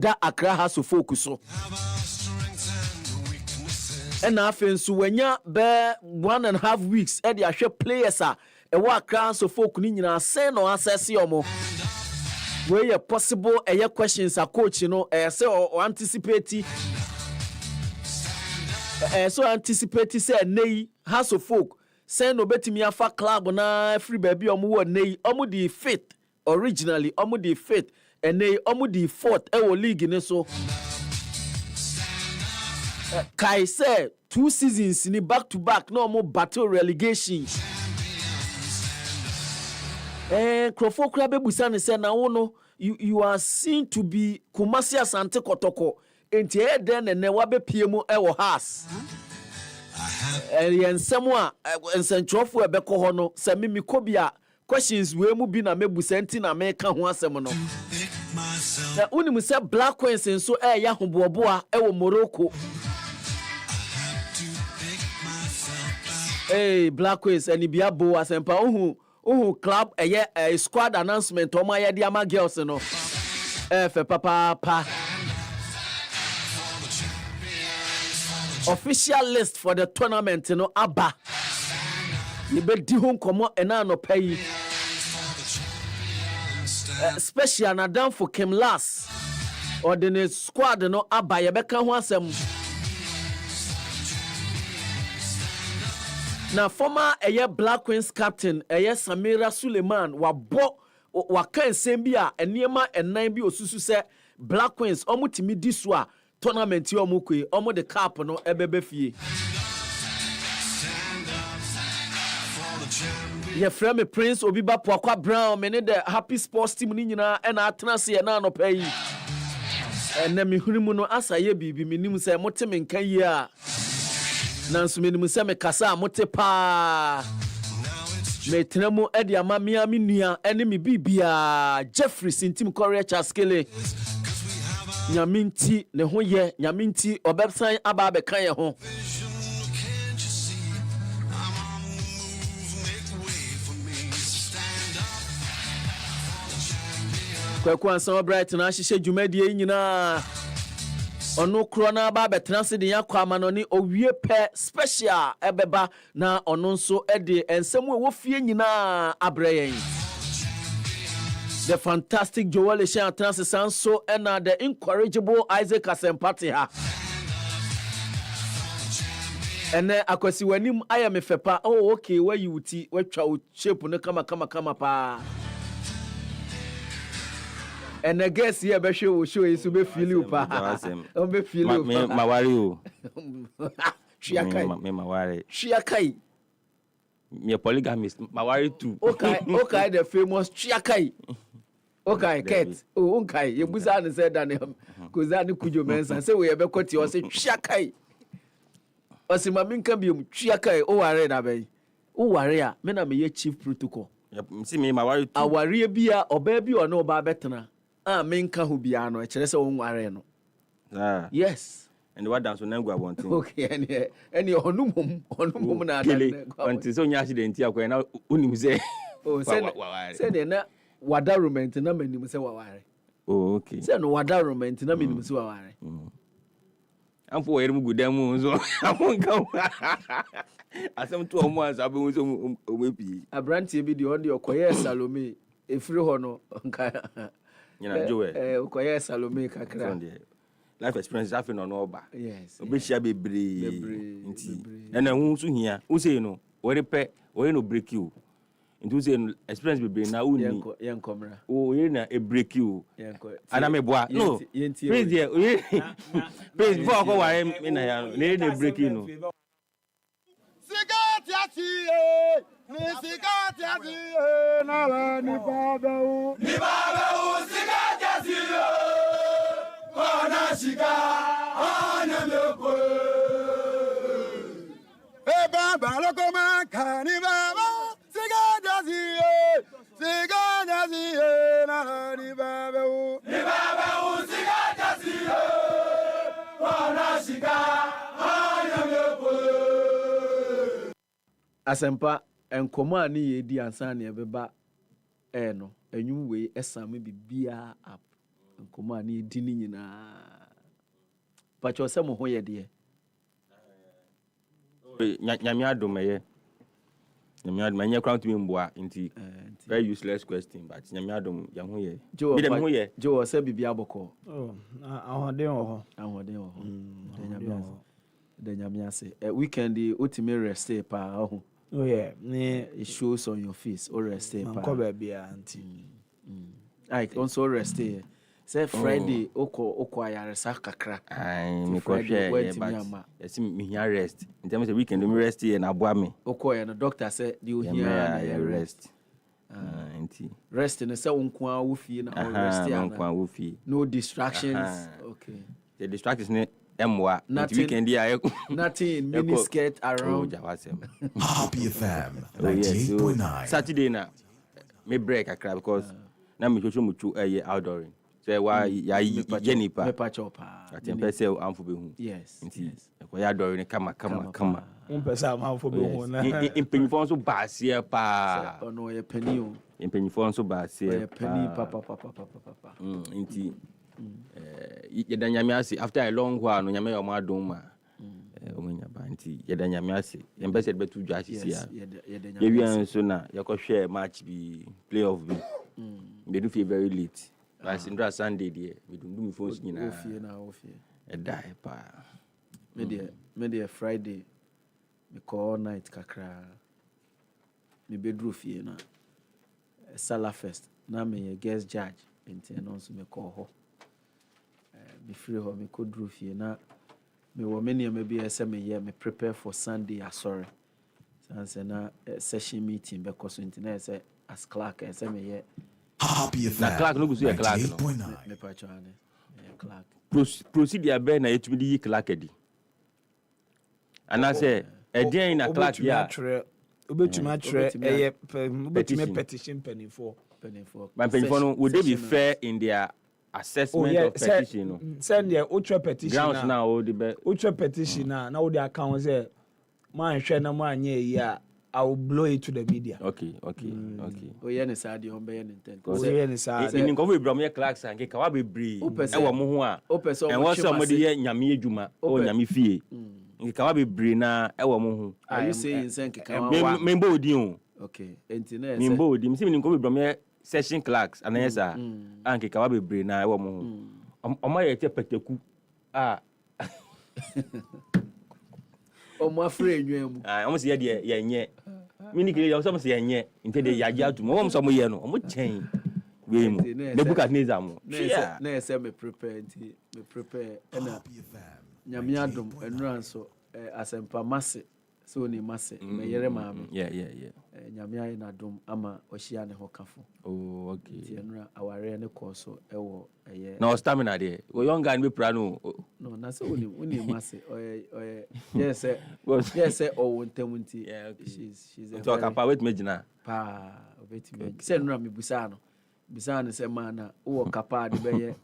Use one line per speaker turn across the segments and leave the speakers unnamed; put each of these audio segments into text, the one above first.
da Accra House of Folk so and after so when ya be 1.5 weeks e dey ahwe players e wa Accra House of Folk ni nyina say no assess yomo where possible questions a coach say or anticipate so anticipate say nei House of Folk say no betimi afa club na free baby omo wo nei omo di fit originally omo di fit and nei omo di fourth wo league ni so kai say 2 seasons ni back to back no omo battle relegation Krofo kra bebusa ne say na wo no you are seen to be Kumasi Asante Kotoko enti den ne wa be pie mu wo has yensemo a ensentrofo ebeko ho no se mimi kobia questions we mu bi na mebusa enti na me ka ho asem no na unim se Black Queens nso ya hobobo a wo Morocco Black Queens ani bia bo asempa club squad announcement o ma ye dia ma girls no fe papa official list for the tournament aba you be di hon komo ena no pay special na down for Kim Lass or the squad aba ye be kan ho asem na former Black Queens captain Samira Suleiman wa kan sembi a eniema enan bi osusu se Black Queens omutimi diso a tournament omukwe omo the cap no ebebe fie ye frame Prince OBIBA POAKWA Brown me ne the HappySports team ni nyina na atenase ye na no pay ena me hunimu no asaye bibi minim se moteme nkan yi a nanso menimu se me kasa mote pa me tenemu edi ama mi nua ene me bibia Jeffrey Sintim Korea Chaskele nyaminti ne ho ye nyaminti obebsan aba be kan ye ho kwa ansa bright na hihye dwumadie nyina ono kro na aba betenase de yakwa manoni owie pe special ebeba na ono nso ede ensem wo fie nyina abrayen the fantastic Joel Shan Transition so and the incorrigible Isaac Asempati ha and then akwasi wanim I am fepa oh okay where you uti we twa shape no kama pa and I guess here be show you be feel you pa o be feel you pa
ma worry o
chiakai
me ma worry
chiakai
me polygamist ma worry too
okay the famous chiakai okay ket okay you buza ne say dan ko za ne kujo mensa say we be kwoti o say chiakai o say ma minka bi chiakai o ware na be o ware a me na me ye chief protocol
see me ma worry too
aware bia oba bi o na oba betena minka hu bia no e kire say o nware no yes
and what dance on ngwa won thing
okay any onumum na
dan until so nya accident akwa na unim say
oh say de na wada roment na manim say waware
oh okay
say no wada roment na manim say waware
amfo were mu gudan mu so amonka asem to omo ansa be mu so omepi
abrantie bi de on de okoye Salome efiri ho no nka
nyina jowe
okoye Salome kakra
life experience afi no oba
yes
obehia bebre nti na hu so hia wo sei no wore pe wore no break you nti say experience bebre na uni
yenkomra
o ye na e break you ana me boa no please there please before go ware me na ya ne dey break you no
sigati ati ni sigati ati na la ni baba sigati ati ona shiga ona meko e baba loko ma kani baba sigadazi na ni baba sigadazi ona shiga ona meko
asempa enkomo ani yedi ansa na ebeba no enwum we esame bibia up nkoma ni di ni nyina pacho se mo ho ye de
nyame adomeye nyame adom anya crown to me mboa nti very useless question but nyame adom ya ho ye bi dem ho ye
jo se bibia boko
ahoden ho
de nyame ase weekend ultimate rest pa ho
oh yeah
it shows on your face or rest pa
ko ba bia anti
I also rest say Friday oko ayaresa kakra
me ko hwe but yes me here rest in terms of weekend me rest here na boa me
oko ya no doctor say the here na
rest anti
rest in say wonko a wo fie na rest ya
na
no distractions okay
the distractions ne emwa weekend here
nothing mini skirt around
Happy FM 98.9
Saturday na me break akra because na me chocho muchu outdooring say why ya jenipa
me pachopa
atempese amfo be hu
yes
ko ya outdooring kama
umpesa amfo be hu na
impanyifo so baasie pa
ono ye panio
impanyifo so baasie
pani papa
nti yeda nyame ase after a long while no nyame yo ma adom ma omenya ba nti yeda nyame ase yempese betu dwa asisia ye wian so na yakɔhwɛ match bi playoff bi me do feel very late but Sindra Sunday there we do me phones nyina
ofie
die pa
me dey Friday me call night kakra me bedroom fie na Sala Fest na me guest judge enti no so me call ho me free ho me ko drew fie na me wo me ne be ese me prepare for Sunday sorry sanse na session meeting be so enti na ese as clerk ese me ye
Happy FM
na clerk no go see clerk
me pacho ane clerk
procedure be na etumi di clerk edi ana say edin na clerk ya
obetumi atre obetumi petition penifo
but penifo no would they be fair in their assessment of petition no
send the ultra petition
grounds now o the be
ultra petition na wo the account say man hwe na man anye yi a I will blow it to the media.
Okay.
Oh yeah, ni sadi on be yen intent.
Oh yeah, ni sadi.
Ni nko we bra me clerks an ke ka wa be bre. E wo mo ho a. En wo so mo de ye nyame adwuma o nyame fie. Nke ka wa be bre na e wo mo ho.
Are you saying sen ke ka wa?
Me mbo odin o.
Okay. Enti na
me mbo odin. Me se ni nko we bra me session clerks an yesa. An ke ka wa be bre na e wo mo ho. O ma ye te pataku.
Omo afre enwam
omo se ye de ye nye mini kire yo so mo se ye nye inte de yaje atum omo so mo ye no omo chen we mu Nebuchadnezzar mo
na ese me prepare na nyame adom enranso asempa masse so ni masse me yere maame nyame ayi na dom ama ohia ne hokafo
okay
ti enra aware ne koso ewo eye
na stamina there we young guy me pra no
na so uni masse oye yes o wontamunti she's a
talk about wait me gina
pa wait me se enra me busa no se mana wo kapa de beye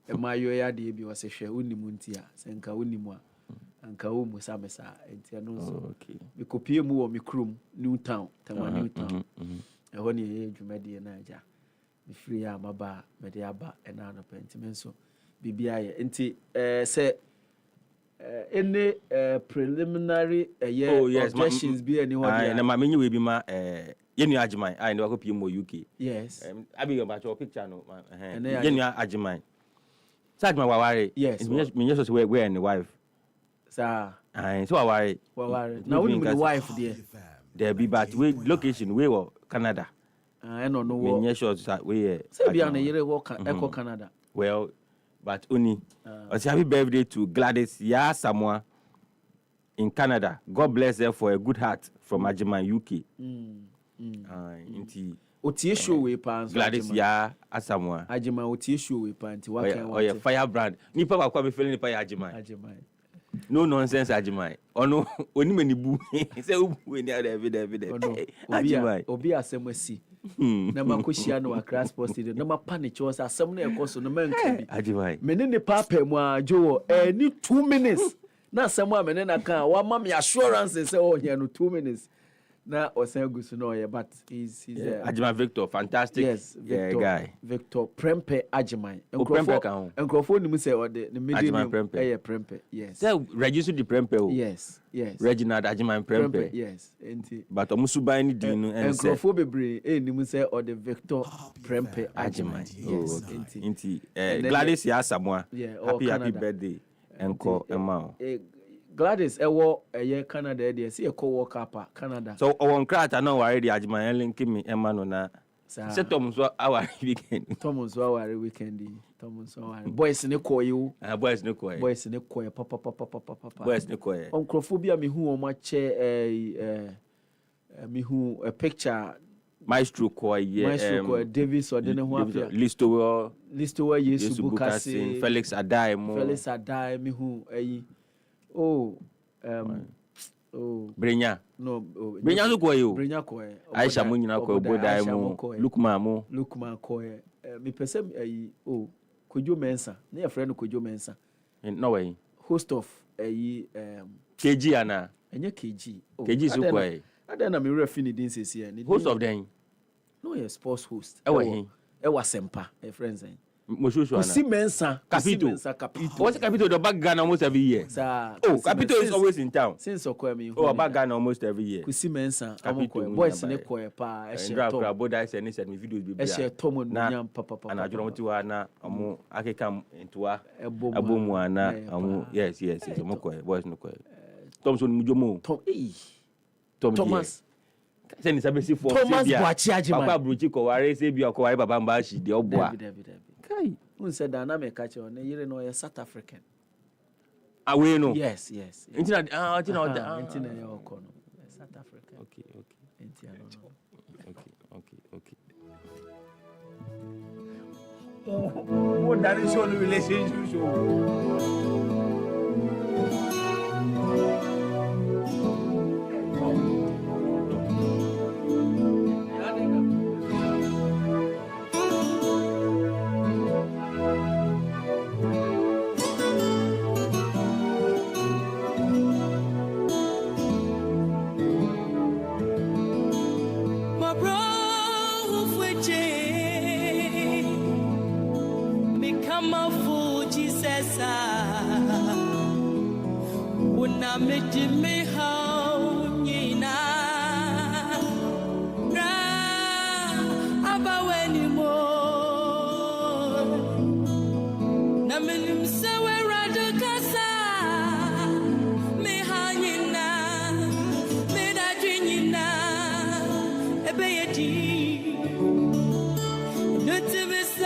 e mayo ya de bi wose hwe unimunti a se nka unimu a anka wo musa mesa enti no so
okay
me kopie mu wo me krom Newtown tema Newtown ho ne ye dwumade na aja me free ya maba me de aba na no pentiment so bibia ye enti se any preliminary objections be any one
na ma menyi we bi ma yenu ajiman ne wa kopie mu UK
yes
abi your batch picture no yenu ajiman Sajma waware
yes
me just say we and the wife
sir
so waware
now we the wife
there be but we location we were Canada
I don't know
what me sure we
say be an yere work echo Canada
well but only happy birthday to Gladys ya Samoa in Canada. God bless her for a good heart from Ajiman UK inti
otie show we pants
Gladys ya Asamoa
Ajiman otie show we pants what can
oh yeah firebrand ni pa kwa be feeling ni pa Ajiman no nonsense Ajiman ono oni manibu say we ni Ajiman
obi asemasi na makoshia no Accra Sports Stadium na mapanic was asem na ekoso no mankabi
Ajiman
me ne papa mu ajo ni 2 minutes na asem a me ne na kan wa ma me assurance say oh here no 2 minutes Na Osengusu no, but he's
Ajima Victor, fantastic.
Yes, Victor,
guy.
Victor Prempe Ajimai.
Prempe ka.
Encrofo ni mu say the middle name Prempe. Yes.
Say register the Prempe.
Yes.
Reginald Ajimai Prempe.
Yes. Enti.
But omusuba ni di no and say
Encrofo bebre ni mu say the Victor Prempe Ajimai. Yes.
Enti Gladys ya Samoa. Happy birthday. Enko Emma.
Gladys ewo Canada there see work up Canada.
So on crata no worry the Ajimai link me Emma no na. Say Tom so our weekend.
Thomas our weekend. Thomas our boys ne koyo.
Boys ne koyo.
Boys ne koyo papa.
Boys ne koyo.
Oncrophobia me hu o ma che me hu a picture
Maestro koyo
Davis or den ho afia.
Listo
Yesu Bukase
Felix
Adai me hu
Brenya.
No,
Brenya so koyo.
Brenya koyo.
Aisha mo nyina koyo bodai mo. Lukman
koyo. Me pese Kojo Mensa. Na your friend Kojo Mensa.
No way.
Host of
KG ana.
Enye KG.
KG so koyo.
Ada na me refi ni din sesi e.
Host of them.
No, a sports host.
Ewa
Sempa, a friends.
Moshoso ana.
Si Mensa.
Capito. What's Capito? The back Ghana almost every year. Capito is always in town.
Since Okwemi.
Back Ghana almost every year.
Kusi Mensa. Capito. Boys ne koye pa.
Ndra kra boda send me videos be bia.
Eshe Tomo nyam papa.
Ana adworo mti wa na omo akeka ntoa abomu ana omo yes omo koye boys no koye. Thomson mujomo. Thomas. Send sabesi for
Thomas Boachi Ajimai.
Papa Bruchi ko ware se bia ko ware baba mba shi de oboa.
Kai. Un said na me catch on yire no ye South African.
Away no.
Yes.
Intina
Intina ye oko no. South African.
Okay.
Intina no.
Okay.
What that is your relationship show.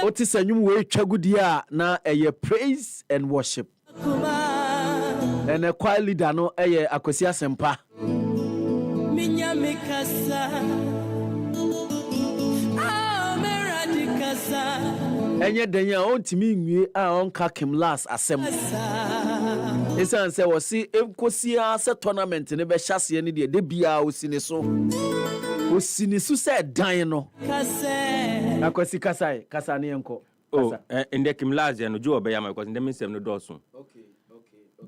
Otis anyum we twagudia na praise and worship. And a choir leader no Akosi Asempa.
Minya mekasa.
Enye denya ontimi nwie a onka Kim last asem. Esan se wo si enkosia se tournament ne be hyase ne de bia osini so. Osini su se dan no. Akosi kasa ne enko.
In the Kim last no jo obeya ma because in the mesem no dosun.
Okay.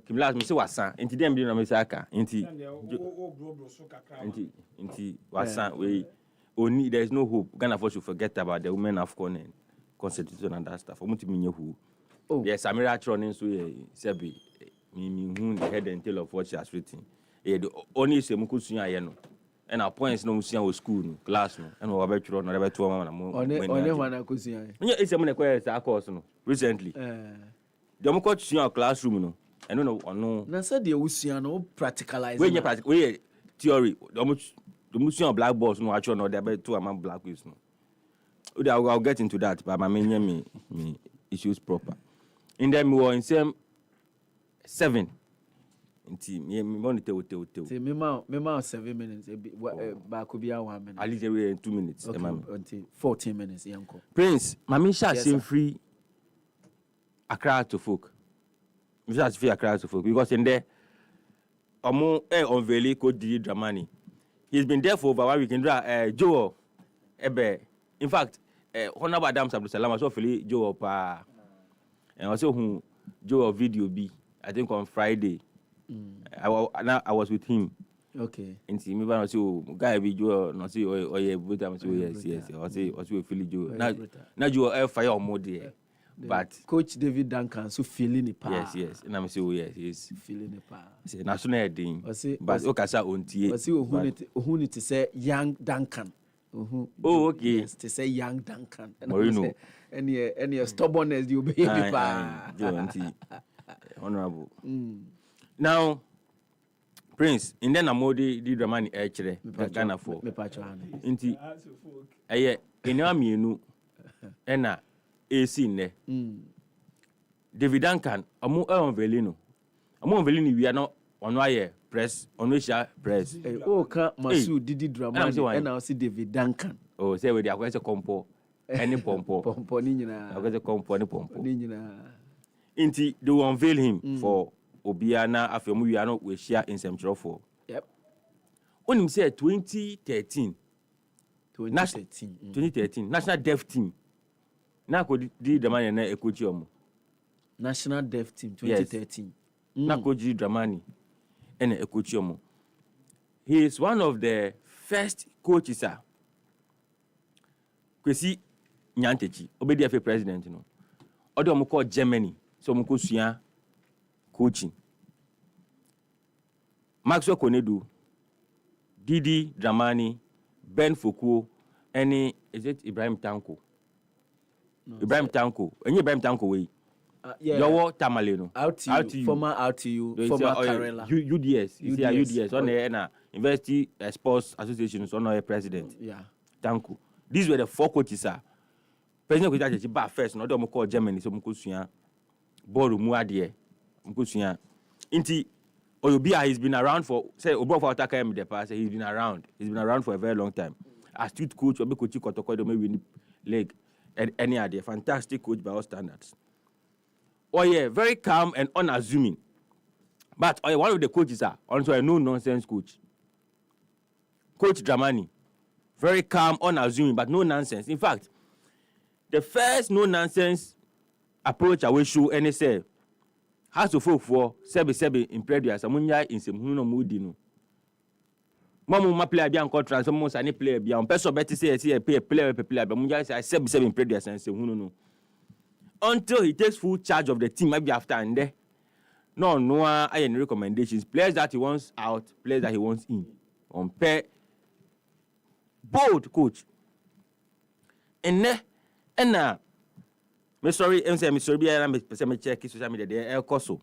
Kim last me se wasan enti dem bi na me saka enti wasan we only there is no hope. Ghana for should forget about the women AFCON and constitution and that stuff. Omuti minye hu. Yes, Amira Tron so sebi me hu the head and tail of what she has written. The only se muku sunya ye no. And our points no musunya was school no class no. And we be no be to mama na mo.
One wana kusunya.
Nya ese mo na kwa sa course no recently. The mo ko sunya classroom no. I don't know ono. Na
said the usunya no practicalize.
We practical we theory. The musunya black balls no actually no there be two am black quiz no. I'll get into that, but my me issues proper. In them we were in same 7. Me want to tell.
See, me 7 minutes. But could be 1 minute.
At least every 2 minutes.
Okay, until 14 minutes. Yanko.
Prince, my shall seem free. Accra to folk. Me shall free Accra to folk because in there, on Valley called Didi Dramani. He's been there for over 1 week. Joe, Ebe. In fact, Honorable Adam Abdul Salam also feel Joe pa, and also who Joe video B. I think on Friday. I was with him.
Okay.
Nti me ba no say guy bi jo no say oye brutal me say yes o say feel jo na jo fire omo there but
Coach David Duncan so feeling it pa.
Yes and I'm say yes he's
feeling it pa.
say na so na edin but o kasa ontie
o say ohun it say young Duncan.
Oh, okay.
Yes, to say young Duncan.
Moreno.
Any stubbornness you be pa.
Honorable. Now, Prince, in then amodi di dramani echere Ghana for.
Me pa chwa.
Inti eye enwa mienu ena AC ne. David Duncan amu Velino. Amu Velino we are not ono aye press ono sha press.
Ka Masu Didi Dramani and I see David Duncan.
Oh, say we dey akwese kompo any pompo.
Pompo ni nyina.
Akwese kompo any pompo.
Ni nyina.
Inti they will unveil him for Obiana afemu we are not we share in some for.
Yep.
Onim say 2013 national deaf team. Na ko di Dramani na ekochi omo.
National deaf team 2013.
Na ko di Dramani ene ekochi omo. He is one of the first coaches Kwesi Nyantechi obedi FA president no. Ode omo call Germany so omo ko sua coaching. Maxwell Konedu, Didi Dramani, Ben Foucault, any is it Ibrahim Tanko? No, Ibrahim Tanko. Any Ibrahim Tanko way.
Yeah.
Your Tamaleno.
RTU. Former RTU. Former Karela.
UDS. You see UDS. On the University Sports Association. On the president.
Yeah.
Tanko. These were the four coaches. President coach back first. No, don't call Germany. So mukusuya. Boru muadie. Mukusuya. Inti. OBIBA has been around for say Obo for attack him the past. He's been around. He's been around for a very long time. Astute coach. Obi coach Kotoko. Don't maybe leg. Any idea? Fantastic coach by all standards. Oh yeah, very calm and unassuming. But oh yeah, one of the coaches also a no-nonsense coach. Coach Dramani. Very calm, unassuming, but no nonsense. In fact, the first no-nonsense approach I will show any say has to folk for sebi in previous amunya in some no moody no. Mamu ma player bi an contract, some say any player bi an person better say pay player but munya say sebi in previous and say no. Until he takes full charge of the team, maybe after and there. No, any recommendations. Players that he wants out, players that he wants in. On pair. Bold coach. And me sorry, I'm me check social media there, Koso.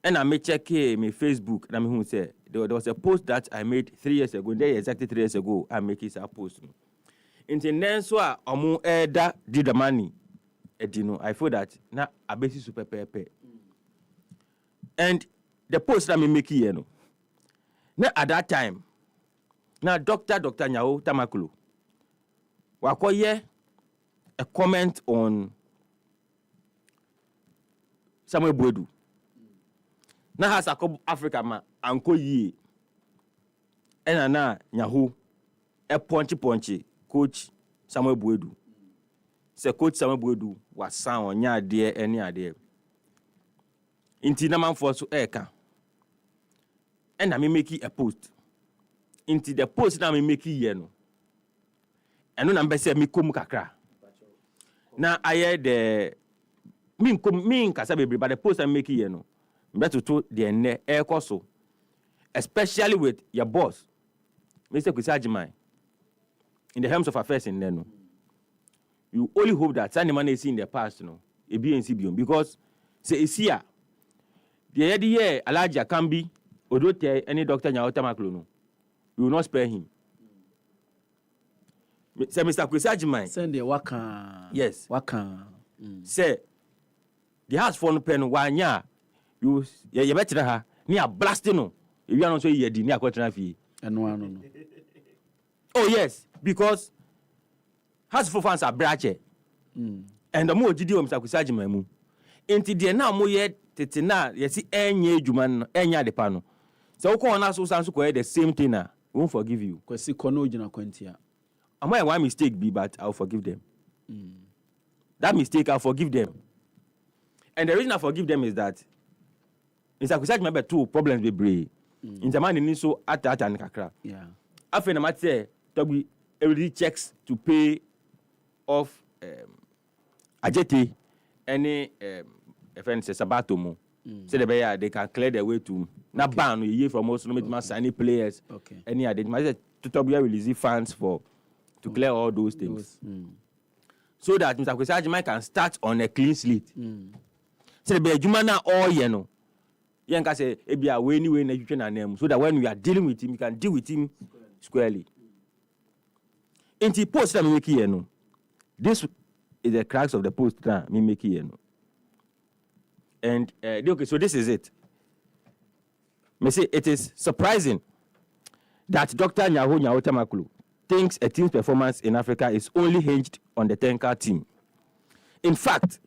And I may check my Facebook, and I'm who say there was a post that I made 3 years ago. There exactly 3 years ago, I make it a post. In the next one, Omu Eda did the money. Edino, I feel that na abesi super pepe. And the post that me make here no. Na at that time, na Dr. Nyao Tamakulu. Wakoye a comment on Samuel Boedu. Na has a Africa ma anko yi. Ena na Nyaho a punchy coach Samuel Boedu. Se coach Samuel Boedu was sound on ya dear any idea. Inti na man for so eka. And I make a post. Inti the post na me make here no. And no number say me kom kakra. Na aye the min kasa bebre but the post I make here no. Better to the ne air so. Especially with your boss. Mr. Kusajimai. In the helms of affairs in there no. You only hope that any man is in the past, a BNC because say it's here. The idea Elijah can be or don't tell any doctor Nyao Tamakulu. No. You will not spare him. Say Mr. Kusajimai.
Send the waka.
Yes.
Waka.
Say the house phone pen one year. You better ha near blasting no. If you are not so ye near quarter fee.
And one.
Oh yes, because has for fans are brache. And the more GD Mr. Kusajimai mu. Inti de na mo ye tete na ye si enye djuma no enya de pa no. Se wo ko na so san so ko the same thing na we won't forgive you.
Kwesi kono ojina kwentia.
Am I one mistake be but I'll forgive them. That mistake I'll forgive them. And the reason I forgive them is that Mr. Kusajimai be two problems be brave. Intamani ni so ata nkakra.
Yeah.
Afen na mate tobi every checks to pay off Ajete any friend say Sabato mo. Say they can clear their way to na ban you from most no signing players.
Okay.
Any identity to tobi release funds to clear all those things. So that Mr. Kwesi Agyeman can start on a clean slate. So the adwuma na all year no. Yen ka say ebia we anyway na twetwe na name so that when we are dealing with him, you can deal with him squarely. Inti post that me make here no. This is the cracks of the post that me make here no. And okay, so this is it. Me say it is surprising that Dr. Nyaho Tamakulu thinks a team's performance in Africa is only hinged on the Tenka team. In fact,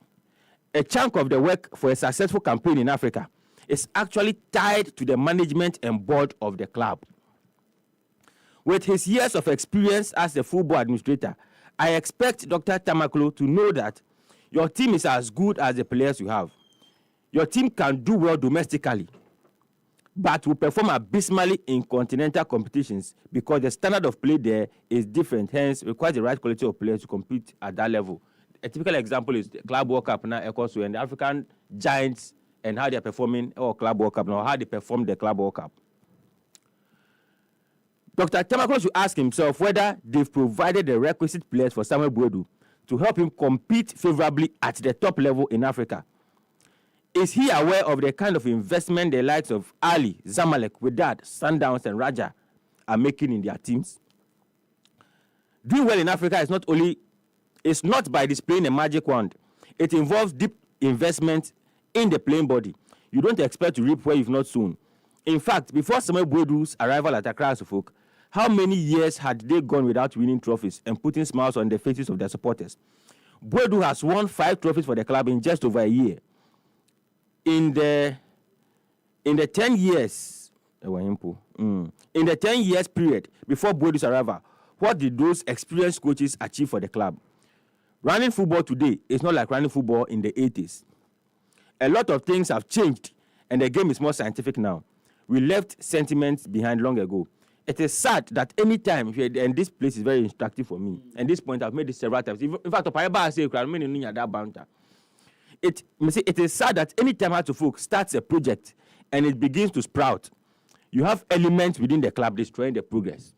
a chunk of the work for a successful campaign in Africa is actually tied to the management and board of the club. With his years of experience as a football administrator, I expect Dr. Tamakulu to know that your team is as good as the players you have. Your team can do well domestically, but will perform abysmally in continental competitions because the standard of play there is different, hence requires the right quality of players to compete at that level. A typical example is the Club World Cup now, and the African giants and how they are performing or Club World Cup now, how they perform the Club World Cup. Dr. Tamakulu should ask himself whether they've provided the requisite players for Samuel Boadu to help him compete favorably at the top level in Africa. Is he aware of the kind of investment the likes of Ali, Zamalek, Wydad, Sundowns, and Raja are making in their teams? Doing well in Africa is not by displaying a magic wand. It involves deep investment in the playing body. You don't expect to reap where you've not sown. In fact, before Samuel Boadu's arrival at Accra Suffolk, how many years had they gone without winning trophies and putting smiles on the faces of their supporters? Boadu has won 5 trophies for the club in just over a year. In the 10 years, in the 10 years period before Boadu's arrival, what did those experienced coaches achieve for the club? Running football today is not like running football in the 80s. A lot of things have changed, and the game is more scientific now. We left sentiments behind long ago. It is sad that any time, and this place is very instructive for me, and this point I've made this several times. In fact, it is sad that any time HappySports starts a project and it begins to sprout, you have elements within the club destroying the progress.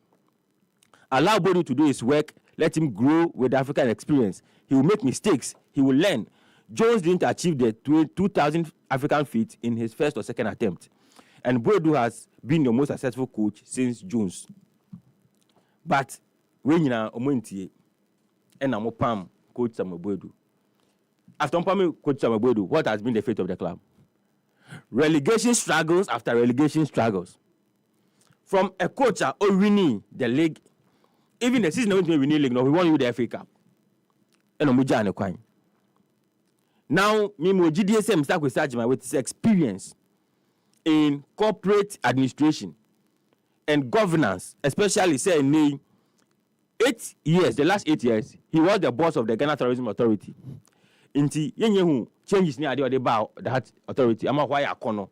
Allow Boadu to do his work, let him grow with African experience. He will make mistakes, he will learn. Jones didn't achieve the 2,000 African feet in his first or second attempt. And Boadu has been the most successful coach since Jones. But when you are Omontie and I'm Pam, coach Samuel Boadu. After Pam, coach Samuel Boadu, what has been the fate of the club? Relegation struggles after relegation struggles. From a coach who winning the league, even the season when we win the league, no, we won you the FA Cup. And Omija and Kwine. Now, Mimo GDSM start with Agyeman with his experience in corporate administration and governance, especially say in 8 years, the last 8 years, he was the boss of the Ghana Tourism Authority. Inti yenyehu changes ni ade ba that authority ama why akono.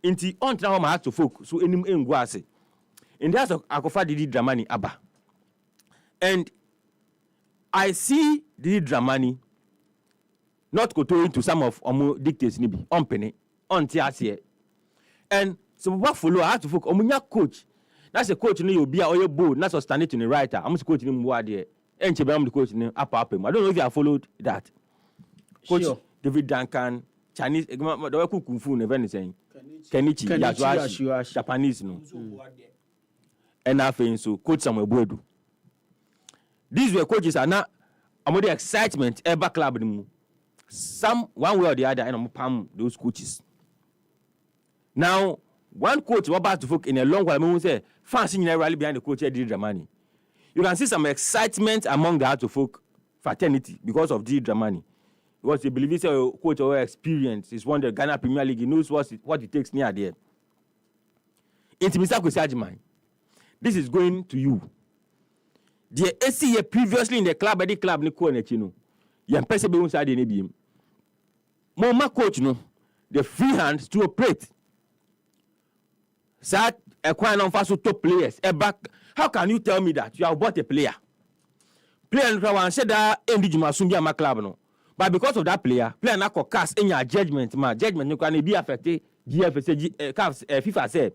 Inti on tra homa to folk so enim engu ase. In the house of Akofa Didi Dramani Aba. And I see Didi Dramani not going to some of omo dictates ni bi on penny on tiase. And so what follow I have to folk omunya coach. That's a coach no you be oye bold, that's standing to the writer. I'm coach ni mwa there. Enche be am the coach ni apa. I don't know if you have followed that. Coach sure. David Duncan, Chinese, the way Kung Fu never saying Kenichi, Yasuashi, Japanese no. And I think so. Coach Samuel Boadu. These were coaches are not among the excitement ever club anymore. Some one way or the other, and I'm palm those coaches. Now, one coach was about to folk in a long while. I say, fans in rally behind the coach Didi Dramani. You can see some excitement among the HappySports fraternity because of Didi Dramani. Because they believe it's a coach or experience. He's won the Ghana Premier League. He knows what it takes near there. Into Mr. Kwesi Agyeman, this is going to you. The ACA previously in the club, the club Nico Nechino. Yam Pese be inside the NBM. Moma coach no, the free hands to operate. Sat a quite on fast top players. How can you tell me that you have bought a player? Player said that Juma Sundia my club no. But because of that player now could cast in your judgment, my judgment you can be affected. FIFA said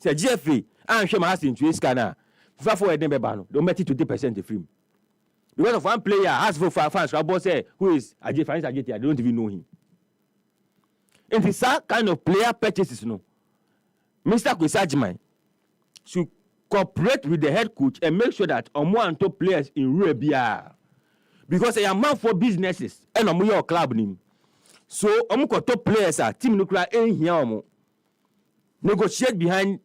GFA I'm sure my has into a scanner. FIFA for a Dembebano, don't bet it 20% of him. Because of one player has for fans, Rabo say who is Ajay Fans Ajay, I don't even know him. And this kind of player purchases no. Mr. Kwisajman should cooperate with the head coach and make sure that Omo and top players in Rubia. Because they are man for businesses and Omo your club name. So Omo top players are team nuclear in here Omo. Negotiate behind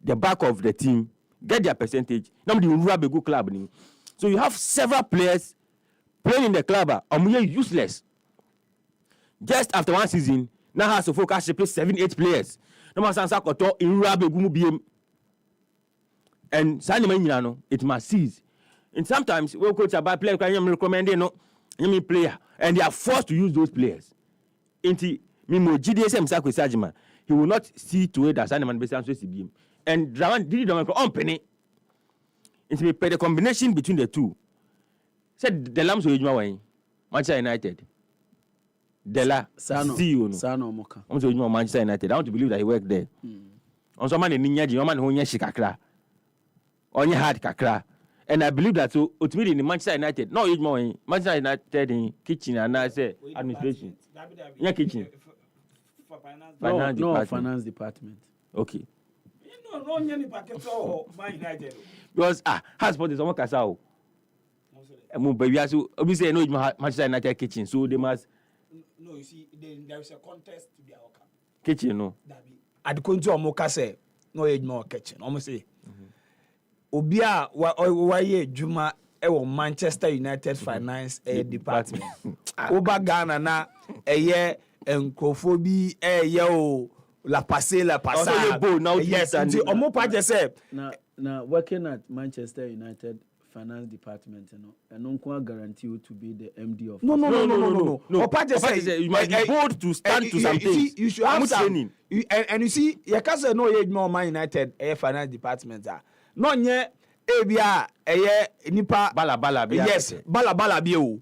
the back of the team, get their percentage. Now the Rubia good club name. So you have several players playing in the club Omo useless. Just after one season, now has to focus to play 7-8 players. No man sansa koto in Rubia gumu biem. And Sandy it must cease. And sometimes we coach about player can recommend no player, and they are forced to use those players. Inti Mimo GDSM Sako Sajima, he will not see to it that Sandyman be CBM. And Draman did it on penny. It's the combination between the two. Said the Lambs with Manchester United. Dela Sano Moka. Also Manchester United. I want to believe that he worked there. On some man in Ninja, man who Shikakra. On your hard kakra. And I believe that so ultimately in Manchester United, no age more in Manchester United in kitchen and I say administration. Yeah, kitchen.
Finance department.
Okay.
No, any packet or Man United.
Because HappySports is almost casao. Baby, so obviously no Manchester United kitchen, so they must.
No, you see, there is a contest to be our cup.
Kitchen, no.
At the country of Mokase, no age more kitchen. Almost say. Obia wa ye Juma Manchester United Finance Department. Oba Ghana na ye enkofobi ye o la passe. Yes, and omo pa je say
na working at Manchester United Finance Department, and no guarantee you to be the MD of.
No. Opa je say
you might be bold to stand to something.
You should have some. And you see, you can't say no ye more Man United Finance Department. No nye ebia eye nipa
bala bia.
Yes, bala bia o.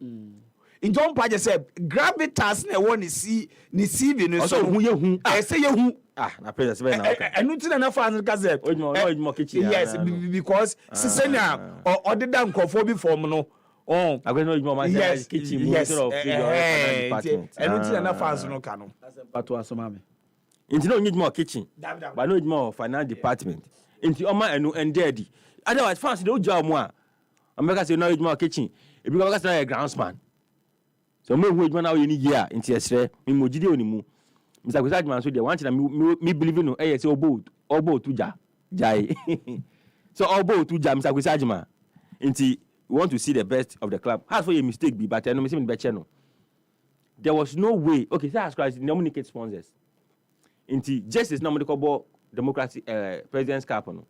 In John Paje said gravitas na won ni CV no so
hu ye hu.
Say ye hu.
Na praise be na.
Enu ti na fans ka say.
Ojmo kitchen.
Yes, because sisena or the dan nkofo bi form no. Oh,
I go no ojmo man say kitchen minister of department.
Enu ti na fans no ka no.
Pato asoma me.
Inti no need more kitchen. But no need more finance department. Inti oma enu endedi. Otherwise fans dey job mo a. America say no need more kitchen. E be because na a groundsman. So me hu ejuma na we ni year inti esre me mogide onimu. Mr. Kwisajman so dey want na me believe no say obo tuja jai. So obo tuja Mr. Kwisajman. Inti we want to see the best of the club. Hard for a mistake be but no me say me be channel. There was no way. Okay, say as Christ nominate sponsors. Inti justice no me call democracy president's cup no.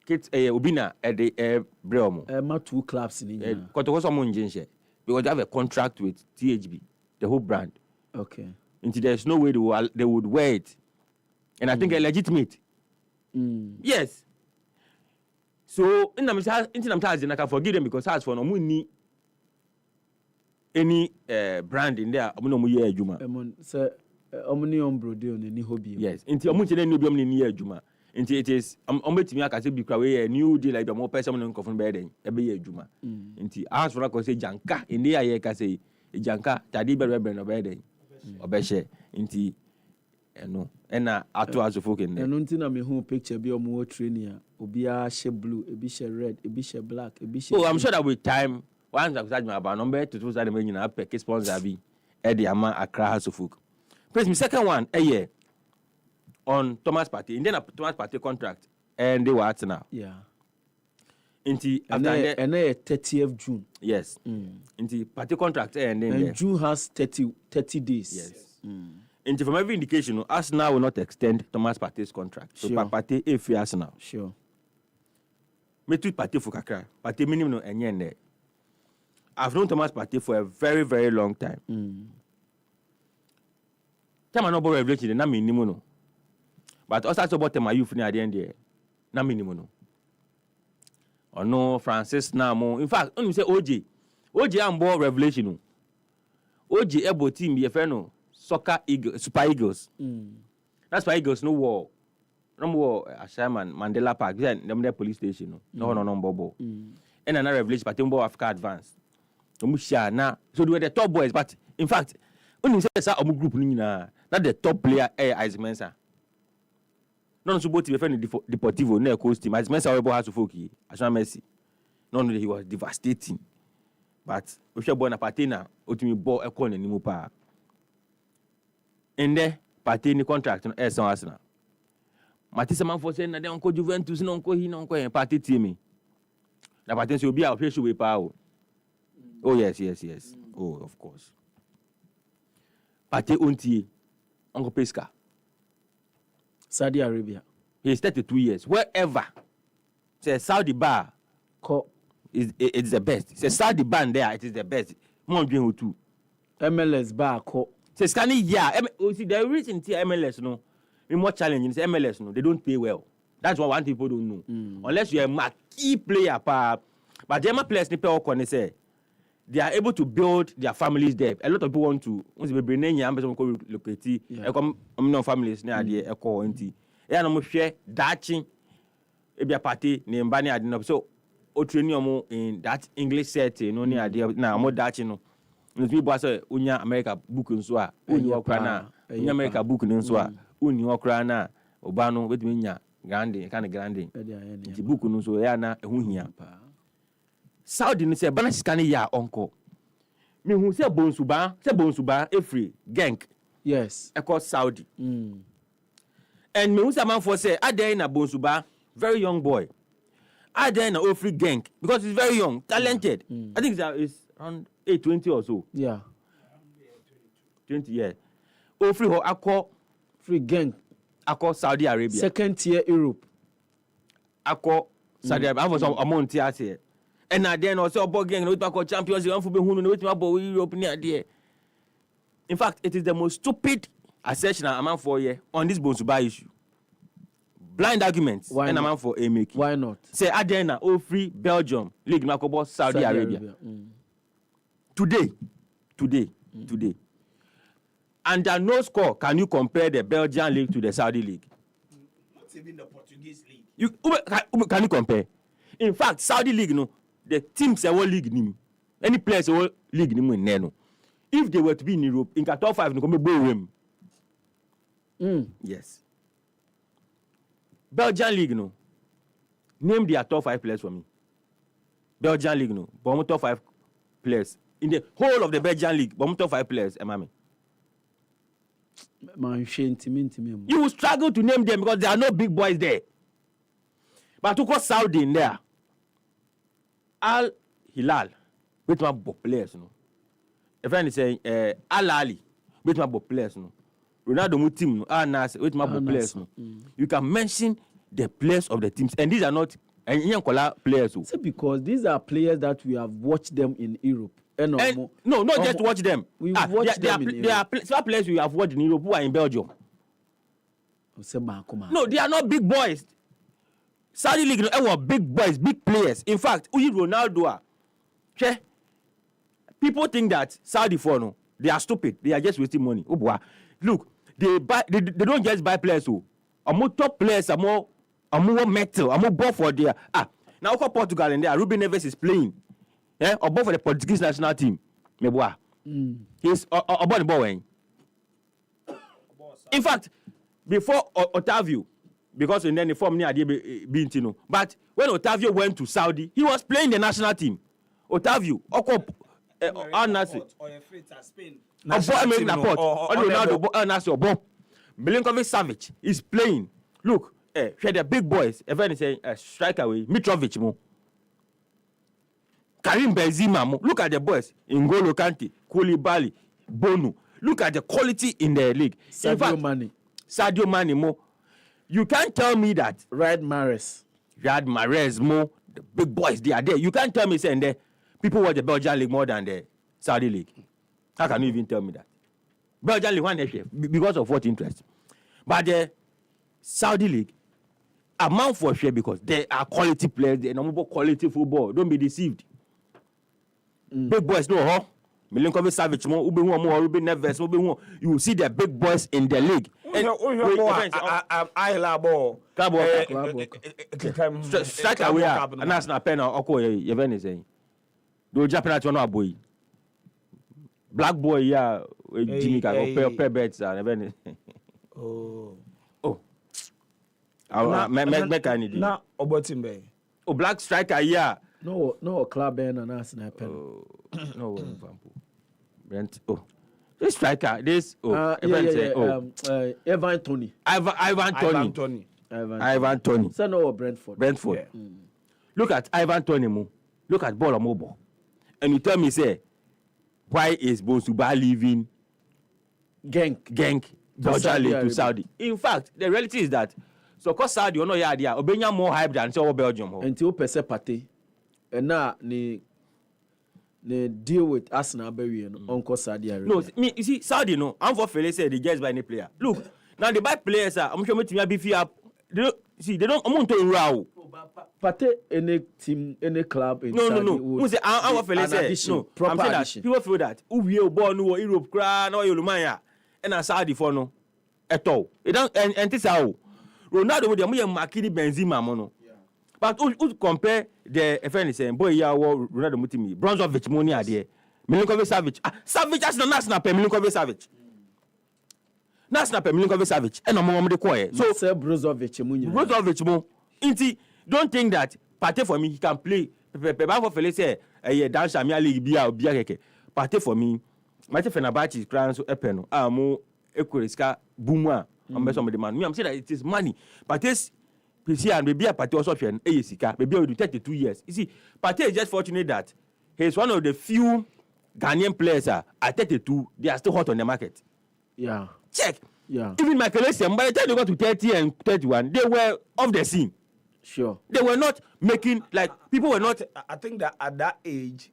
Kids Obina at the
ma two clubs in India.
Because they have a contract with THB, the whole brand.
Okay.
Until there's no way they would wear it. And I think a legitimate. Yes. So in the I can forgive them because as for no money any brand in there, Juma.
Sir, Omnium Brody on any hobby.
Yes. Until Juma. Until it is betting I can say because a new deal like the more person on coffin bed every Juma. Until as for I say Janka in the I can say Janka Tadiba Rebel of bed or Beshe into no and atu as folk in there.
And until I mean picture be more training Obia she blue, a bish red, a bish black, a bish.
Oh, I'm sure that with time once I've said my number to 2 million up a sponsor be Eddie Ama Accra House of Folk. Praise me second one a year. On Thomas Partey, and then a Thomas Partey contract, and they were at now.
Yeah.
Inti
after and 30th June.
Yes. Inti Partey contract, and then
June has 30 days.
Yes. Inti from every indication, Arsenal will not extend Thomas Partey's contract. So Partey if we Arsenal.
Sure.
Me too Partey for kakra. Partey minimum no enye. I've known Thomas Partey for a very, very long time. Time I no borrow revelation, na me nimu no. But also about my youth at the end there. Na minimum. Or no Francis Namo. In fact, only say OJ am born revelation. OJ able team be a friend soccer Eagles, Super Eagles. That's why Eagles no war. No more Ashaman, Mandela Park, them there police station. No bobo. And another revelation, but Africa Advance. Na so they were the top boys, but in fact, only say sa omu group ni na not the top player Isaac Mensah. No so both be friend Deportivo na coach team. Isaac Mensah we has to foki. Ashan Messi. No he was devastating. But we share born na Patena, otimi ball e kon ni mu pa. And there Patena contract no son Arsenal. Matisse man for say na dem ko Juventus no ko hi no ko Patena team. Na Patena so obi a hwe we pa o. Oh, yes. Oh, of course. Pate Unti, Uncle Pesca.
Saudi Arabia.
He's 32 years. Wherever. Say Saudi bar. It's the best. Say Saudi bar there, it is the best. More than two.
MLS bar.
Say Scanny, yeah. See, the reason MLS, no, more challenging. Say MLS, no, they don't pay well. That's what one people don't know. Unless you're a key player, but the players, they they are able to build their families there. A lot of people want to. Once they bring in young people locate. No families near the echo anti. And I'm share datching. It be a party named Bani Adino. So, o training in that English setting. No near the now more datching. No, people say Unya America book in Swa. Unya Ukraina. Unya America book in Swa. Unya Ukraina. Obano with Minya Grande kind of Grande. The book in Swa yana Unya. Saudi ni say bana sikani ya onko. Me hu say bonsuba every Genk.
Yes.
Eko Saudi. And me hu say man for say adey na bonsuba, very young boy. Adey na Ofri Genk because he's very young, talented. I think it's around 20 or so.
Yeah.
20 years. Ofri ho akọ
Free Genk.
Akọ Saudi Arabia.
Second tier Europe.
Akọ Saudi Arabia. I was among here. And then also about gang, we talk Champions League, we about Europe near there. In fact, it is the most stupid assertion I'm for here on this Bonsuba issue. Blind arguments.
Why
and
not?
I'm for a make.
Why not?
Say Adena, free Belgium, League Nakobo, Saudi Arabia. Today. Under no score can you compare the Belgian league to the Saudi league.
Not even the Portuguese league.
Can you compare? In fact, Saudi league, no. The teams are all league nim. Any players all league nim in Neno. If they were to be in Europe, in top 5, no come be Yes. Belgian league, no. Name their top 5 players for me. Belgian league, no. But top 5 players in the whole of the Belgian league. But top 5 players, mami. You will struggle to name them because there are no big boys there. But to call Saudi in there. Al Hilal, with my players, no. A friend is saying, Al Ali, with my players, no. Ronaldo mu team, no. Al Nassr, with my players, no. You can mention the players of the teams, and these are not players.
So because these are players that we have watched them in Europe.
No, not just watch them.
We watch them in Europe.
There are some players we have watched in Europe who are in Belgium. No, they are not big boys. Saudi League were big boys, big players. In fact, Ronaldo. People think that Saudi they are stupid. They are just wasting money. Look, they don't just buy players. More top players are more metal, more ball for their. Now Portugal and there, Ruben Neves is playing. Or ball for the Portuguese national team. He's about the ball. In fact, before Otavio. Because in then the form near Bintino. But when Otavio went to Saudi, he was playing the national team. Otavio, Al Nassr. Milinkovic-Savic is playing. Look, the big boys. Everyone saying strike away. Mitrovic mo. Karim Benzema mo. Look at the boys. N'Golo Kante, Koulibaly, Bono. Look at the quality in the league. Sadio Mane mo. You can't tell me that
Riyad
Mahrez mo, the big boys, they are there. You can't tell me saying there people watch the Belgian league more than the Saudi league. How can you even tell me that? Belgian league one because of what interest? But the Saudi League, amount for share because they are quality players, they know quality football. Don't be deceived. Big boys, no, huh? Milinkovic Savic, Ube Neves, you will see the big boys in the league. Strike away, and that's not pen or Yeveni saying. Do Japanese one boy. Black boy, yeah, Jimmy can pay bets and Yeveni. Oh. Make any day.
Now, Obotimbe.
Oh, black striker, yeah.
No club and an Arsenal pen.
No, Brent. Oh, this striker, this.
Evan Tony.
Ivan Tony.
So no Brentford.
Yeah. Look at Ivan Tony mo. Look at Ball Mobile. And you tell me, say, why is Bonsuba leaving Genk to Saudi? In fact, the reality is that so cause Saudi no ya dia obenya more hype than so Belgium ho.
Until pese Pate. And now ni deal with Arsenal bury no Uncle Saudi Arabia.
No, me you see Saudi no, I'm for Fele say the guys buy any player. Look, now they buy players I'm sure me beefy up. They don't amount to row.
Pate any team, any club in
Saudi.
No.
Say I'm for Fele say no. I'm saying that people feel that we ball no Europe cra no Yolumanya and Saudi for no at all. It don't and this how Ronaldo with them Makini Benzema mono. But who compare the FN saying boy ya Ronaldo mutimi Brozovic money there. Milinkovic Savic as the national pe Milinkovic Savic. National pe Milinkovic Savic and no de koye. So
say Brozovic
mo. Inti don't think that Pate for me he can play. Peba for Fele say dance Premier League bia keke. Pate for me. Mate Fenerbahce crown so epeno. Mo ekuriska bumwa. I'm saying that it is money. Pate's PC and maybe a Pate also option Sika, maybe will do 32 years. You see, Pate is just fortunate that he's one of the few Ghanaian players at 32, they are still hot on the market.
Yeah.
Check.
Yeah.
Even Michael Essien, by the time they got to 30 and 31, they were off the scene.
Sure.
They were not making, like, people were not.
I think that at that age,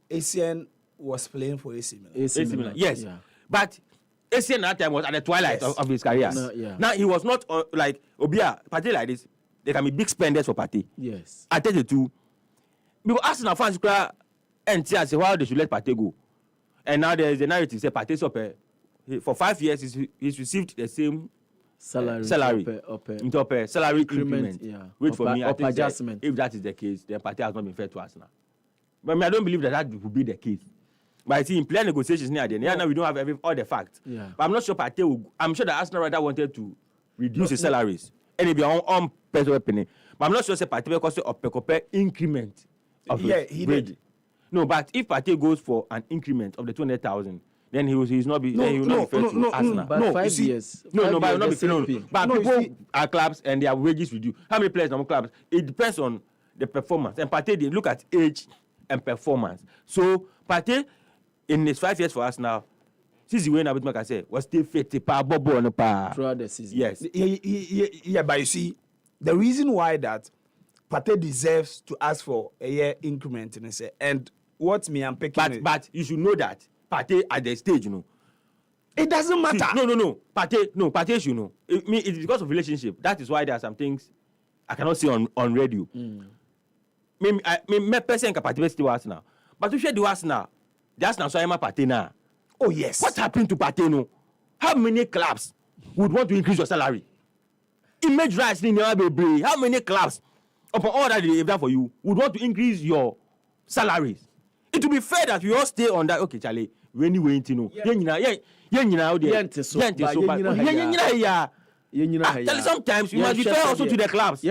Essien was playing for AC Milan.
Yes. Yeah. But Essien at that time was at the twilight of his career.
No, yeah.
Now he was not like Obia, Pate like this. They can be big spenders for Pate.
Yes.
At 32, because Arsenal fans cry and say why they should let Pate go. And now there is a narrative say Pate for 5 years he's received the same salary salary increment.
Yeah.
Wait for me. I think
adjustment.
If that is the case, then Pate has not been fair to Arsenal. But I don't believe that would be the case. But I see in player negotiations near the end, now we don't have all the facts.
Yeah.
But I'm not sure Pate will. I'm sure that Arsenal rather wanted to reduce his salaries. And it be on personal opinion. But I'm not sure Pate because of a increment of
he did.
No, but if Pate goes for an increment of the 200,000, then he will not be fair to Arsenal.
But 5 years.
But not be fair. But people are clubs and their wages reduce. How many players are clubs? It depends on the performance. And Pate, they look at age and performance. So Pate, in his 5 years for us now, since the way now, I say, was still fit throughout
the season.
Yes.
Yeah, but you see, the reason why that Pate deserves to ask for a year increment, and what me I'm picking.
But you should know that Pate at the stage,
it doesn't matter.
See, Pate should know. It's because of relationship. That is why there are some things I cannot say on radio. Me person can Pate still ask now. But to share the ask now, that's not so I'm a Pate now.
Oh yes.
What happened to Pate no? How many clubs would want to increase your salary? Image rights in your baby. How many clubs, upon all that they've done for you, would want to increase your salaries? It would be fair that we all stay on that. Okay, Charlie, when you wait to know. Sometimes you must be fair also to the clubs.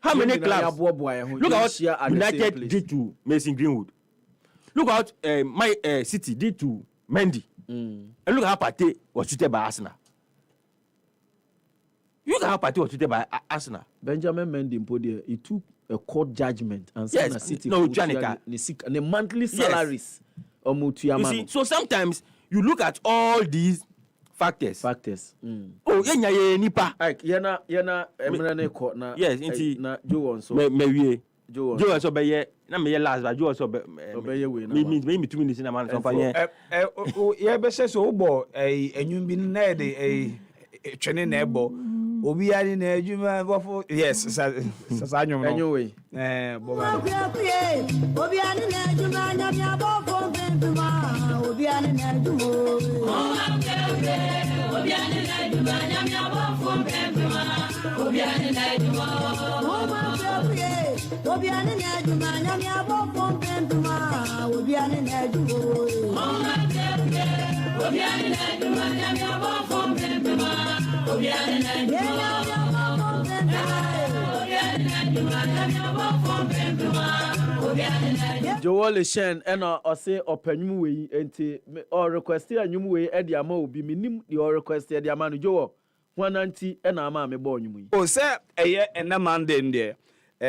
How many clubs? Look at what United did to Mason Greenwood. Look at my City did to Mendy. And look how Pate was treated by Arsenal. Look how Pate was treated by Arsenal.
Benjamin Mendy, he took a court judgment and
yes,
City
no, Janica.
The monthly salaries.
Yes. You see, so sometimes you look at all these factors. Oh, nipa.
Yana emrane court na.
Yes, inti
na Joe so.
Joe so be na me last but Joe so be
we na.
Me 2 minutes na man so fa ye.
Yeah be say so bo enyum bi na de twene na ebo Obi ani na adwuma bofo. Yes, sasanyom no.
Anyway.
Boba.
Obi ani na adwuma nya bia bofo mpempema. Obi ani na adwuma. Obi ani na adwuma nya bia bofo mpempema. Obi ani na adwuma. Obi ani na adwuma nya bia bofo mpempema. Obi ani na adwuma. Obi ani na adwuma nya bia bofo mpempema. Obi ani na adwuma.
Joel Shen and say open way or requested a new way at the amo be minim the requested the amount Joe 190 and a mammy born you.
Oh, sir, a year and a man there.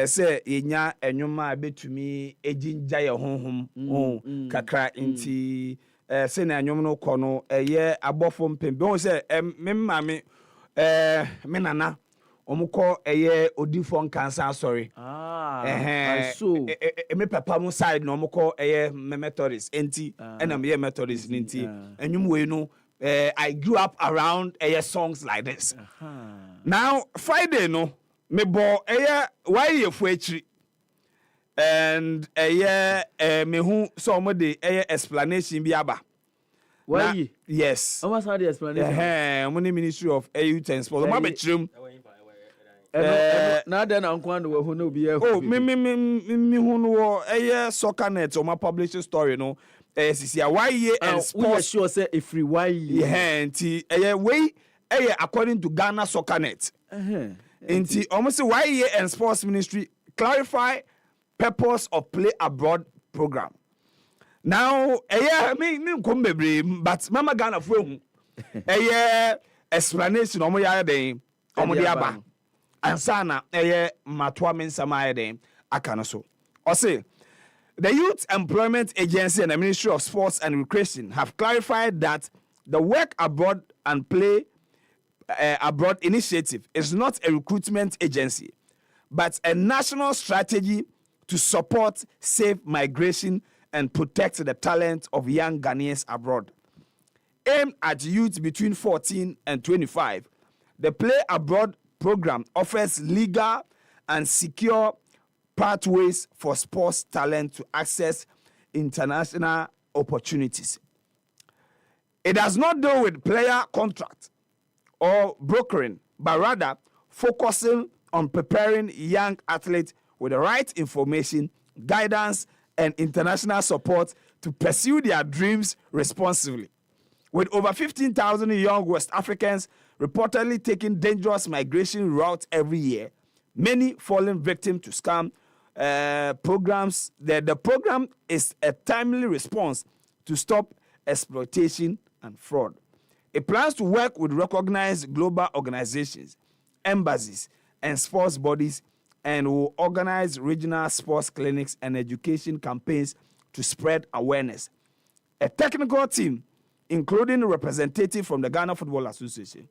Say, Inya and you might be to me a ginger home, kakra inti, send a no corner a year above from Pimbo. Say, mammy, menana. Omuko eye odifon cancer sorry. I saw. Me papa mo side no omuko eye Methodist enti and me Methodist enti. Enyum we no I grew up around eye songs like this. Now Friday no me bo eye why ye fuachiri. And eye me hu so mo de eye explanation bi aba.
Why?
Yes.
What's the explanation?
Money Ministry of Youth and Sport. Ma be chirim.
Now then, I'm going to who know be
me who know soccer net or my publishing story no why ye and sports
sure say if free why
way according to Ghana soccer net nti almost why ye and sports ministry clarify purpose of play abroad program now me come but mama Ghana for explanation omo ya den omo de aba ansana matwa mensama den aka so o say the Youth Employment Agency and the Ministry of Sports and Recreation have clarified that the Work Abroad and Play Abroad initiative is not a recruitment agency but a national strategy to support safe migration and protect the talent of young Ghanaians abroad. Aimed at youth between 14 and 25, the Play Abroad program offers legal and secure pathways for sports talent to access international opportunities. It does not deal with player contract or brokering, but rather focusing on preparing young athletes with the right information, guidance, and international support to pursue their dreams responsibly. With over 15,000 young West Africans reportedly taking dangerous migration routes every year, many falling victim to scam programs, the program is a timely response to stop exploitation and fraud. It plans to work with recognized global organizations, embassies, and sports bodies, and will organize regional sports clinics and education campaigns to spread awareness. A technical team, including representatives from the Ghana Football Association,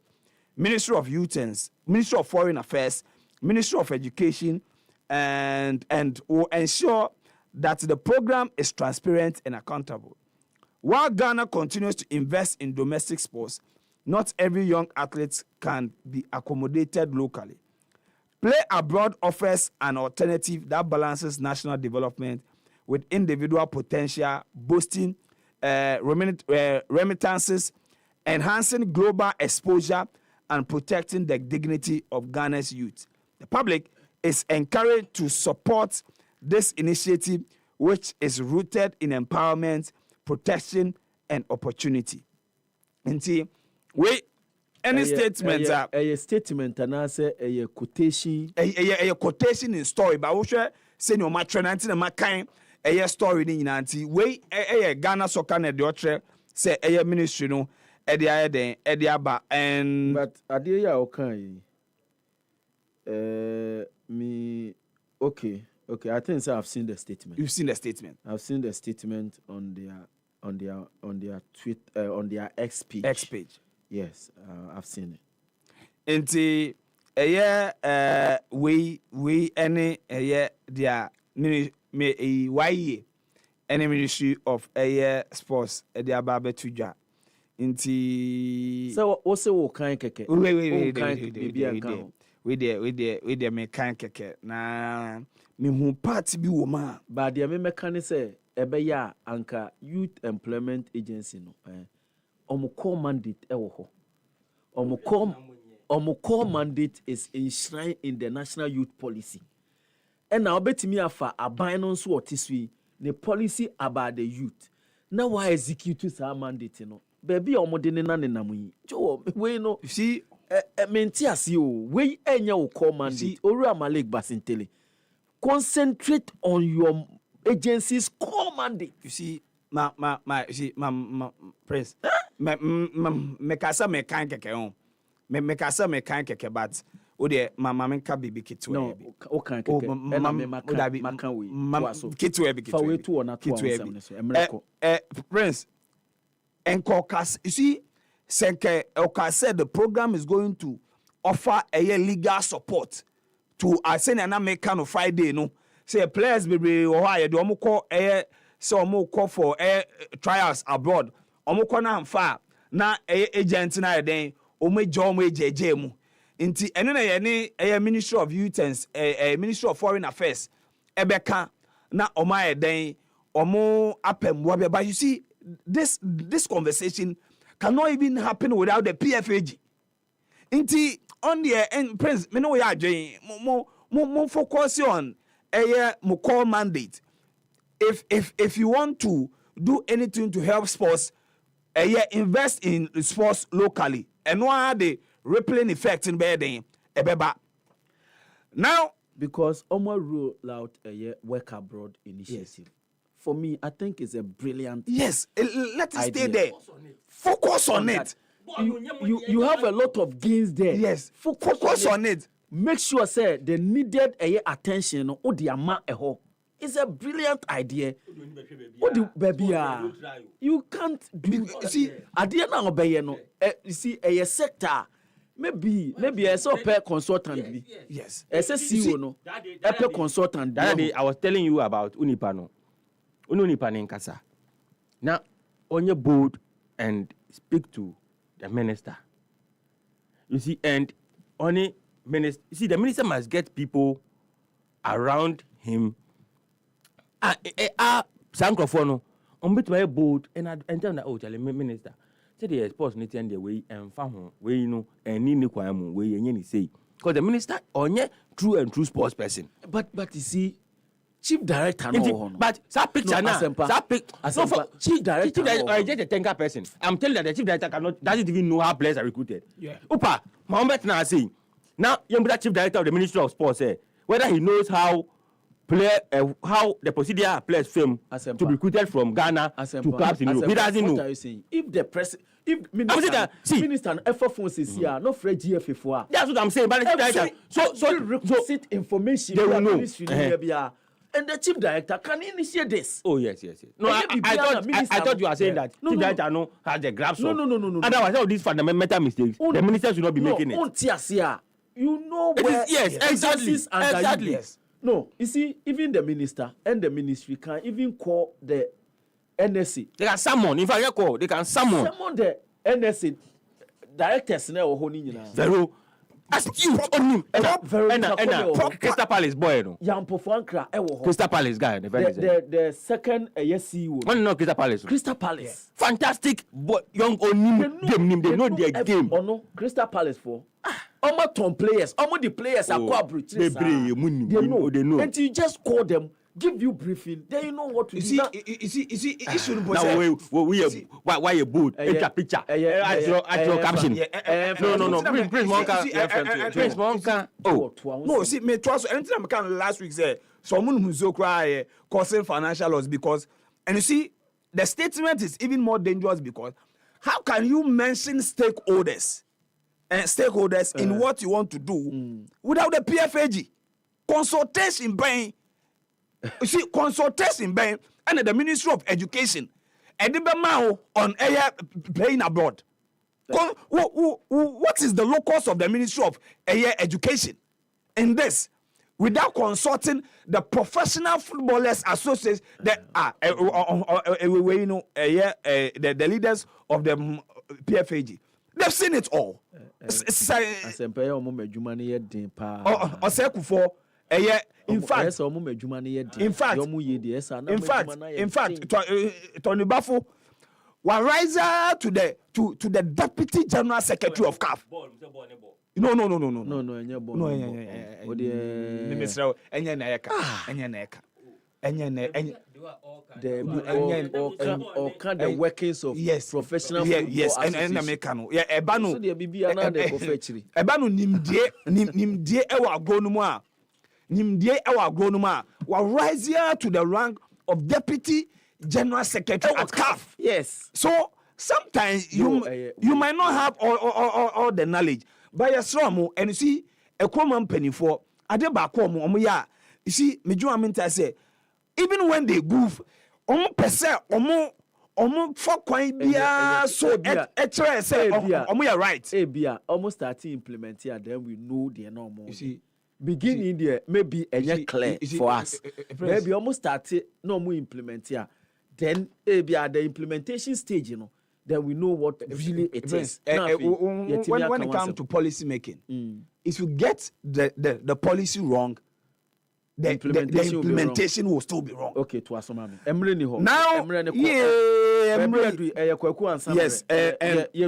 Ministry of Youth and Ministry of Foreign Affairs, Ministry of Education, and will ensure that the program is transparent and accountable. While Ghana continues to invest in domestic sports, not every young athlete can be accommodated locally. Play Abroad offers an alternative that balances national development with individual potential, boosting remittances, enhancing global exposure, and protecting the dignity of Ghana's youth. The public is encouraged to support this initiative, which is rooted in empowerment, protection, and opportunity. Nti, any statement
a statement and I say a quotation
a quotation in story, but we share say no matter na ma kan a story ni nyina nti we Ghana soccer na de otre say a ministry no e de aye den e de aba and
but ade ya o kan me okay I think so I've seen the statement.
You've seen the statement.
I've seen the statement on their tweet on their X page. Yes, I've seen it.
Nti we any their why any Ministry of sports the aba betudwa Inti.
So what say wo kan keke?
We there me kan keke na me hu part bi wo ma.
But the me kan say ebe ya anka Youth Employment Agency no omo core mandate e wo ho. Omo core mandate is enshrined in the National Youth Policy. And now betimi afa aban no nso otisui the policy about the youth. Now why execute sa mandate no? Baby omo de ne na ne namuyi. Jo we no
See
menti ase o we enya wo core mandate. Owura Malik Basintele. Concentrate on your agency's core mandate.
you see ma Prince me kasa me kan keke on me kasa me kan keke but o de mama me ka bibi kitwe
No, o kan keke. Ena me makan we.
Kitwe bi
Fa we to ona to ansam so. Emreko.
Prince enkokas you see senke oka said the program is going to offer a legal support to asene na make kind of Friday no say players be o ha ye de omo call so omo call for trials abroad omo call na amfa na agent na den omo ejeje mu nti eno na ye ne Ministry of Youth and Ministry of Foreign Affairs ebeka na omo den omo apem wo be. But you see this conversation cannot even happen without the PFAG. Inti on the end, Prince, me know ya adwen mo focus on mo core mandate. If you want to do anything to help sports, invest in sports locally. And what the rippling effect in bedding ebeba. Now
Because Omo roll out a work abroad initiative. Yes. For me, I think it's a brilliant.
yes, let it stay there. Focus on it.
You have a lot of gains there.
Yes, focus on it.
Make sure say the needed attention or the amount it's a brilliant idea. What do baby you can't do. See, idea now obey no. You see a sector. Maybe I saw per consultant.
Yes.
As a CEO no. A per consultant.
That day I was telling you about Unipano. Unipano in Kasa. Now on your board and speak to the minister. You see, and only minister. You see, the minister must get people around him. Sankrofo on bit my board and tell that tell minister. Say the sports need the way and found way you know and need requirement way and say because the minister on true and true sports person.
But you see, chief director no.
But that picture now, that picture.
Chief director.
I just a tanker person. I'm telling you that the chief director doesn't even know how players are recruited.
Yeah.
Upa, Mohammed now saying now you chief director of the Ministry of Sports whether he knows how how the procedure players film to be recruited from Ghana to clubs in Europe. He doesn't know.
What are you saying? If minister effort phones is here, no Fred GFA for.
That's what I'm saying. But the chief director, so
requisite information
they will know.
And the chief director can initiate this.
Oh yes. No, I thought you were saying that chief director no has the grasp.
No.
Otherwise, all these fundamental mistakes, the minister should not be making it.
You know where
yes, exactly.
Yes. No, you see, even the minister and the ministry can even call the NSC.
They can summon. If I call, they can summon.
Summon the NSC directors now or holding
Vero. Astute on him. And Crystal Palace boy no.
Yampo Frankra
Crystal Palace guy.
The second CEO.
No Crystal Palace.
Crystal Palace.
Yeah. Fantastic boy, young on him. They know their game.
Oh no, Crystal Palace for. Almost ton players, almost the players are co-operative. They know. And you just call them, give you briefing, then you know what to do.
You see, it shouldn't be
now why you boot? Picture. At your caption. No. Prince Monka. Oh.
No, see, me trust anything I can last week say someone who's so cry causing financial loss because and you see the statement is even more dangerous because how can you mention stakeholders in what you want to do without the PFAG consultation buying? You see, consultation buying and the Ministry of Education and the on air playing abroad. What is the locus of the Ministry of Education in this? Without consulting the Professional Footballers Association, the leaders of the PFAG. They've seen it all.
Asempa ya omo madwuma ne ye den pa.
Osekufo in fact, Tony Bafo was riser to the deputy general secretary of CAF. No.
The workings of professional football.
Yes, and Ebanu nimdie ewa agronoma was rising to the rank of deputy general secretary at CAF.
Yes.
So sometimes you might not have all the knowledge, but you're strong, and you see a common penny for Adeba ya. You see, Mijuaminta say, even when they goof, for quite so say right.
Almost starting implementing, then we know they are normal. You see, beginning there maybe a clear for us. Maybe almost started no more implementing. Then the implementation stage, then we know what really it is.
When it comes to policy making, if you get the policy wrong, the implementation will still be wrong.
Okay, to asomami. Emre ni ho.
Now,
yes,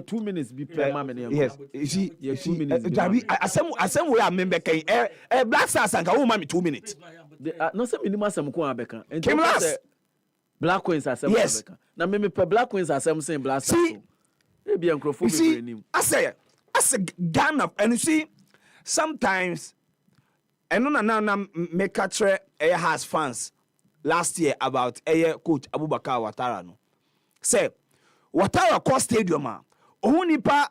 2 minutes be per mama.
Yes, you see,
2 minutes.
Asem we are member can Black Stars and go mama 2 minutes.
No say minimum asem ko abeka.
Came last.
Black Queens asem abeka. Na me per Black Queens asem say Black Stars. E be enkrofo be nim.
I say Ghana, and you see sometimes and no make catch has fans last year about coach Abubakar Watara no. Say Watara cost stadium nipa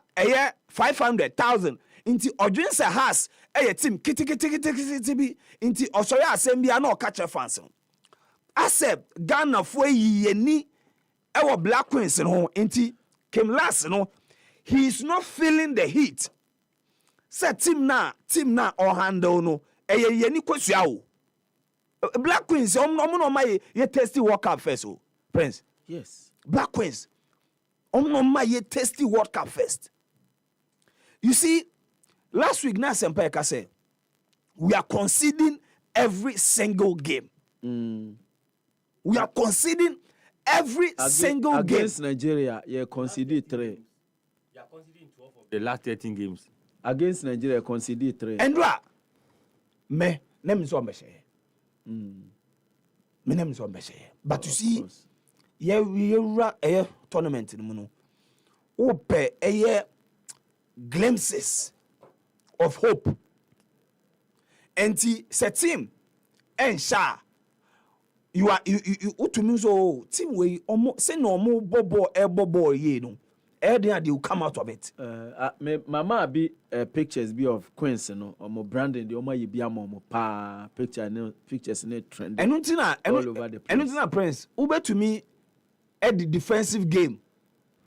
500,000 inti Odwinse has team kiti bi inti Osoya assembly no catch fans. I said Ghana for yeni Black Queens no inti came last no. He is not feeling the heat. Say team na or handle no. Yeni kwesua o. Black Queens no my ye tasty World Cup first o. Prince.
Yes.
Black Queens no my ye tasty World Cup first. You see, last week na Sempeka said we are conceding every single game. We are conceding every single game.
Against Nigeria, you conceded 3.
You are conceding 12 of the last 13 games.
Against Nigeria, conceded 3.
And me name so mbese. Me name so mbese. But you see, tournament no no. Ope glimpses of hope. Enti se team ensha you to me so team we say no more bobo ye no. They will come out of it.
Mama be pictures be of Queens no or branding the Oma be pa pictures in trend all over the place.
And Prince Uber to me at the defensive game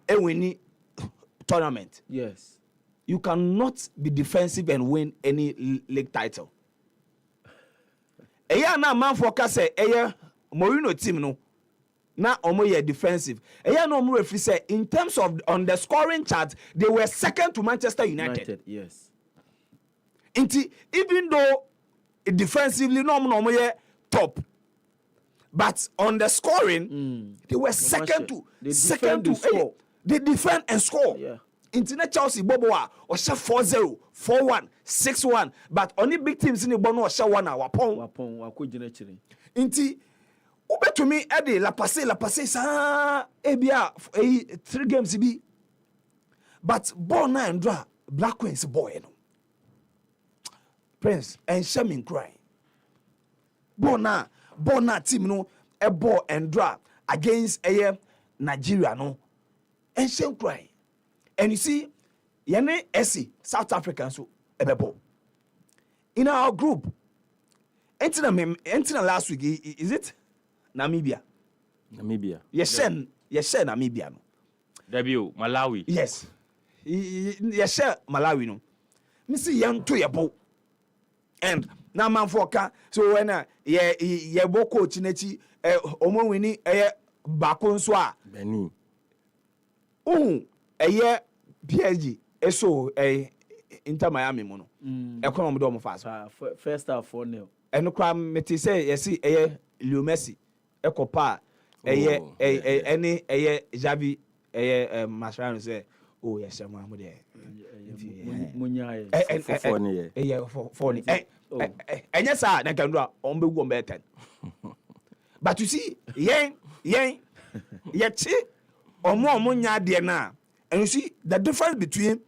and winning tournament.
Yes.
You cannot be defensive and win any league title. Na man for say Mourinho team no. Now, omo defensive. No more referee say in terms of on the scoring chart, they were second to Manchester United.
Yes.
Even though defensively no top, but on the scoring, they were second to
score.
They defend and score.
Yeah.
Internet Chelsea Boboa or 4-0, 4-1, 6-1, but only big teams in the bono or 1
wapon.
Ube to me Eddie la passe sa ebia 3 games bi, but ball na and draw Black Queens boy no Prince and Shamin cry ball na team no a ball and draw against Nigeria no and Shem cry, and you see yene SC South African so ebebo in our group entina last week is it Namibia. Yes, Namibia. No.
W Malawi.
Yes. Yes, Malawi no. Me see young to your boat. And now man for ka so when ye bo coach nechi omo wini bako nso a
Benin.
PSG eso Inter Miami mo no ekwa mo do mo fast
first half 4-0
eno kwa meti say yesi Leo Messi ekopa any Xavi Mascherano say oh yes mo de
munyaye
for enya sa na kan do a on be go on be 10 but you see yen chi omo nya de na and you see the difference between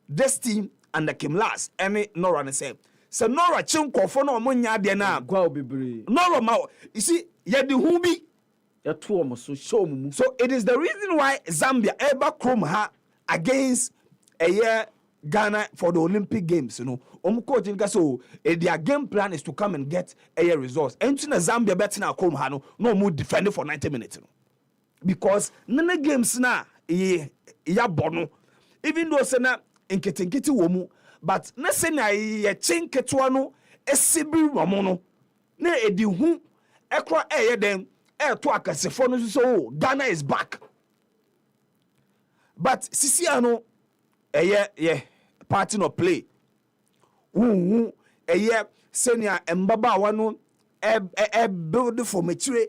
this team and the Kim Last any Nora and say so Nora chinko for no omo nya de na
gwa obibre
Nora ma you see ye de hu bi
ya to omo so show mu
so it is the reason why Zambia ever chrome her against a year Ghana for the Olympic Games, you know. Coach so their game plan is to come and get a results. And to Zambia betting now come hano no more defending for 90 minutes. You know. Because none games na ya bono. Even though sena nketinketi womu, but na sena ye chinketwa no esibi wamono. Na edi hu ekra dem to akasefo no so Ghana is back. But sisi ano party no play. Senior mbaba wano build for mature.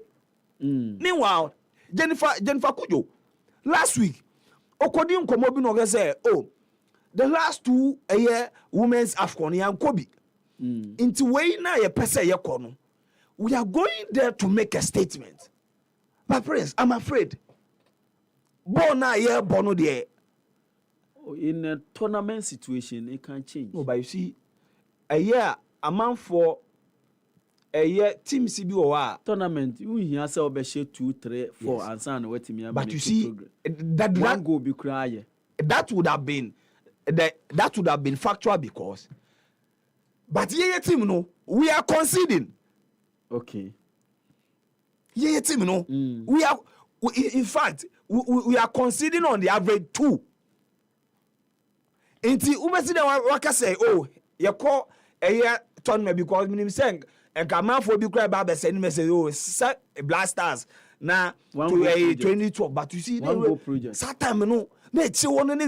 Meanwhile, Jennifer Kujo last week Okodin Komobi no say the last two women's AFCON yan Kobe. Into way na ye pese ye kono. We are going there to make a statement. But Prince, I'm afraid. Bona ye bono there.
In a tournament situation, it can change.
No, but you see, a year, a month for a year, Team CB or
tournament, you hear say be 2, 3, 4, yes. And so on. What me?
But you see, that
one go be cry.
That would have been factual because. But yeah, team no, we are conceding.
Okay.
Yeah, team no, we are. In fact, we are conceding on the average 2. Inti umesi da waka say you call a year tournament because minim saying and come out for be cry about the same message blasters na to a 2012 but you see that time no na chi won na na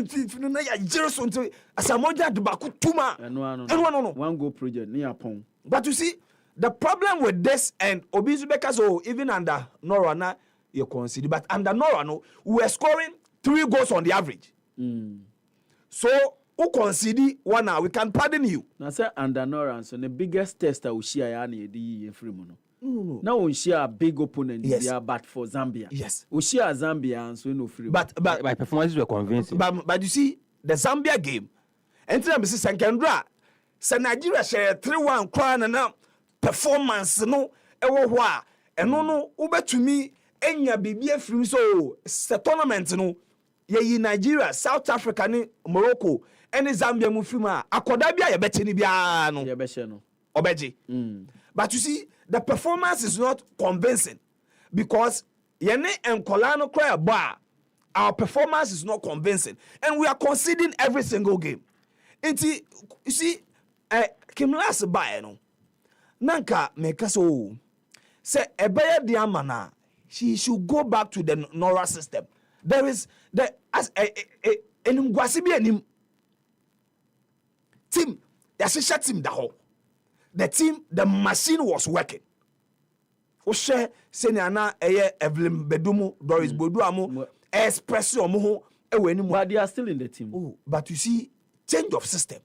ya jere so nti asamoja de baku tuma no
one go project ni apon
but you see the problem with this and Obizubeka so even under Nora na you consider but under Nora no we were scoring 3 goals on the average. So who consider one now we can pardon you.
Now say under Nora so the biggest test that we share ya na edi free mu no. Now we share a big opponent there but for Zambia.
Yes.
We share Zambia and so no free.
But my performances were convincing.
But you see the Zambia game. Enter me see Sankandra. Say Nigeria share 3-1 crown and now performance no ewo ho a eno no ubetumi enya bibia free so the tournament no ye Nigeria, South Africa ni Morocco any Zambia mu free ma akoda bia ye beti ni bia no
ye be she no
obeji. But you see the performance is not convincing because ye ne enkola no cry ba our performance is not convincing and we are conceding every single game. Inti you see Kim last buy no nanka meka so say ebeye di amana she should go back to the Nora system. There is the as enim gwase bi enim team the team da ho the team the machine was working o share senior na Evelyn Bedumu Doris Boduamu express omo ho ewe enim
but they are still in the team.
But you see change of system.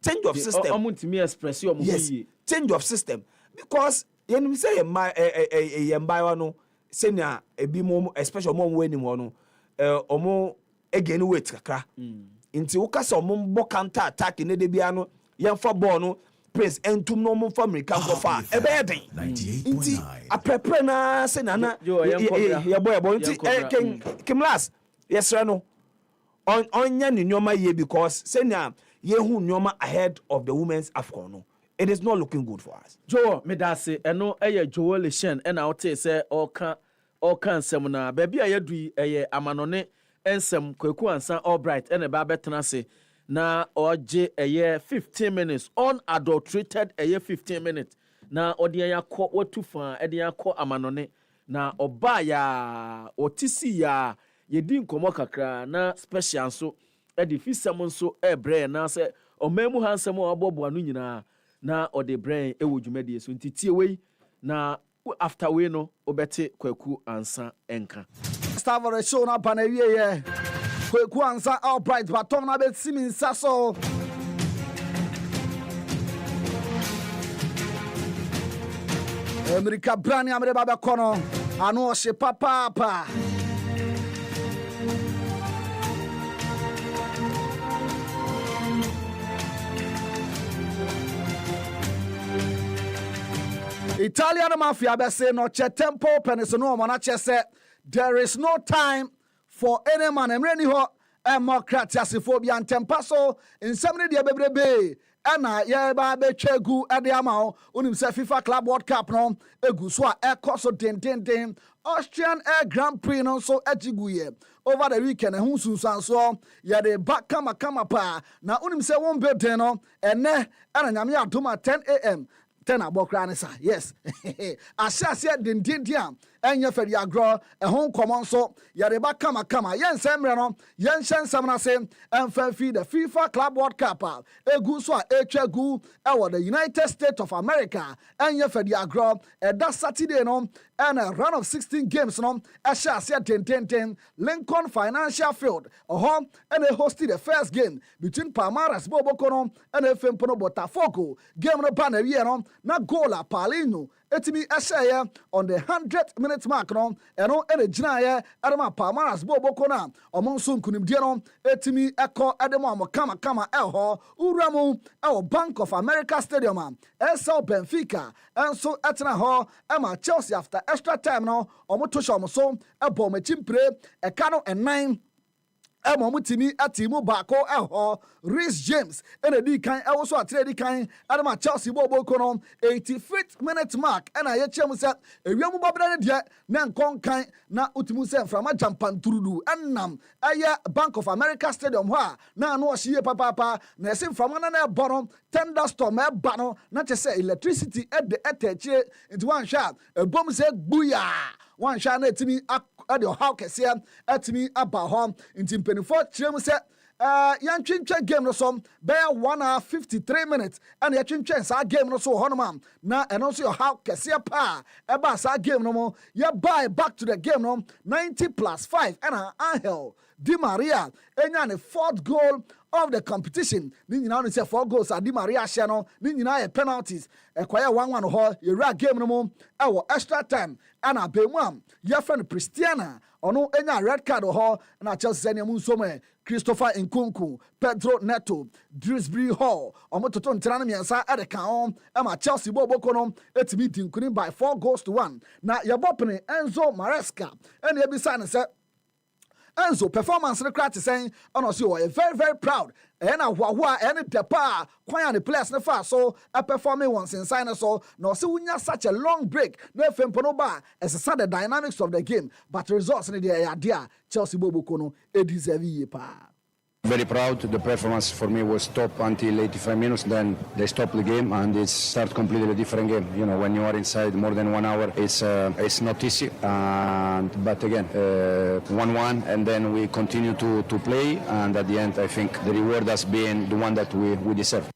Change of system.
Omuntimi express omo
yes, change of system because yenim say yemba no senior ebi mom especially mom we nim no omo again wait kakra nti wo kasa omo bo counter attack ne de bia no yemfa ball no Prince entum no omo fa America go fa ebe yeden nti aprepre na senior na ye boy nti Kim last yesra no onya ni nyoma ye because senior ye hu nyoma ahead of the women's AFCON no. It is not looking good for us.
Joe, me da se eno Joel Leshen and out say all can nsem na baby ayadu amanone ensem kwaku ansa all bright and ba betena se na oje 15 minutes unadulterated 15 minutes na odi yakọ watu fa edi yakọ amanone na oba ya otisi ya yɛdi nkɔmmɔ kakra na special nso ɛde fisɛm nso ɛbrɛ na sɛ ɔman mu hansɛm a wɔabɔboa no nyinaa na ɔde brɛ ɛwɔ dwumadie so nti tie wei na after wei no wobɛte Kwaku ansa ɛnka
Start for the show na pa na wie ye Kwaku ansa Albright batom na bɛsi mi nsa so America brani amre baba kono anu ohye papa Italian mafia be say no che tempo penis no mana che say there is no time for any man emre ni ho democracy asifobia ntempa so nsem ne de bebrebe na ye ba be twegu ade ama onim say FIFA Club World Cup no egu so a ekoso den Austrian Air Grand Prix no so agiguye over the weekend hu sunsan so ye de back kama pa na onim say won building no ene ana nyame adoma 10 a.m. 10 abokra ne sa yes asase den enya fedi agro ehon common so yare ba kama yen semre no yen hensam na se emfa fi the FIFA Club World Cup egu so a etwagu e the United States of America enya fedi agro that Saturday no and a run of 16 games no asase den Lincoln Financial Field and they hosted the first game between Palmeiras Boboko no and Fempono Botafogo game no ba na wie no na goal a Palinho etimi ashaya on the 100th minute mark no eno ene ginaye adama Palmeiras Boboko na omonso nkunimdie no etimi eko ademo kama eho uramu Bank of America Stadium SL Benfica enso etena ho ema Chelsea after extra time no omotosha omso ebo machimpre eka no enan Mutimi atimu bako eho Reece James ene di kan also atre di kan adama Chelsea Boboko no 85th minute mark ena ye chemu se ewiamu babra ne de na nkon kan na utimu se frama jampan turudu enam aye Bank of America Stadium ha na no ohie papa na se frama na bono thunderstorm e ba no na che se electricity e de etechire into one shot ebom se gbuya one shot na etimi adio how kese etimi aba ho nti mpenifo chirem se yantwintwa game no so be 1 hour 53 minutes and yantwintwa sa game no so honoma na eno so how kese pa e ba sa game no mo ye buy back to the game no 90+5 and Angel Di Maria enya ne fourth goal of the competition ni nyina no say 4 goals Di Maria hye no ni nyina ye penalties kwaya 1-1 ho ye ra game no mo e wo extra time ana bemu ye friend Cristiana ono enya red card ho na Chelsea ne mu nsome Christopher Nkunku Pedro Neto Drisbury Hall omototo ntira na miensa e de kan on e ma Chelsea Boboko no etimi dinkuni by 4-1 na ye bopene Enzo Maresca ene ebisa ne say Enzo performance the crowd is saying, oh so you're very proud. And any depa quite the players ne far so a performing once inside so no so we have such a long break no femponoba as a the dynamics of the game but results in the idea Chelsea Boboko no e deserve pa.
Very proud. The performance for me was top until 85 minutes. Then they stopped the game and it started completely different game. You know, when you are inside more than 1 hour, it's not easy. But again, 1-1, and then we continue to play. And at the end, I think the reward has been the one that we deserve.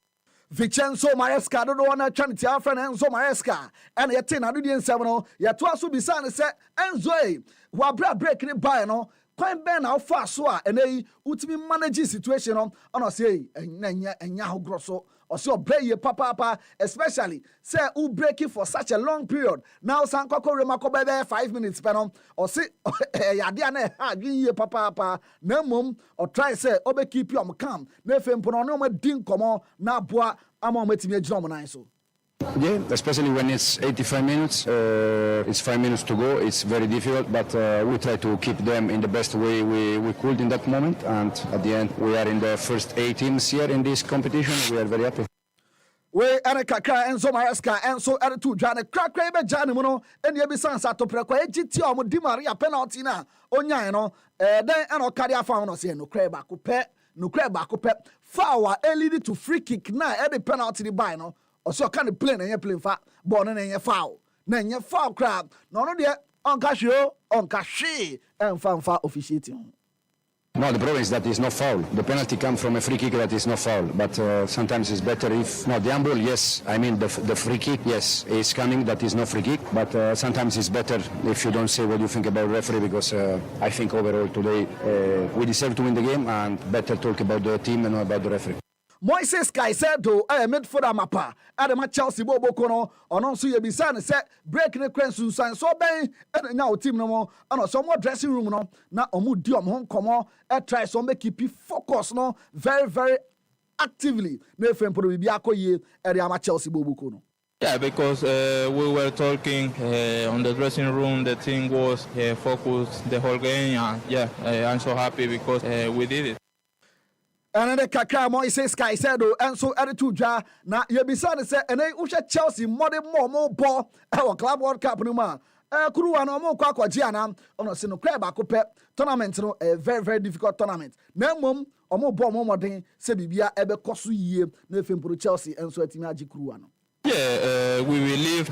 Vincenzo Maresca do want to chanti our friend Enzo Maresca and yet na do the nsem no yet to aso bisa ne se Enzo wa bra break ni buy no kwan ben na ofa so a enei utimi manage situation no ono say enya ho grosso or so play papa especially say who break it for such a long period now san kokko remako bebe 5 minutes pe no or say yade na ha ye papa na mom or try say obe keep you calm na fempo no no din komo na boa ama matimi agina mo nan so.
Yeah, especially when it's 85 minutes, it's 5 minutes to go. It's very difficult, but we try to keep them in the best way we could in that moment. And at the end, we are in the first 8 teams here in this competition. We are very happy.
We are kakra Enzo Maresca Enzo to Jane Cracker Jane Mono and Yabisan Sato Preco GT Di Maria penalty na onya no then and Okadia found us here no creba coupe foul lead to free kick na any penalty by no. Or so can play na play fa born na foul crab no de onka hwe ɛmfa officiating.
No, the problem is that it's not foul. The penalty comes from a free kick that is not foul. But sometimes it's better if... No, the handball, yes. I mean, the free kick, yes, is coming. That is not free kick. But sometimes it's better if you don't say what you think about referee, because I think overall today we deserve to win the game, and better talk about the team and not about the referee.
Moises Caicedo midfielder mapa adama Chelsea boboko no ono nso ye bisa ne se break ne kwensu san so ben nya o team no mo ono so mo dressing room no na omu di omo nkomo try so make keep focus no very very actively na efem pro bibia akoye adama Chelsea boboko no.
Yeah, because we were talking on the dressing room, the team was focused the whole game, and yeah, I'm so happy because we did it.
And the kakra Moises Caicedo and so attitude na yebisa ne se ene uhwe Chelsea more ball e Club World Cup no ma kuruwa no mo kwa kwaji ana ono se no kra ba ko pe tournament no a very very difficult tournament na mom omo ball mo modern se bibia ebe koso yie na efempuro Chelsea and so atimi agi kuruwa no.
Yeah, we believe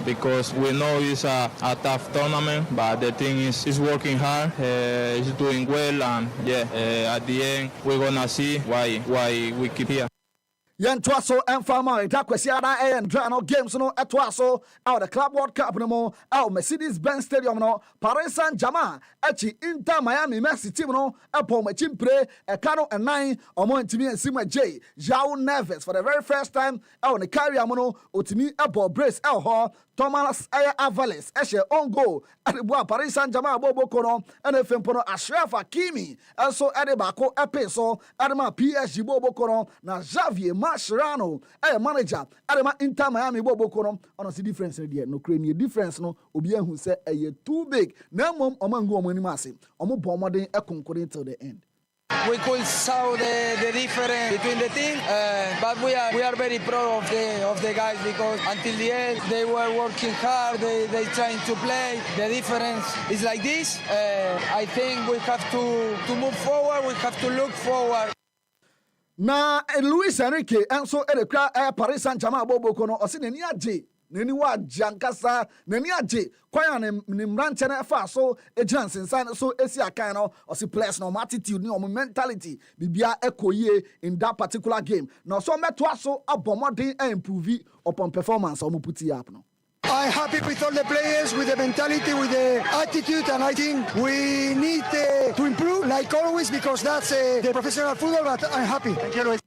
because we know it's a tough tournament, but the thing is working hard, it's doing well, and yeah, at the end we're gonna see why we keep here.
Yen twaso enfama ita kwesi ada no games no etwaso out the Club World Cup no mo out Mercedes-Benz Stadium no Paris Saint-Germain echi Inter Miami Messi team no epo machimpre ekano enan omo ntimi ensima J João Neves for the very first time out the career mo no otimi epo brace ho Thomas Avalis eshe on goal adebo Paris Saint-Germain boboko no enefempo no Ashraf Hakimi also edebako epeso adema PSG boboko no na Javier Mascherano manager adema Inter Miami boboko no ono see difference there no crane difference no obi ehun say too big na mom omangu omani ase omo bo modern ekonkore till the end.
We could saw the difference between the team, but we are very proud of the guys because until the end they were working hard. They trying to play. The difference is like this. I think we have to move forward. We have to look forward.
Na Luis Enrique and so Paris Saint-Germain boboko no osi nani age nani wa jankasa nani age kwaya ne mranche na fa so ejian sensan so esi akan no osi players no attitude ni o mentality bibia ekoye in that particular game na so meto aso abomodin improve upon performance o mu put up no.
I'm happy with all the players, with the mentality, with the attitude, and I think we need to improve, like always, because that's the professional football, but I'm happy. Thank you, Luis.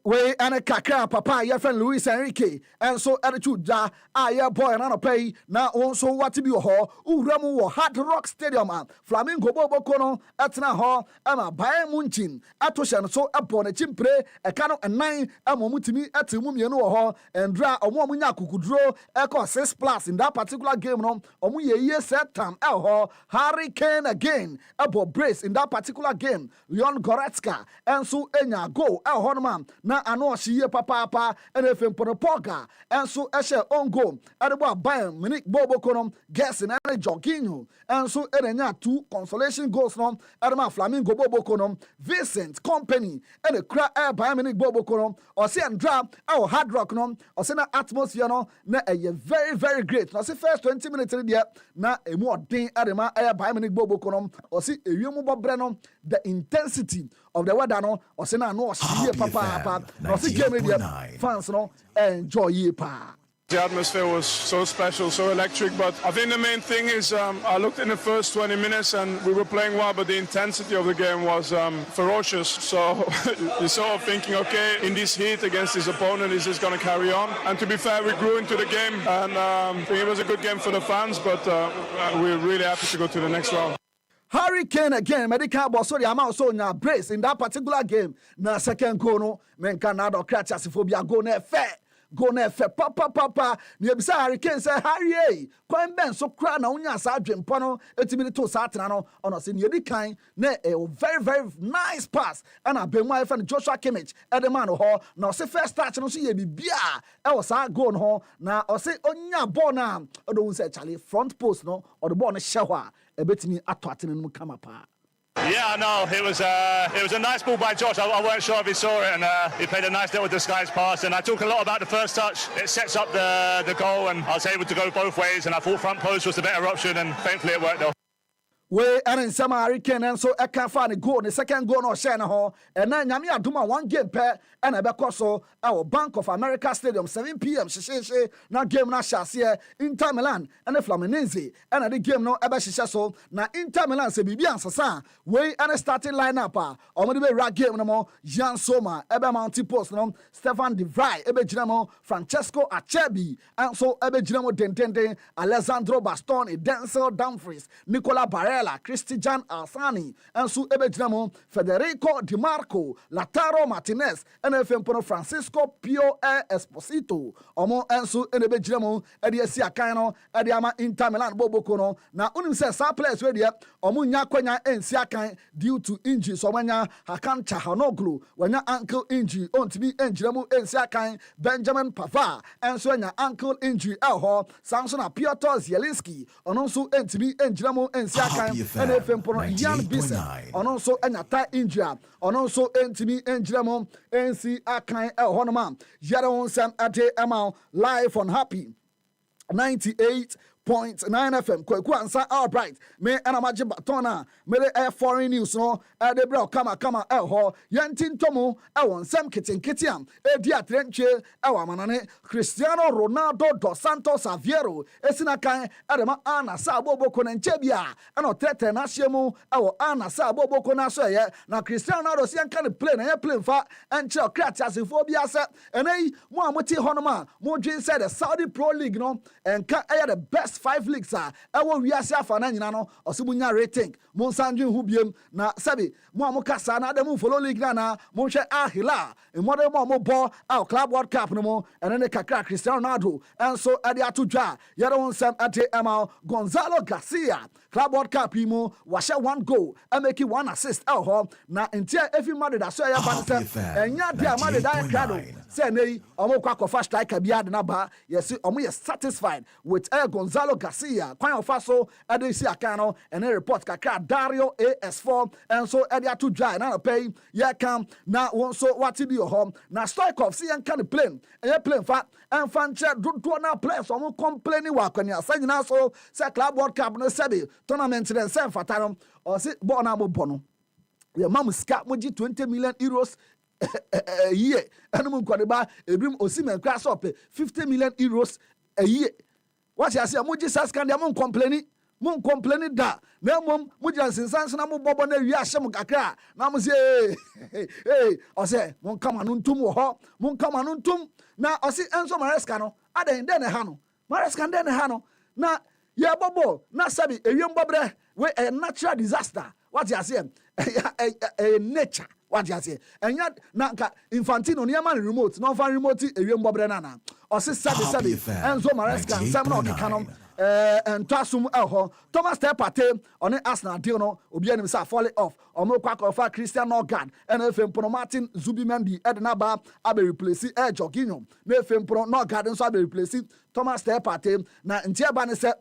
We and a kakra papa your friend Luis Enrique and so attitude da ya boy and pay now also what to be ho uramu Hard Rock Stadium Flamingo boboko no etna ho ama Bayern Munich atosha so upon a chimpre a cano and 9 amomutimi atimu mienu ho and dra omo munya kukudro echo 6+ in that particular game no omu ye set time ho Harry Kane again about brace in that particular game Leon Goretzka and so enya go ho man na ano shiye papa NFM Poga and so eshe on goal adebo Bayern Munich boboko no guessing and Jorginho and so enya 2 consolation goals no adema Flamingo boboko no Vincent Company and the cra Bayern Munich boboko no or see and drop our Hard Rock no or see na atmosphere no na very very great no see first 20 minutes there na emu odin adema Bayern Munich boboko no or see ewiemu bobre no the intensity of the weather no or see na no shiye papa no see game media fans no enjoy it pa.
The atmosphere was so special, so electric, but I think the main thing is I looked in the first 20 minutes and we were playing well, but the intensity of the game was ferocious. So you're sort of thinking, okay, in this heat against this opponent, is this going to carry on? And to be fair, we grew into the game and I think it was a good game for the fans, but we're really happy to go to the next round.
Harry Kane again, medical boss, sorry, I'm also na brace in that particular game. Na second goal, no, men Canada catch us phobia go ne fair. Go ne fair, papa. Ni ebisa Harry Kane say Harry, kwan ben so kra na unya sa adwempo no etimi to sa atena no ono se ni edi kan na very very nice pass and abenwa friend Joshua Kimmich edeman ho na se first touch no so ye bibia e wo sa goal no ho na o se onya ball na odo un say Charlie front post no or the ball no hye ho a ebetimi ato atena no kama pa.
Yeah, no, it was a nice ball by Josh. I weren't sure if he saw it, and he played a nice little disguise pass. And I talk a lot about the first touch. It sets up the goal, and I was able to go both ways. And I thought front post was the better option, and thankfully it worked though.
we and in some Hurricane and so I can't find a goal. The second goal no share ho and then Yamia Duma 1 game pair and a bekoso our Bank of America Stadium 7 p.m. She na game na shasia Inter Milan and the Fluminense and the game no ebe so na Inter Milan se bibi ansasa we and a starting lineup or mo be rag game no mo Jan Soma ebe Mounty Post no Stefan De Vrij ebe ginamo Francesco Acerbi and so ebe ginamo dentende Alessandro Bastoni Denzel Dumfries Nicola Barella Christian Alsani and so ebe ginamo Federico Di Marco Lautaro Martinez and FM Francisco Pio Esposito omo and so ebe ginamo edi esi akano edi ama Inter Milan boboko no na unim se sa players we dia omo nya kwanya ensi akan due to injury so manya Hakan Çalhanoğlu wanya ankle injury ontimi enjiramu ensi akan Benjamin Pavard and so nya ankle injury elho Samson Piotr Zielinski ononso entimi enjiramu ensi akan NFM pono Jan Bissek ononso nya thigh injury ononso entimi enjiramu ensi akan elho no man yare on sam ate amount live on Happy 98.9 FM. Kwaku ansa alright. Me anamaje batona. Me the foreign news no. De bra kama ho. Yantin tomu won sam kitiam. Di atrenche manane Cristiano Ronaldo dos Santos Aveiro. Esina kan adema ana sa boboko na nchebia. Ana tete na hyemu ana sa boboko na so ye. Na Cristiano Ronaldo si kan play na ye play fa encheokratiasefo bia se. Enei mo amoti honoma. Mo dwen say the Saudi Pro League no. Enka the best 5 leagues ewo wiase afana nyina no osibunya rating mo sanjun hubiem na sabi mo amukasa na dem follow league na mo hwe ahila emode mo bo club world cup no mo ene ne kakra Cristiano Ronaldo enso ade atodwa yere won sam ate emal Gonzalo Garcia club world cup mo washe 1 goal and make 1 assist ho na entia efi Madrid aso ya ban sam enya dia Madrid dan krado say nei omo kwa kofa striker bia de na ba yes omo ye satisfied with Gonzalo Garcia kwan ofaso adesi akano and a report kakra Dario AS4 and so ade atu dry na pay ya kam na won so wati bi ho na Stoikov see yan kan plane e plane fa and fanche do na players omo complaining wa kwani asanyina so say club world cup no sabi tournament den sen fatano o se bo na mo bono we mam ska mo gi 20 million euros a year and mo kwade ba ebrim Osimhen class up 50 million euros a year. What you say? Muji saskandia mun complaini da. Na mum muji ansensanse na mu bobo na wi ahye mu kakra. Na mu say o say mun kama nuntum wo ho. Mun kama nuntum na o say Enzo Maresca no. Aden den ha no. Maresca den ha no. Na ye bobo na sabi ewiem bobre we a natural disaster. What you say? Nature. What you say? And yet, Nanka Infantino near man remote, no fan remote, a young Bobrenana. Or sabi, Enzo Maresca, and Samuel Canon, and Tasum Elho, Thomas Tepate, on the Arsenal Dino, Obian himself falling off, or more quack of a Christian Organ, and if Pono Martin, Zubimendi, Ednaba, Abbey replacing Jorginho, Nefim Pro, no gardens, Abbey replacing Thomas Tepate, now in Tiabane said.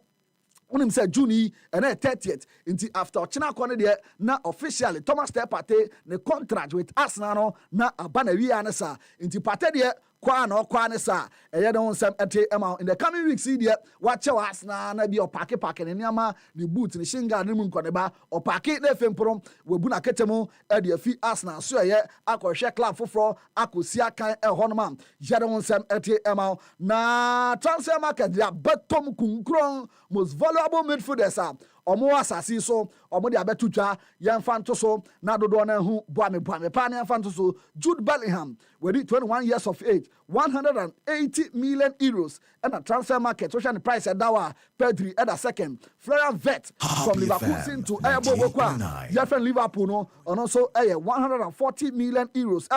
Unim said Juni and 30th into after China Kone there na officially Thomas Tepate the contract with Arsenal na abanewi anesa into Pate there kwa nesa e don sam ete amount in the coming weeks there watch Arsenal na bi opake ne niama the boot ne shinga ne mun kone ba opake na femprom we bu na ketemu e de afi Arsenal so ye akohwe club foforo akosi akan e honoma je don sam ete amount na transfer market there betom kunkron most valuable midfielders omo asasi so omo de abetutwa yemfanto so na dodo na hu boame pa na yemfanto so Jude Bellingham with 21 years of age 180 million euros and a transfer market social price at dawa Pedri at a second Florian Wirtz from Liverpool to POAKWA Jeffrey Liverpool no and also 140 million euros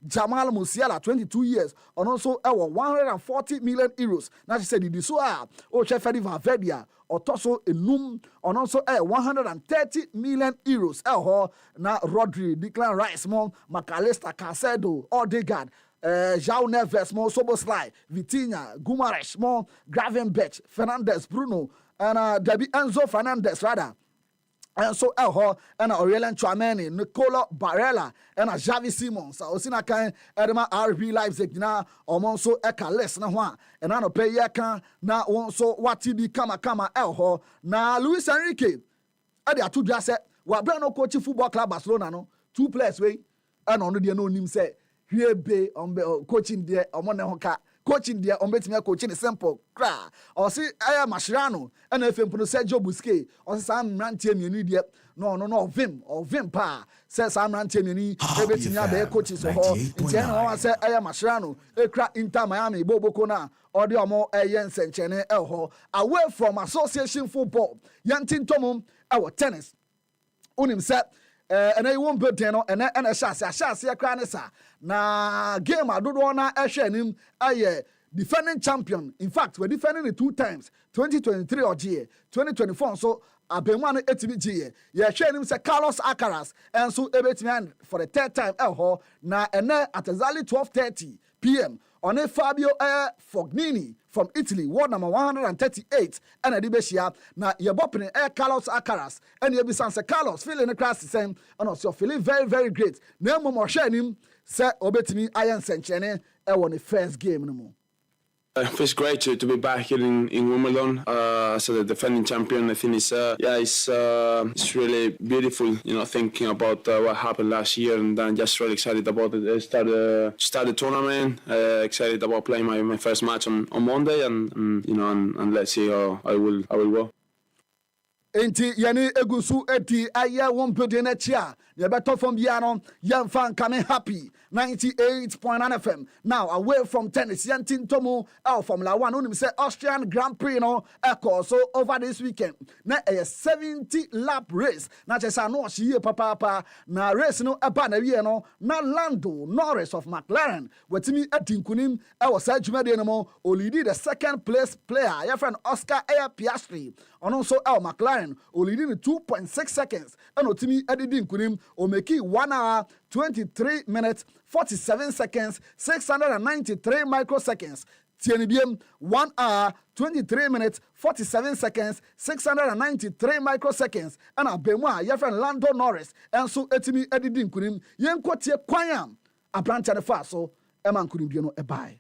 Jamal Musiala 22 years and also 140 million euros now she said the so Sheffield Valverde Otoso Enum and also 130 million euros na Rodri, Declan Rice, McAllister, Casedo, Odegaard, João Neves, Soboslai, Vitinha, Gumaresh, Gravenberch, Fernandes, Bruno, and Debbie Enzo Fernandez rather. And so and Aurelien Tchouameni, Nicola Barella, and Javi Simons. So Osina kan Edema RB Leipzig na omonso eka less na hwa. And ano pe yeka na onso wati bi kama na Luis Enrique. ade ato dwa sɛ wa bra no coach football club Barcelona no 2 players wey and on the no nim say hwie be on coaching there omo ne hoka coaching there on betimi coaching simple kra or see aya Mascherano and efempo no Sergio Busquets or Sam Rantie mienu there no vim pa say Sam Rantie mienu e betimi abe coaches so ho ntia no wan say aya Mascherano ekra Inter Miami boboko na or the omo yen senchene ho away from association football yantintomum our tennis unim say and I won't build no and a shasi a cranessa na game adodo na ehwe nim defending champion. In fact, we're defending it 2 times, 2023 or 2024 so abemwan etimi ye hwe nim say Carlos Alcaraz and so ebetimi for the 3rd time na ene at exactly 12:30 p.m. on a Fabio Fognini from Italy, world number 138, and a debeshia. Now, you're bopping Carlos Alcaraz, and you'll be saying, Carlos, feeling the class the same, and also feeling very, very great. No more sharing, say, obetimi, Iron Senchene, won the first game no more.
It feels great to be back here in Wimbledon as the defending champion. I think it's really beautiful, thinking about what happened last year, and then just really excited about it. Start the tournament. Excited about playing my first match on Monday, and let's see how I will go.
Enti yani egusu eti aya wompede na chia ye beto from biano yan fan coming happy 98.9 FM now away from tennis yantin tomu Formula 1 unim say Austrian Grand Prix no echo so over this weekend na a 70 lap race na chesa no hye papa na race no eba na wie no na Lando Norris of McLaren wetimi atinkunim e sa dwumade no mo olidi the 2nd place player your friend Oscar Piastri ono so McLaren leading 2.6 seconds and otimi edidi nkunim o make 1 hour 23 minutes 47 seconds 693 microseconds tienibiem 1 hour 23 minutes 47 seconds 693 microseconds and abemu a your friend Lando Norris and so etimi edidi nkunim yenkotie kwanyam abrante ne fa so eman nkunim bi no ebai.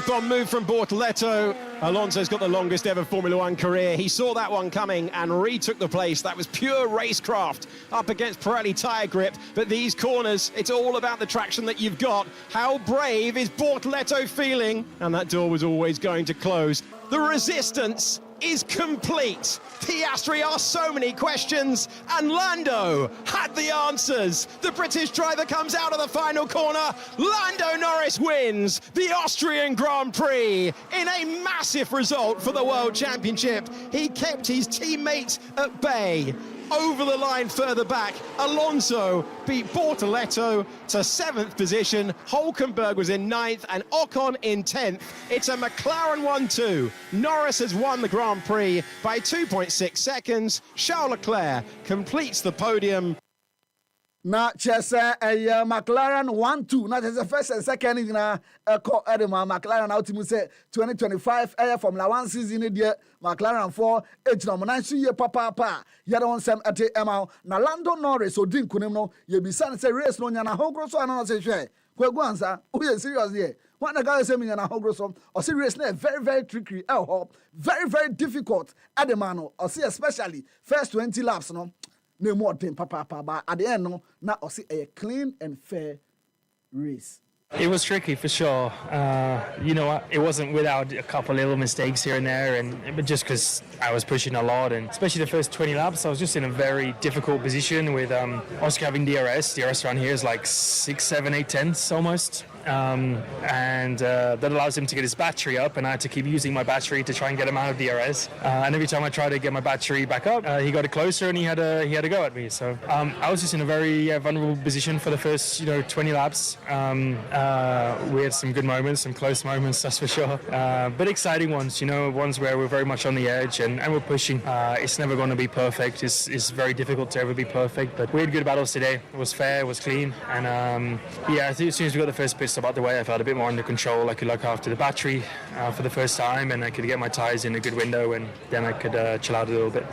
Bomb move from Bortoleto. Alonso's got the longest ever Formula 1 career. He saw that one coming and retook the place. That was pure racecraft up against Pirelli tyre grip. But these corners, it's all about the traction that you've got. How brave is Bortoleto feeling? And that door was always going to close. The resistance is complete. Piastri asked so many questions and Lando had the answers. The British driver comes out of the final corner. Lando Norris wins the Austrian Grand Prix in a massive result for the World Championship. He kept his teammates at bay. Over the line further back, Alonso beat Bortoleto to 7th position. Hülkenberg was in 9th and Ocon in 10th. It's a McLaren 1-2. Norris has won the Grand Prix by 2.6 seconds. Charles Leclerc completes the podium.
Na chese McLaren 1-2 na chese first and second na call Edema McLaren ultimate say 2025 Formula 1 season there McLaren 4 ejina mo nan so ye papa ya don sem ate ema na Lando Norris odin kunim no ye bisa say race no nya na hogro so na say hwe kwegu ansa o ye serious here what the guy say me nya na hogro so o say race na very very tricky very very difficult Edema no o say especially first 20 laps no no more than papa but at the end no na o see a clean and fair race.
It was tricky for sure. It wasn't without a couple little mistakes here and there, but just because I was pushing a lot, and especially the first 20 laps, I was just in a very difficult position with Oscar having DRS. DRS around here is like 6, 7, 8 tenths almost. That allows him to get his battery up, and I had to keep using my battery to try and get him out of DRS. And every time I tried to get my battery back up, he got it closer and he had a go at me. So I was just in a very vulnerable position for the first 20 laps. We had some good moments, some close moments, that's for sure. But exciting ones, ones where we're very much on the edge and we're pushing. It's never going to be perfect. It's very difficult to ever be perfect, but we had good battles today. It was fair, it was clean, and I think as soon as we got the first pit stop out the way, I felt a bit more under control. I could look after the battery for the first time, and I could get my tyres in a good window, and then I could chill out a little bit.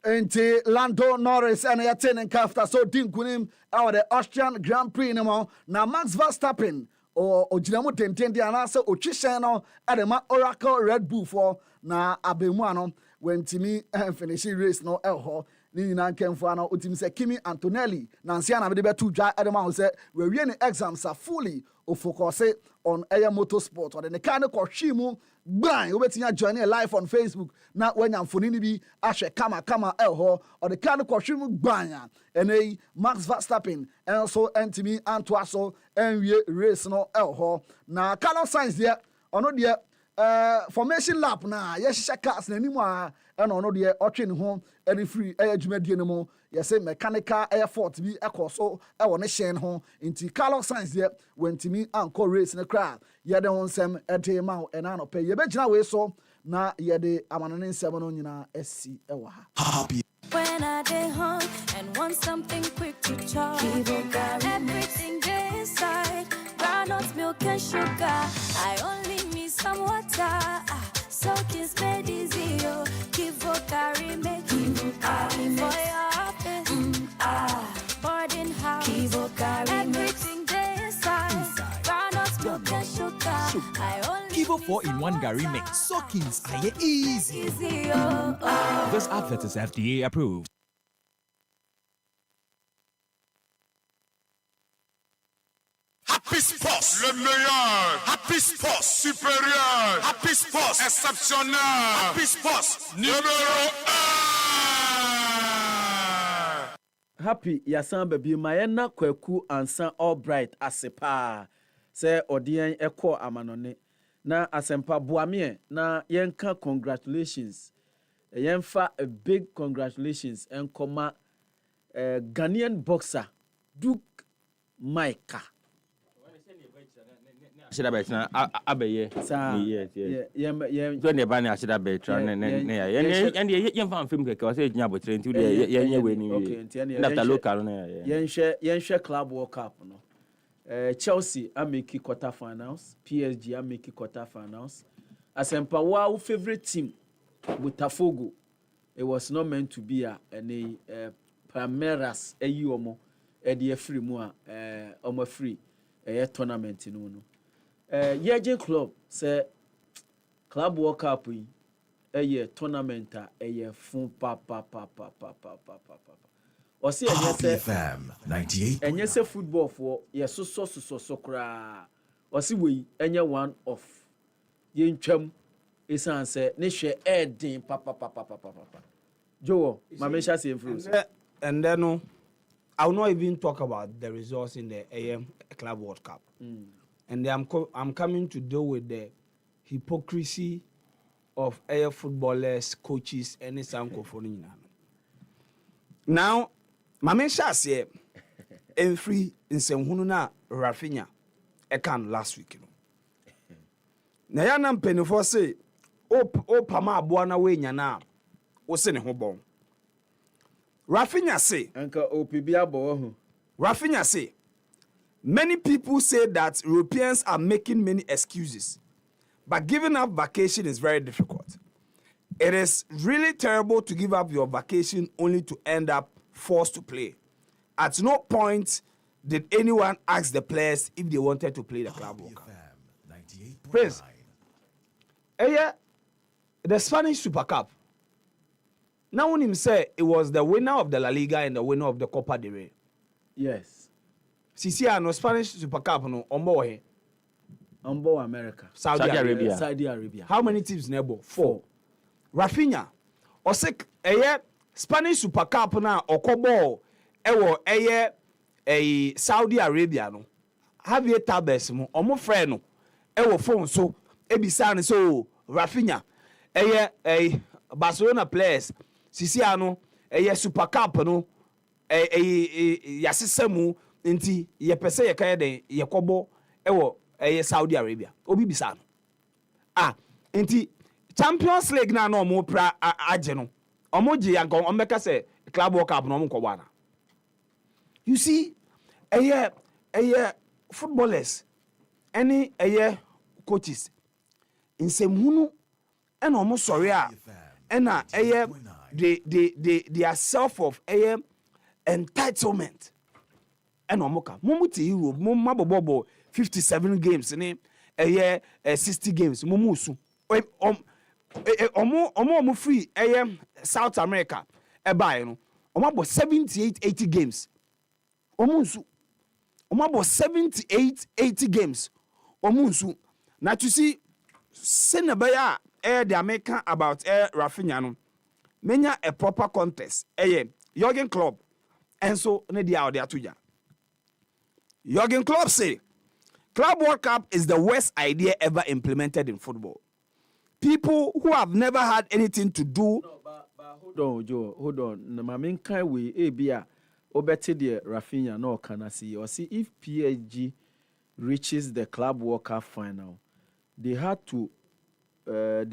Enti Lando Norris and Yatin Kafta so din kunim our the Austrian Grand Prix no na Max Verstappen o ojinamu tentendi anase otwihyen no adema Oracle Red Bull for na abemu ano when timi finish race no elho ni nyina nkemfo ana otim se Kimi Antonelli Nansia na me de betu dwa edema ho se we wie ne exams are fully o focus on air motorsport or the kind of kwhwimu bran obetinya join live on Facebook na wanya mfoni ni bi ahwe kama elho or the kind of kwhwimu bran enei Max Verstappen and so Antimi Antoaso enwie race no elho na Carlos Sainz there ono de formation lap na yehye cars na nimu a ono de otwe ne ho any free adwumadie no mo yese mechanical effort bi ekoso wo ne hyen ho nti Carlos Sainz there wentimi anko race ne kra ye de onsem ede ma ena no pe ye begina we so na ye de amanone nsem no nyina asi ewa ha.
When I dey home and want something quick to chop, everything dey inside, groundnut milk and sugar. I only need some water, so kiss made easy. Carry make for your office, boarding house. Everything dey inside, groundnut milk and sugar. I only
Kivo 4-in-1 Gary Mix. Soakings are easy. This advert is FDA approved.
Happy Sports, le meilleur. Happy Sports, supérieur. Happy Sports, exceptionnel. Happy Sports, numéro 1.
Happy yasan baby mayena kwaku ansan all bright asepa se odien ekọ amanone na asempa boame na yenka congratulations yenfa a big congratulations enkoma Ghanaian boxer Duke Maika
Ashida Betra abeye yes so ne ba ne Ashida Betra ne ya yen fan film keke o se nya botre nti yen we ni after local ne
yen Club World Cup no Chelsea ameki quarter finals, PSG ameki quarter finals. Asempa wa favorite team Botafogo, it was not meant to be any Palmeiras omo e free mu omo free tournament no Yejin club say Club World Cup tournament fun pa o see
HappyFM 98.
Enye se football for so kra o see we enye one of ye ntwam esan se ne hwe edin pa Joe mamesha say influence
and then I will not even talk about the results in the AM Club World Cup. And I'm coming to deal with the hypocrisy of air footballers, coaches, and some conforming. Now, Mame Shase and free in Senhununa Rafinha Ekan last week. Nayanam Penifo say, O Pama Buana Wayana, o send home. Rafinha say,
Uncle Opibia
Rafinha say, many people say that Europeans are making many excuses, but giving up vacation is very difficult. It is really terrible to give up your vacation only to end up forced to play. At no point did anyone ask the players if they wanted to play the Club World Cup. Prince, the Spanish Super Cup. Now when him say it was the winner of the La Liga and the winner of the Copa del Rey.
Yes.
Sisi no Spanish Super Cup no
Ombo America.
Saudi
Arabia.
How many teams nebo? 4. Rafinha osek Spanish Super Cup na okobo ewo Saudi Arabia no. Javier Tebas mo omo frɛ no ewo phone so ebisa ne so Rafinha Barcelona players sisi ano Super Cup no yasesemu nti ye pese ye kan den ye kobo ewo Saudi Arabia obi bisa no nti Champions League na no mo pra age no omo gi yanko ombeka se Club World Cup no mo kobo na. You see footballers any coaches nsɛmhunu ɛna ɔmo sɔre a ɛna they are self of entitlement ɛna ɔmo ka mo ti Europe mo mabobo 57 games ne 60 games mo musu ɔmo free South America ɛbae no about 78-80 games. Omunsu. About 78-80 games. Omunsu. Now to see, Senabaya the American about Rafinha no. Menya a proper contest. Jurgen Klopp. And so Nedia out there to ya. Jurgen Klopp say, Club World Cup is the worst idea ever implemented in football. People who have never had anything to do.
No, but hold on, Joe. Hold on. My main kind way, Abia, Obete de Rafinha, no can see. Or see if PSG reaches the Club World Cup final, they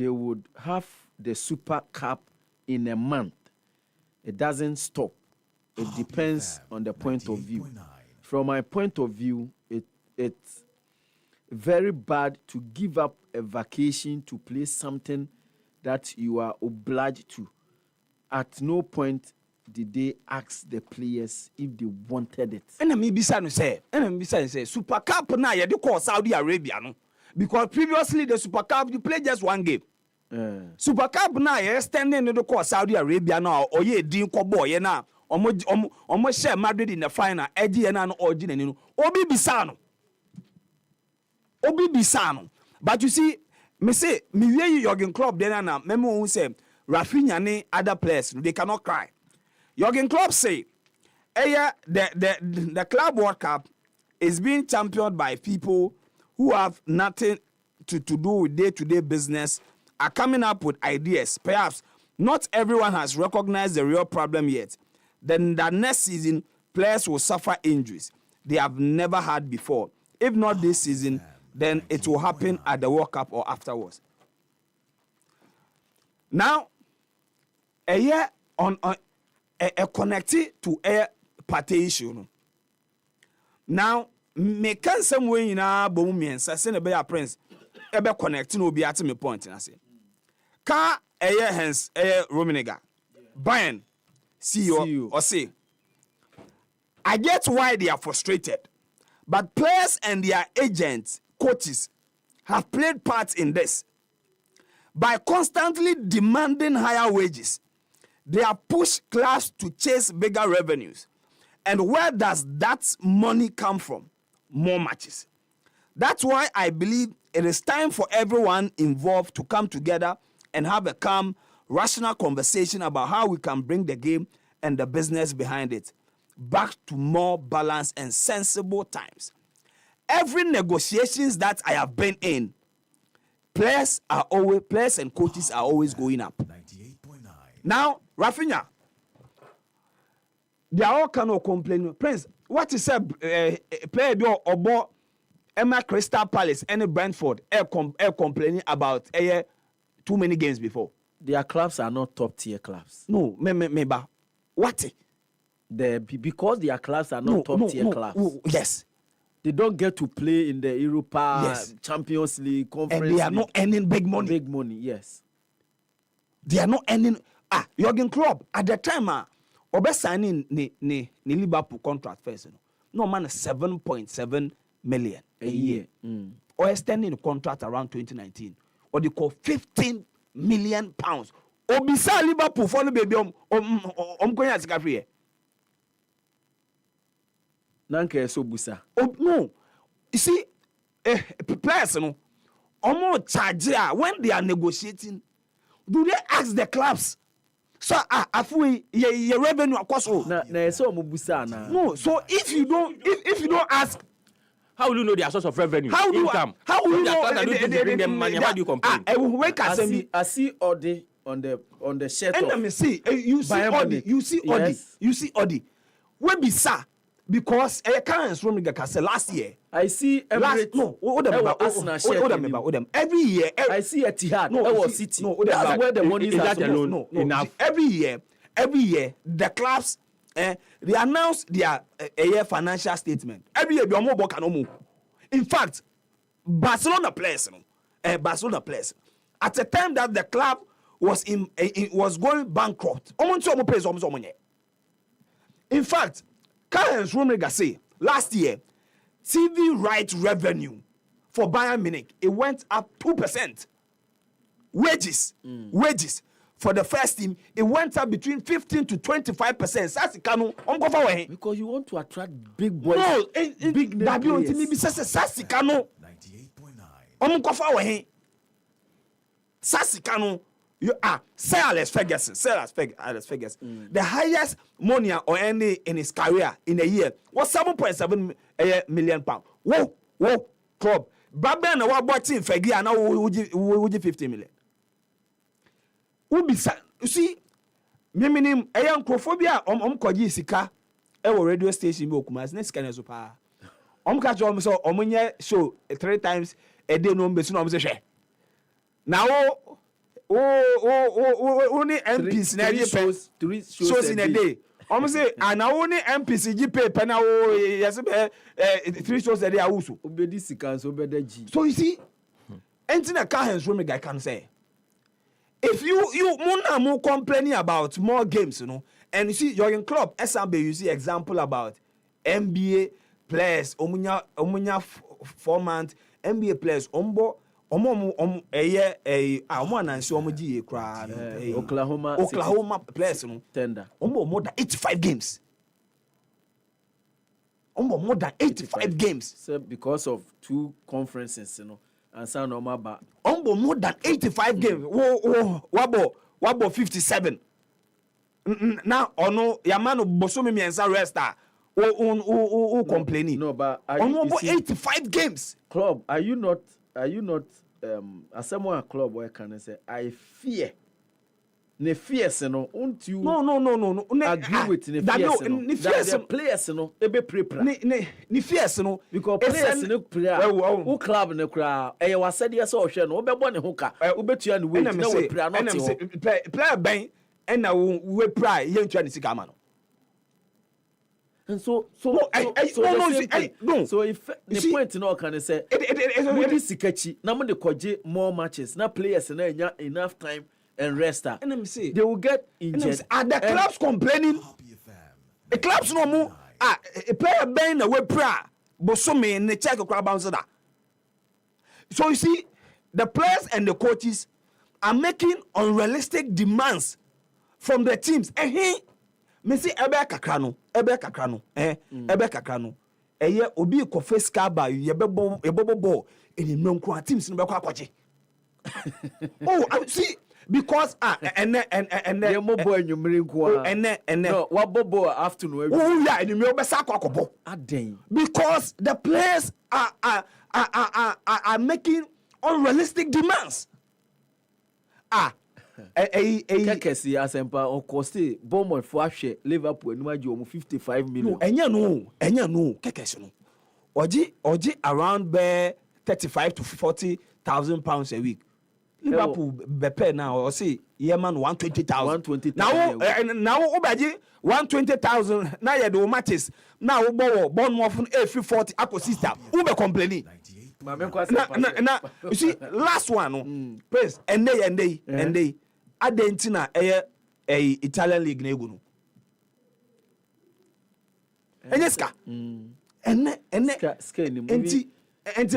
would have the Super Cup in a month. It doesn't stop. It depends on the point of view. From my point of view, it's very bad to give up a vacation to play something that you are obliged to. At no point did they ask the players if they wanted it.
And me say, Super Cup now you call Saudi Arabia no, because previously the Super Cup you play just one game. Super Cup now you standing in the call Saudi Arabia now or ye din ko boy na omo share Madrid in the final edge na no origin no Obi Bisano. But you see, me say, me we Jurgen Klopp then na me who say Rafinha ne other players they cannot cry. Jurgen Klopp say, the Club World Cup is being championed by people who have nothing to do with day-to-day business, are coming up with ideas. Perhaps not everyone has recognized the real problem yet. Then the next season, players will suffer injuries they have never had before. If not this season, then it will happen at the World Cup or afterwards. Now, a year on a connected to a party issue. Now, me can some way in our boom send a better prince ebe connect no be at me point na say. Ka a year hence a Romaniga. Bayern CEO or say, I get why they are frustrated, but players and their agents, coaches, have played parts in this. By constantly demanding higher wages, they have pushed clubs to chase bigger revenues. And where does that money come from? More matches. That's why I believe it is time for everyone involved to come together and have a calm, rational conversation about how we can bring the game and the business behind it back to more balanced and sensible times. Every negotiations that I have been in, players and coaches are always going up. 98.9. Now, Rafinha, they are all kind of complaining. Prince, what is a player do or Emma Crystal Palace and Brentford complaining about too many games before?
Their clubs are not top tier clubs.
No, maybe. What?
Because their clubs are not top tier clubs.
Yes.
They don't get to play in the Europa Champions League Conference.
And they are not earning big money.
Big money, yes.
They are not earning. Jurgen Klopp at the time, Obe signing the Liverpool contract first. No man, 7.7 million a year. Or extending the contract around 2019. Or they call 15 million pounds. Obisa Liverpool for the baby going as a
Nanke so busa.
Oh no, you see, players no, almost charge when they are negotiating. Do they ask the clubs? So afu your revenue across all.
Na so mo busa na.
No, so if you don't ask,
how will you know their source of revenue?
How will you know
they bring them money? How do you complain?
I see Odi on the shirt.
And let me see, you see Odi. Where be sir? Because can't from last year.
I see every
every year.
I see Etihad. No, City.
No,
that's where the money is
alone.
No. Every year, the clubs they announce their financial statement. Every year, in fact, Barcelona players, at the time that the club was going bankrupt. In fact, Karl-Heinz Rummenigge say last year, TV rights revenue for Bayern Munich, it went up 2%. Wages for the first team, it went up between 15 to 25%. Sasikano,
because you want to attract big boys.
No,
big name players.
Sasikano. 98.9. Sasikano. You are Sir Alex Ferguson. The highest money or any in his career in a year was 7.7 million pounds. Whoa, club. Babben and what bought in Fergie and now would you 50 million? You see, Miminim, a young crophobia, Koji Sika, radio station, Bokumas, next can as pa. Catch almost Omunya show 3 times a day, no Besson. Now, only MPs shows in a day. Almost say, and only MPs pay penna 3 shows a day. Also, so you see, anything a car hands room, I can say. If you more complaining about more games, you know, and you see you're in club SMB, you see example about NBA players, Omunya 4 months, NBA players, Oklahoma players, you know, tender. More than 85 games. More than 85 games.
So because of 2 conferences, you know. And sound normal back.
More than 85 games. Wabo 57. Now, no, Yamano Bosumi and Resta. Complaining.
No, but
almost 85 games.
Club, are you not as someone club where can I say I fear. Ne fears no won't you
no
agree with ne fears no that players no ebe prepare
ne fears no
because players no prayer who club no kra e wa said yes o hwe no obebo ne ho ka obetua ne wait na we prayer not ho
player ben and na we pray ye ntua ne sika ma no.
And so if the point no can say we this sikachi na mo de koje more matches na players na enough time and rest. And let me see, they will get injured.
Are the clubs complaining? The clubs no more. A player bang away pra Bosome and the check a crowd bouncer. So you see, the players and the coaches are making unrealistic demands from the teams. Me see ebe kakrano. Ebe kakrano. Eye obi ko face kaba ye bebo in no teams no be kwa kwache. Oh, I see. Because and
mo boy nyumire nko
and
no wa bobo afternoon
oh yeah and me obesa kwakobo
aden
because the players are making unrealistic demands
kekesi asempa o cost Bournemouth for ahwe Liverpool enu aje omo 55 million
enya no kekesi no oji around be 35 to 40,000 pounds a week. Liverpool bepe now or say man 120,000. Now obaji 120,000 now you do matches. Now Bournemouth every 40 ako sister. Ube complaining. Now you see last one praise and they Argentina a Italian league neguno. Enyeska. And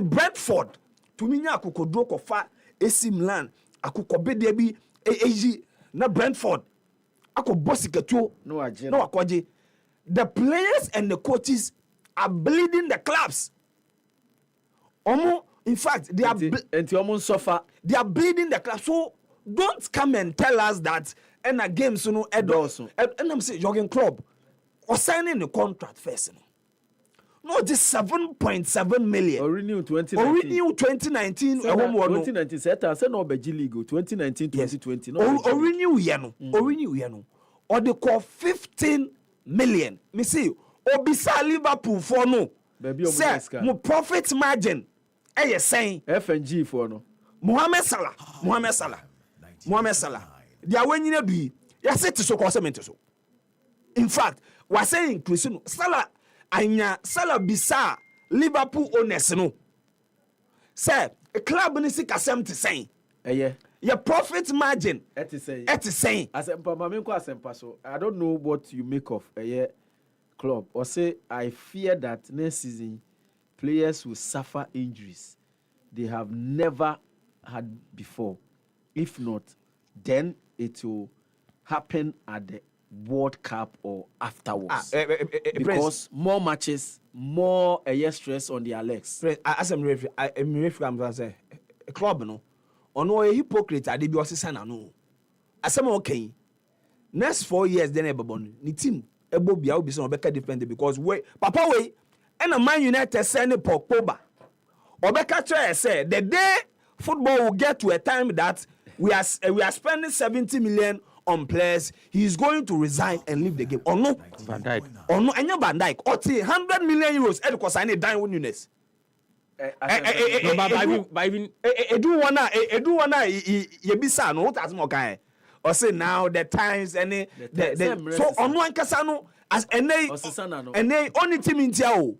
Brentford to me nya kokodro kofa AC Milan akukobe de bi eji na Brentford akobosiketuo no akwaje. The players and the coaches are bleeding the clubs. In fact they are
suffer.
They are bleeding the clubs. So don't come and tell us that and a game so no edo and I'm saying Jurgen Klopp or signing the contract first. No, just 7.7 million.
Or renew 2019.
2019.
Set no Beji League 2019-2020.
No. Or renew yano. Or they call 15 million. Me see. Obisa Liverpool for no. Say, mo profit margin. You saying
FNG for no.
Mohamed Salah. They are winning a be. You say to so cosement so. In fact, we are saying Cristiano Salah. Anya Salah bisa Liverpool owners no. Say a club ni sika 70 your profit margin
et is saying asempa mame ko asempa so I don't know what you make of a club or say I fear that next season players will suffer injuries they have never had before, if not then it will happen at the World Cup or afterwards. Because more matches, more stress on their legs.
As I'm referee, I'm say a club no. Ono a hypocrite ade bi osesa no. Asem okay. Next 4 years then ebobon. Ni team ebo bia obi se obeka defend because we papa we and a Man United send POAKWA. Obeka try say the day football will get to a time that we are spending 70 million on players, he is going to resign and leave the game. Or no,
Van Dijk.
Or no, and Van Dijk. Or 100 million euros. Because I need dying with Nunes. Edu wana yebisa no what as mo kan. Or say now the times any so on one kasano as any only team in Tiao.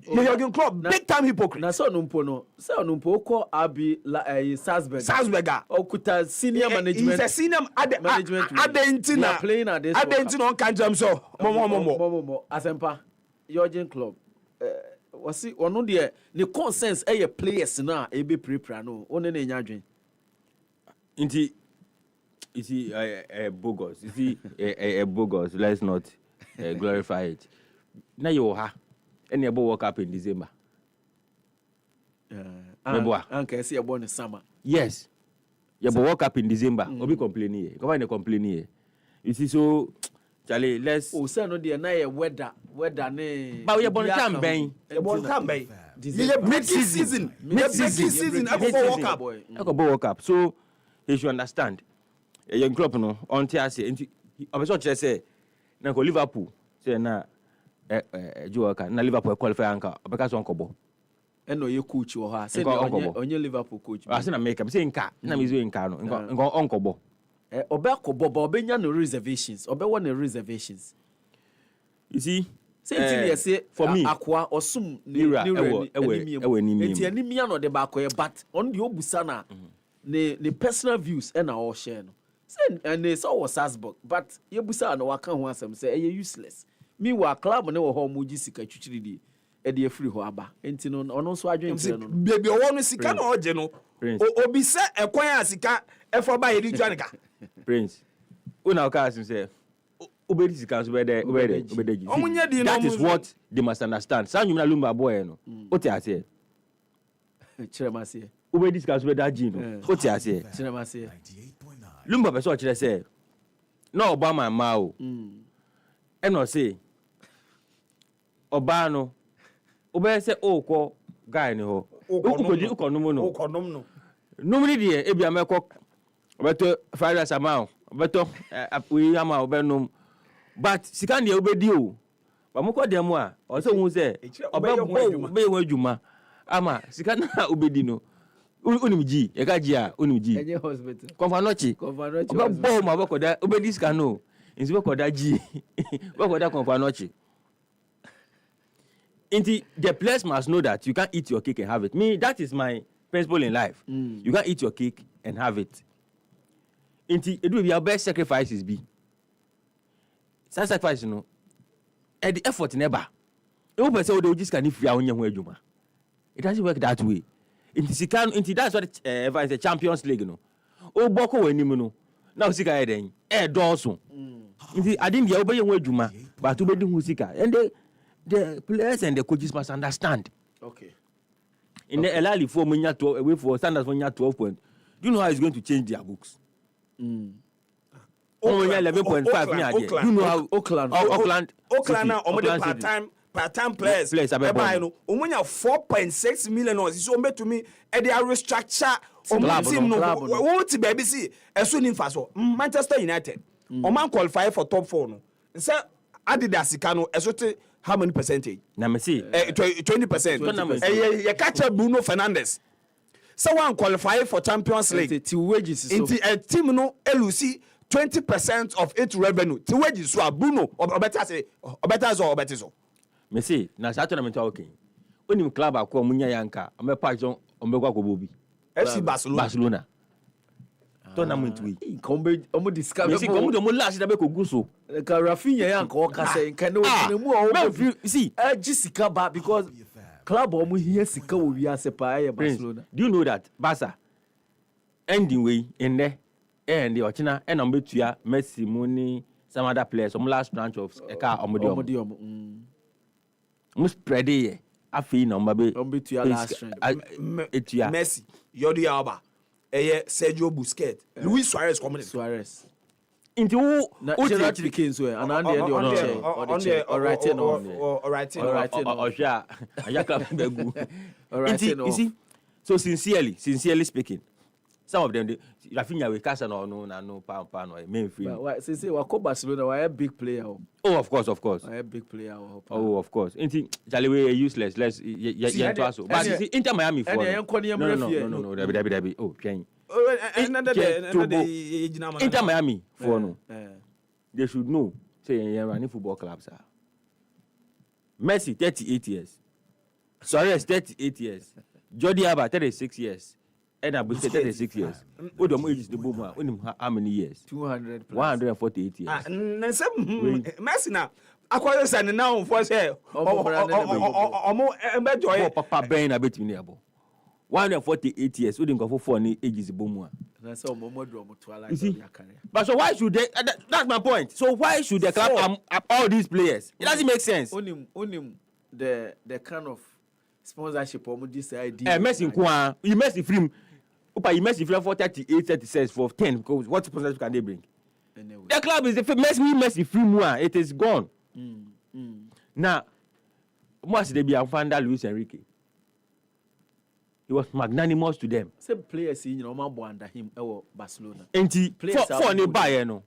Jurgen Klopp, big time hypocrite.
Na so numpo ko abi Salzburger. Okuta senior management.
He's a senior management. Adentina
playing at this.
Adentina on kan jam so.
Mo. Asempa. Jurgen Klopp. Wasi ono de ne consensus players na e be prepare no. One na nya adwen.
Inti bogus. You see bogus. Let's not glorify it. Na you ha. Any about World Cup in December.
Anke see about in summer.
Yes. Yeah, but World Cup in December. Obi complaining here. Come on, complaining here. You see, so Charlie, let's.
Oh, say no there na weather ne.
But we are born campaign.
Mid-season.
World Cup. So you should understand. A young club no on TRC. Obviously, just say na go Liverpool. Say na. Joker na Liverpool qualify anka obeka so nkobo
eno ye coach wo ha say onye Liverpool coach
I say na make am say nka na me zo nka no nko onkobo
obekobo ba obenya no reservations obewo no reservations
you see
say say
for me
akwa osum
ni enimia
enti enimia no de ba akoye but on the obusa na ne personal views and all share no say and they saw was Salzburg but ye busa na waka ho asem say useless. Meanwhile, club ne wo ho moji sika twitwiri di e de afiri ho aba enti no ono so adwen kire no
baby owo no sika na oje no obi se ekwan a sika efo ba yedi dwanika
Prince una ka asim say obedi sika so bede that is what they must understand san nyum na lumba boy no oti ase
kire ma se
obedi sika so bede agi no oti ase
kire ma se
lumba be so kire say na obama ma o eno say oba no obe say okọ guy ni ho ukonom no numri die ebia mekọ obeto fried rice amount obeto we ama obenum but sika die obedi o ba mukọ dem a o say hu say obe wo adwuma ama sika na obedi no unimji e ka ji a unimji
enye hospital
konfanochi obe bo ma bokoda obedi sika no inzi bokoda ji bokoda konfanochi. The players must know that you can't eat your cake and have it. Me, that is my principle in life. You can't eat your cake and have it. It will be our best sacrifices be. Some sacrifice, you know. And the effort never. You say they just can't free on your way. It doesn't work that way. That's what it's a Champions League, you know. Oh, Boko when you know. Now Sika Eden. Dawson. I didn't get over your way, Juma, but to be doing Sika. And the players and the coaches must understand.
Okay.
In the Elali for Munya 12 away for standards for 12 points. Do you know how it's going to change their books? 11.5. You know how Auckland
part-time players. Eba no, omunya 4.6 million dollars. So me to me, e dey restructure team no. What baby see? Eso ni faso. Manchester United. Oman qualify for top 4 no. Say Adidas sika no esote how many percentage?
Na me see
20%. You catch Bruno Fernandes. Someone qualify for Champions League.
The wages
so. A team no elusi 20% of its revenue. The wages so Bruno or better so.
Me see na sa tournament okay. Onim club akọ munya yanka. Ome Pajon omegwa ko bobi.
FC
Barcelona. Tournament we.
Omo discover.
Me see come do mo last da be ko guso.
Ka Rafinha yanka o ka say nka no mu o.
See,
Jessica ba because club omo here sika wo wi ase pa Barcelona.
Do you know that Barca ending way in there and the Ochina and Ombetua, Messi, Mooney, some other players, some last branch of Eka Omodium. Must spread it. I feel no
Ombetua last trend. Messi, Jordi Alba, Sergio Busquets, Luis Suarez coming.
Suarez.
Into who
the Kings were and on the
you see, so sincerely speaking, some of them, Rafinha will cast no pan or main field.
Since Barcelona, why a big player?
Oh, of course.
A big player.
Oh, of course. Into Jaliwe useless. Let's but you see, Inter Miami for no. Debbie. Oh, can Inter Miami for no. They should know. Say running football clubs are. Messi 38 years. Suarez 38 years. Jordi Alba 36 years. And Abu 36 years. What the age is the boom? How many years?
200 plus.
148 years.
Messi now. Acquire send now for say.
Papa Ben a bit me abo. 148 years. We didn't go for 4 ages boom.
That's all
you see? But so why should they? That's my point. So why should the club all these players? It doesn't make sense.
Onim the kind of sponsorship or this idea.
Messi Nkwa, you Messi film. Opa, you Messi film for 38, 36, for 10. Because what sponsorship can they bring? Anyway. The club is the Messi film one. It is gone. Now, must they be founder Luis Enrique? He was magnanimous to them.
Some players in under him Barcelona.
And for ne buy no.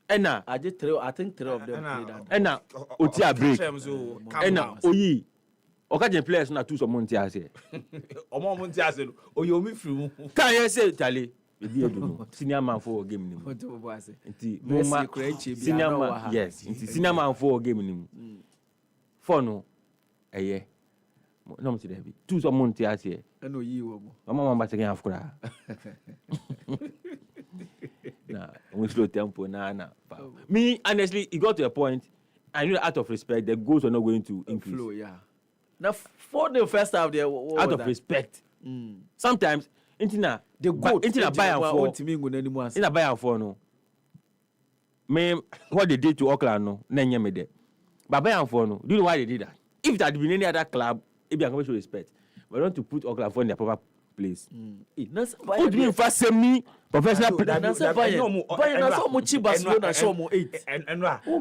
And now
I think three of them played.
And now Otia break. And now Oyi. Okaje players na two some months here.
Omo months here. Oyomi free.
Can you say Tali? Senior man for game nim. Senior man, yes. Senior man for game nim. For no. Eye. No mti debi. Two some months here.
Eno yi wo mo.
Mama mba second half kura. Nah, we slow tempo na. Me honestly, it got to a point. I knew out of respect, the goals were not going to increase.
Flow, yeah. Now for the first half there,
out of respect. Sometimes, Intina the goal. Intina buy and for. Intina buy and for no. Me what they did to Auckland no, nenye me there. But buy and for no. Do you know why they did that? If that had been any other club, it be a commercial respect. But don't to put Auckland for in their proper place. Who do you first send me professional player?
That's so much Barcelona show mo 8.
And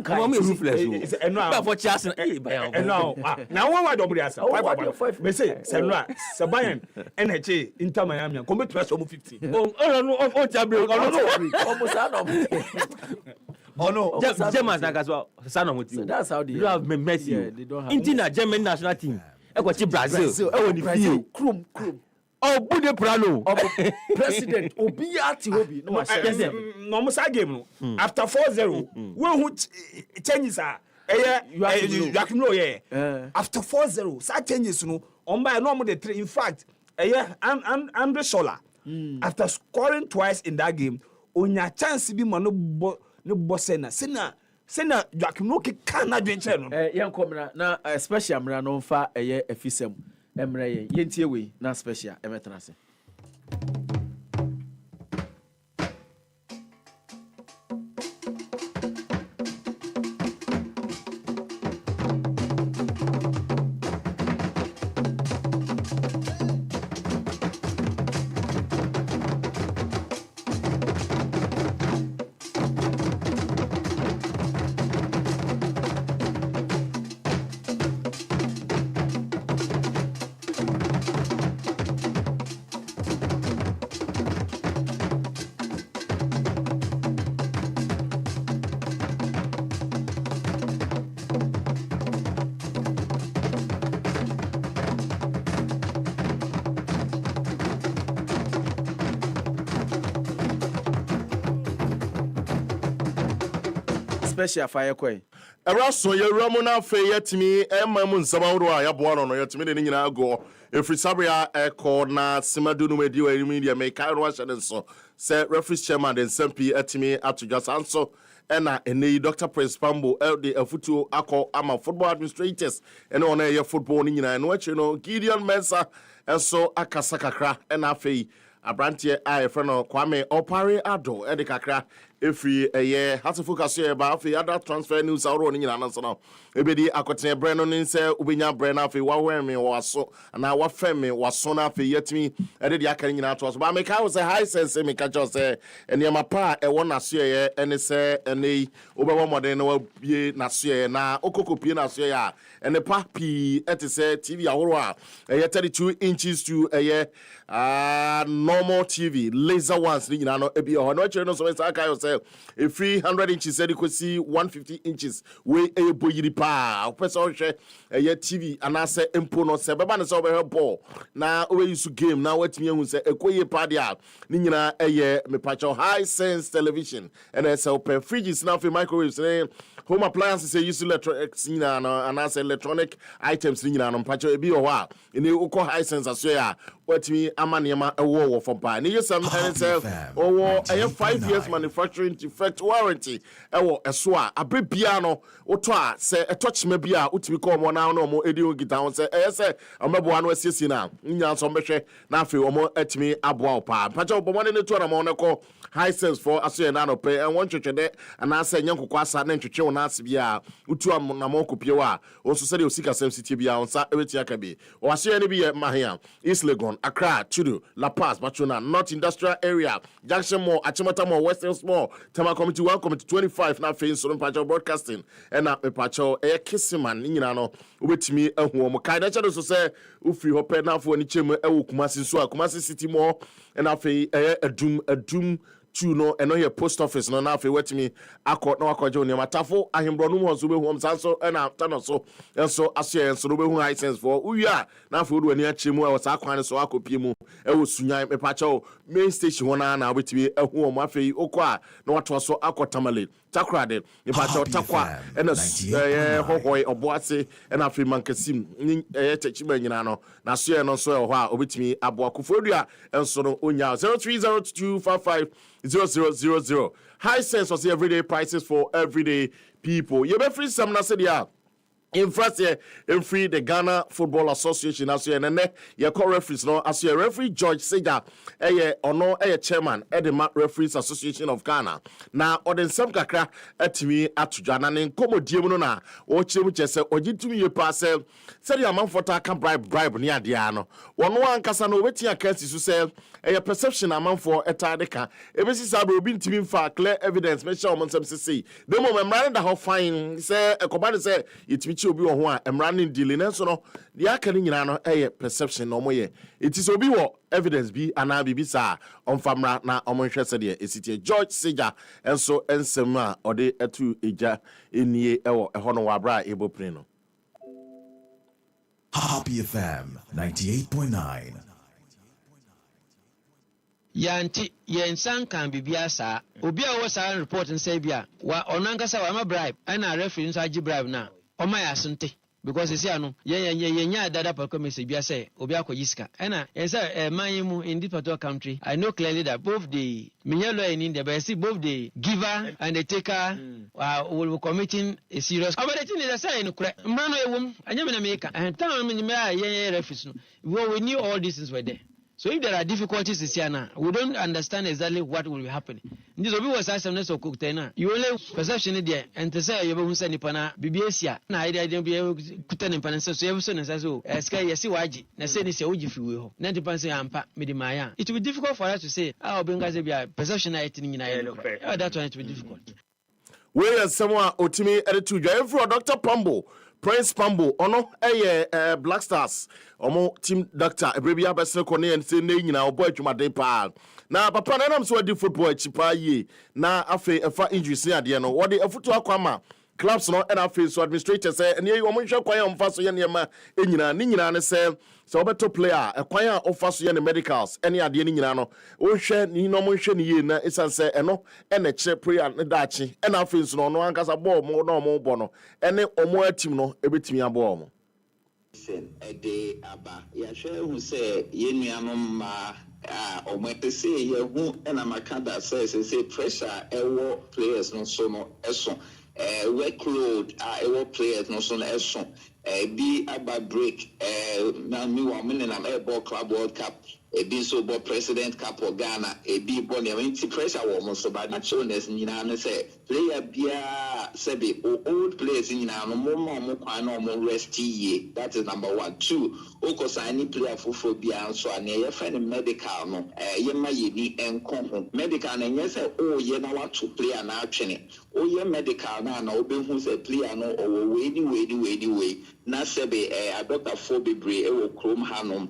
come on, ruthless.
And
for Chelsea.
Now one double answer. 5 me say Senra, Sabayan, NHA, Inter Miami, come to us 50.
Oh, Jabri.
Oh no,
Germans like as well.
So that's how they
have Messi.
Yeah, they don't have
Intina German national team. Brazil.
Krum.
Oh, Bude Prano.
President Obiati Hobi.
No, Musa game. After 4-0, we who changes are. You know, yeah. After 4-0, such changes, no. On by normal the 3. In fact, I'm the Sola. After scoring twice in that game, on your chance to be no bossena. Sena Joachim can adventure no.
Yan komra na special mra no mfa efisem emra yentie we na special emetrase. Special fire coin.
Eraso ye ramu na fe yetimi emamu nsabawro a yaboa no yetimi de nyina go efri sabria eko na simadu no medi wa media me kai ro ahye nso se referee chairman den sampi etimi atodwasa nso ena ene Dr. Prince Pambo the afutuo akọ ama football administrators ene ona ye football ni nyina no achi no Gideon Mensah enso akasa kakra ena afei abranteɛ a yɛfrɛ no Kwame Opare Ado ɛde kakra efiri ɛyɛ Hateful Kaso ba afei other transfer news aworo ne nyina nanso no ebedi akotene brɛ no ne sɛ ubenya brɛ na afei wawɛn me waso na wafɛn me waso na afei yɛtumi ɛde de aka nyina to so ba me ka wo sɛ high sense me ka kyerɛ sɛ enema pa ɛwɔ naso yɛ ɛne sɛ ɛne wobɛwɔ modern na wabie naso yɛ na okokopie naso yɛ a ɛne pa pii ɛte sɛ TV aworo a ɛyɛ 32 inches to ɛyɛ normal TV laser ones ni nyina no ebi ho no kyerɛ no so sɛ aka yo sɛ a 300 inches ɛde kosi 150 inches we e boyiri pa opese ohwe ɛyɛ TV anase empo no sɛ beba ne sɛ obɛhwɛ ball na we use game na watimi ahu sɛ ekoye pa dia ni nyina ɛyɛ mepacho high sense television and ɛsɛ open fridges na for microwaves home appliances use electronics nyina no anase electronic items nyina no mepacho ebi ho a ene ukɔ high sense aso ya watimi amanema ɛwɔ from pa ne yesam ɛne sɛ ɔwɔ ɛyɛ 5 years manufacturing defect warranty ɛwɔ ɛso a abrebia no wotɔ a sɛ ɛtɔkyema bi a utimi kɔ ɔmo na ɔmo edi ogita ho sɛ ɛyɛ sɛ ɔmɛboa no asiesie na nya nso mbɛhwɛ na afei ɔmo atimi aboa pa pacha ɔbɔmɔ ne to na ɔmo ne kɔ high sense for aso yɛ na no pɛ ɛwɔ ntwetwede anasɛ nyankokɔ asa na ntwetwe na ase bia utu am na mo kopie wa ɔso sɛ de osika sɛm sitie bia onsa ɛbɛti aka bi ɔwase ne bi yɛ mahia East Legon Accra Tudu La Paz Bachona North Industrial Area Junction Mall Achimota Mall Western Mall Tema Committee 1 Committee 25 na fe so mpacho broadcasting ɛna mepacho ɛyɛ Kisiman nyina no obetimi ahu mo kai da kyɛ so sɛ ufiri hɔ pɛ na afo ni kyem ɛwɔ Kumasi so a Kumasi City Mall ɛna fe ɛyɛ adum tu no eno here post office no na afei watimi akọ na wakọje oni matafo ahembro no mo so be hu sanso na tano so enso aso enso no be hu license for uya na afei odu ani akyemu e wasa kwan so akopie mu e wo sunyan me pa chawo main station hona na obetimi ehu o mo afei okọ a na wato so akotamale takrade me pa chawo takwa ena hohoi oboase ena afei mankasim techima nyina no na so e no so e ho a obetimi abo akofodua enso no onya 0302550000 high sense was the everyday prices for everyday people. You be free some na say dia. In France, in free the Ghana Football Association as you and your call referees no as your referee George Seja ono chairman the Referees Association of Ghana. Now or some kakra etimi atujana na nkomodie mu na o chemu chese ogitumi ye pass say the amount for can bribe ni adia no. One ankasa no wetin akansi so say perception amount for etadeka ebesi sabe obi ntimi fa clear evidence me sure omonsem say the moment man da ho fine say ekobade say itimi obi wo ho a emrane dealing nso no the aka ni nyina no perception no moye it is obi wo evidence bi ana bibi sa onfamra na omonhwe se de esitie George Seja enso ensem a ode atu eja enie ewo eho no wabra ebopre no
Happy FM 98.9
yanti yensan kan bibia saa obi a wo saa report nsa bia wa onankasa wa ma bribe ana referee nso agi bribe na o ma ya sunte because you see anu yenya dada pa commerce bia say obi akoyiska ana yensa man mu in this particular country I know clearly that both the minyelo in India but I see both the giver and the taker will be committing a serious but the thing is say in mrano ewum anyame na meka and time me yenya referees no we knew all these things were there. So if there are difficulties this year now, we don't understand exactly what will be happening. This will be what I say next October. You only perception there, and to say you will send Nipana, BBS, na idea don't be able to put an impanance. So every son says, "Oh, Sky, you see Waji." Na say this Oji if you will. 90% ampa midimaya. It will be difficult for us to say, "Ah, Bengazi be perception I think in I." That one it will be difficult.
Where someone otimi editu jo for Dr. Pambo. Prince Pambo ono Black Stars omo team doctor ebrebia besere kone en se na nyina obo adwumaden pa na papa na nam so adi football chipa ye na afi efa injuries ni ade no wode afutu akwama clubs no and afi so administrators say ene omo hwe kwan am fa so ye nema enyina ni nyina ne se obeto player kwan a ofa so ye ne medicals ene ade ni nyina no o hwe ni no mo hwe ni ye na esanse eno ene che prayer ne daachi ene afi so no ankasa ball mo no mo bo no ene omo atim no ebetimi abo omo
ede aba ya hwe hu se ye nuanom ma omete se ye hu ena makada say pressure ewo players no so no eso workload ewo players no so no eso be about break now me 1 minute I'm Air Club World Cup be so bo President Cup of Ghana be born the pressure woman so bad not shown as nyina say player bia sebe old players nyina no mo kwan no mo rest ye. That is number 1. 2 oko sign player for bia so na ye friend medical no ye ma ye ni enko ho medical na nye say oh ye na what to player na atwene oh ye medical na obehu say player no o we na sebe a doctor for bebre e wo krom hanom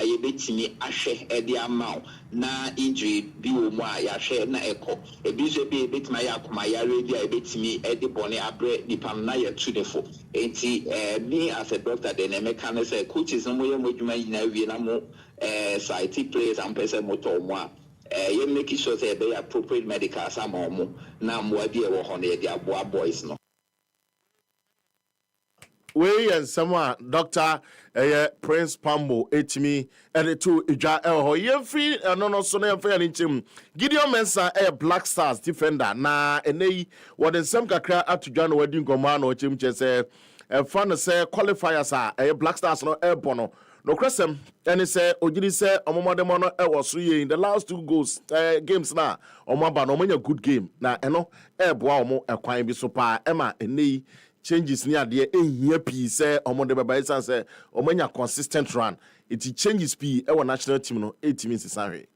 ye betimi ahwe e de amount na injury bi wo mu a ya hwe na ekọ ebi so bi betima ya akoma ya ready a betimi e de bone abre di pam na ya tudefo enti me as a doctor then me can say coaches no ye modwuma yina wie na mo site players am person motor mu a you make sure say they appropriate medical some mo na mo abi e wo ho na ye de aboa boys no.
We and someone Dr. Prince Pambo etimi and to Ija Elho Yemfi no so na yemfa ya nchim Gideon Mensah Black Stars defender na enei wode nsem kakra atudwa no wadi ngoma no chim chese fan say qualifiers a Black Stars no bono no kwesem ene say ogiri say omomodemo no so ye in the last 2 goals games na omaba no manya good game na eno boa omo ekwan bi so pa ema enei changes near the ehia pi say omonde baba isa say omanya consistent run it changes pi our national team no 8 means sorry.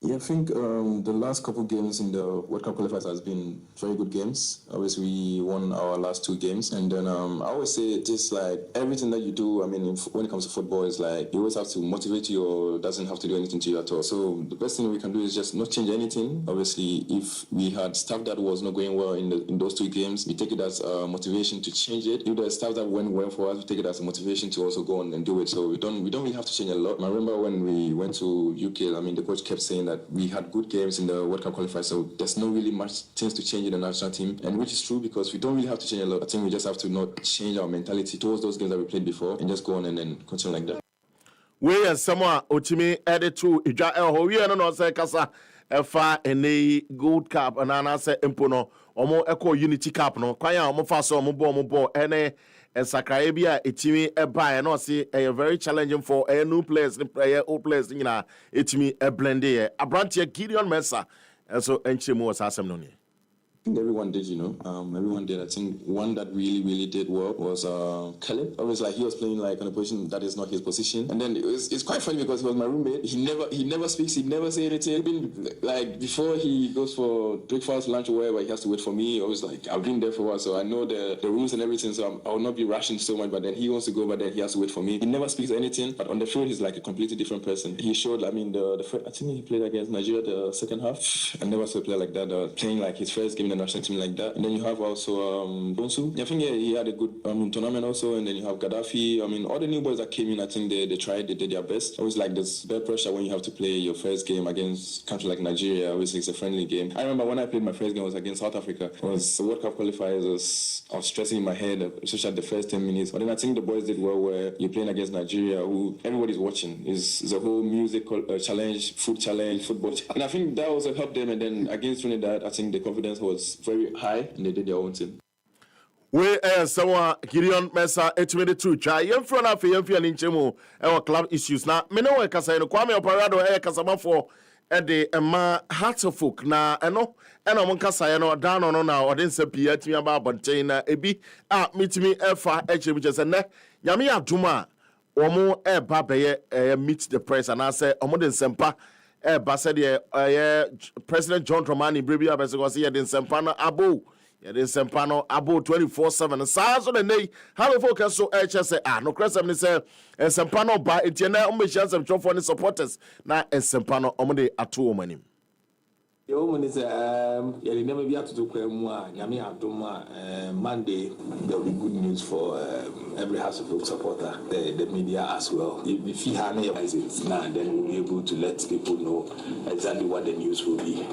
Yeah, I think the last couple games in the World Cup qualifiers has been very good games. Obviously, we won our last 2 games. And then I always say just like everything that you do, I mean, when it comes to football, is like you always have to motivate you or doesn't have to do anything to you at all. So the best thing we can do is just not change anything. Obviously, if we had stuff that was not going well in those 2 games, we take it as motivation to change it. If there's stuff that went well for us, we take it as a motivation to also go on and do it. So we don't really have to change a lot. I remember when we went to UK, I mean, the coach kept saying that we had good games in the World Cup qualifiers, so there's not really much things to change in the national team, and which is true because we don't really have to change a lot. I think we just have to not change our mentality towards those games that we played before and just go on and then continue like that.
We and someone Ochimi added to Ija Elho, we no say kasa efa ene Gold Cup and ana say empono omo echo Unity Cup no kwanya omo fa so omo ball ene Sakrae bia etimi eba no say very challenging for new players old players nyina etimi blend here Abrantia Gideon Mensah so enchemu was asem no ne.
I think everyone did, everyone did. I think one that really did well was Caleb. Obviously, like, he was playing like on a position that is not his position. And then it's quite funny because he was my roommate. He never speaks. He never say anything. Been, like before he goes for breakfast, lunch, or wherever, he has to wait for me. I was like, I've been there for a while, so I know the rules and everything. So I will not be rushing so much. But then he wants to go, but then he has to wait for me. He never speaks anything. But on the field, he's like a completely different person. He showed. I mean, I think he played against Nigeria the second half. I never saw a player like that playing like his first game in the national team like that. And then you have also Bonsu. I think he had a good tournament also. And then you have Gaddafi. I mean, all the new boys that came in, I think they tried, they did their best. Always like this bad pressure when you have to play your first game against a country like Nigeria. Obviously, it's a friendly game. I remember when I played my first game was against South Africa. It was the World Cup qualifiers. I was stressing in my head, especially at the first 10 minutes. But then I think the boys did well where you're playing against Nigeria, who everybody's watching. It's a whole music challenge, food challenge, football challenge. And I think that also helped them. And then against Trinidad, I think the confidence was very high and they did their own thing.
We someone Gideon Mensah 822 try yem front of yem fi ani nchemu our club issues na me no work aside no Kwame Oparado kasama for the Emma Hartlefolk na eno mo nkasa no down no na odinse pia timi aba bonten na ebi mitimi efa echemi chese ne nyame aduma omo eba beye meet the press and I say omo den sempa ba said President John Dramani Brebi abese say den sempa na abo yɛde nsɛmpa no abo 24/7 saa so na nei how focus so ɛkyɛ sɛ no crasem ne sɛ nsɛmpa no ba ntia na ɔmbɛhyia nsɛmtwɔfoɔ ne supporters na nsɛmpa no ɔmde ato wɔn anim.
Your woman is you never be able to do Yami Abduma Monday. There will be good news for every HappySports supporter, the media as well. If you analyze it now, then we'll be able to let people know exactly what the news will be.